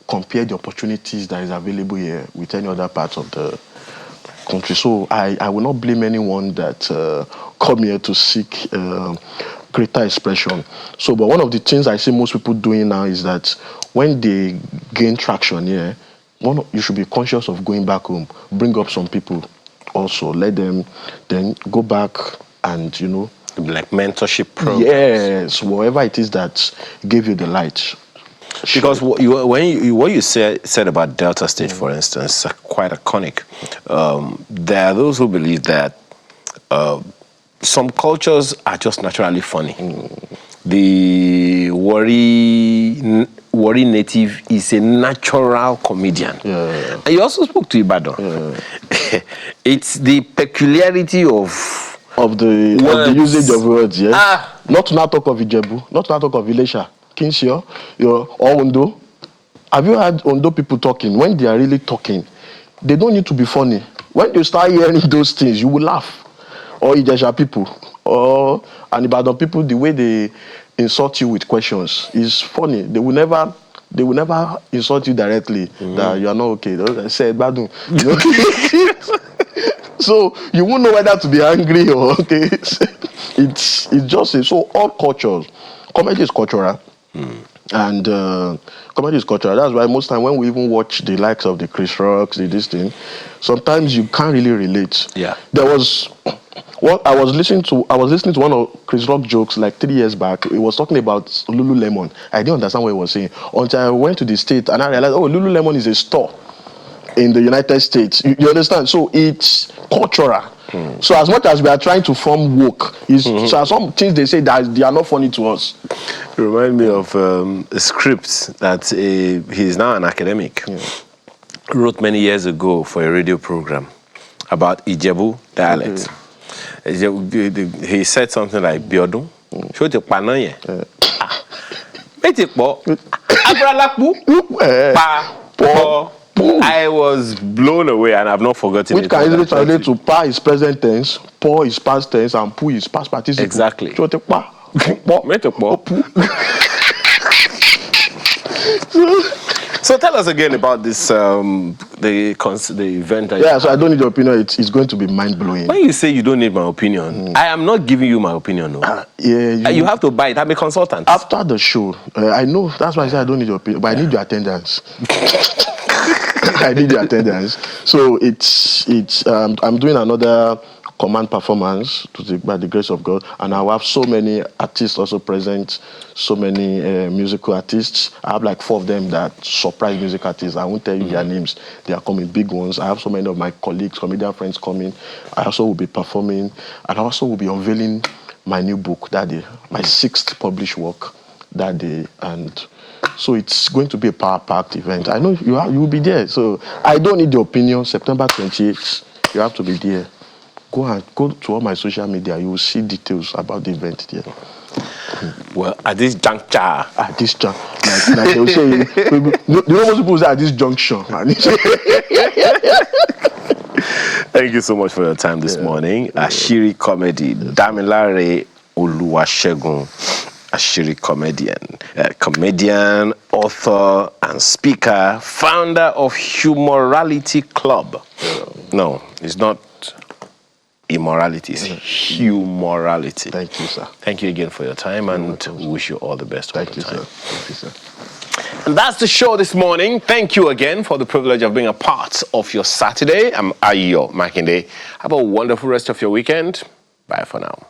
compare the opportunities that is available here with any other part of the country. So I will not blame anyone that come here to seek greater expression. So, but one of the things I see most people doing now is that when they gain traction here, you should be conscious of going back home, bring up some people also, let them then go back and, like mentorship programs. Yes, whatever it is that gave you the light. Because what you said about Delta State, for instance, quite iconic. There are those who believe that some cultures are just naturally funny. The Warri native is a natural comedian. Yeah. And you also spoke to Ibadan. Yeah. It's the peculiarity of the usage of words, yes. Not to now talk of Ijebu, not to now talk of Ilesha, Kinsio, or Ondo. Have you heard Ondo people talking? When they are really talking, they don't need to be funny. When you start hearing those things, you will laugh. Or Ijesha people, or Ibadan people, the way they insult you with questions is funny. They will never insult you directly that you are not okay. They say, Badun. So you won't know whether to be angry or okay. It's just so all cultures. Comedy is cultural. And comedy is cultural. That's why most time when we even watch the likes of the Chris Rocks, this thing, sometimes you can't really relate. Yeah. There was I was listening to one of Chris Rock jokes like 3 years back. He was talking about Lululemon. I didn't understand what he was saying until I went to the States and I realized, Lululemon is a store in the United States. You understand? So it's cultural. So as much as we are trying to form woke, so some things they say that they are not funny to us. It reminds me of a script that he's now an academic. Wrote many years ago for a radio program about Ijebu dialect. He said something like Biodun. Show the panaye. I was blown away and I've not forgotten it. Which can easily translate to pa is present tense, po is past tense, and pu is past participle. Exactly. So tell us again about this the event. So I don't need your opinion. It's going to be mind blowing. When you say you don't need my opinion, I am not giving you my opinion. No. You have to buy it. I'm a consultant. After the show, I know that's why I say I don't need your opinion, but I need your attendance. I need your attendance. So I'm doing another command performance by the grace of God, and I have so many artists also present, so many musical artists. I have like 4 of them that surprise music artists. I won't tell you their names. They are coming, big ones. I have so many of my colleagues, comedian friends coming. I also will be performing, and I also will be unveiling my new book that day, my 6th published work that day, and so it's going to be a power-packed event. I know you will be there, so I don't need your opinion. September 28th, you have to be there. Go to all my social media. You will see details about the event there. Well, at this juncture, like they will say, most people say at this junction. Thank you so much for your time this morning. Asiri comedy, Damilare Oluwasegun. Asiri comedian, author, and speaker, founder of Humorality Club. No, it's not immorality, it's humorality. Thank you, sir. Thank you again for your time, and we wish you all the best all the time. Sir. Thank you, sir. And that's the show this morning. Thank you again for the privilege of being a part of your Saturday. I'm Ayo Makinde. Have a wonderful rest of your weekend. Bye for now.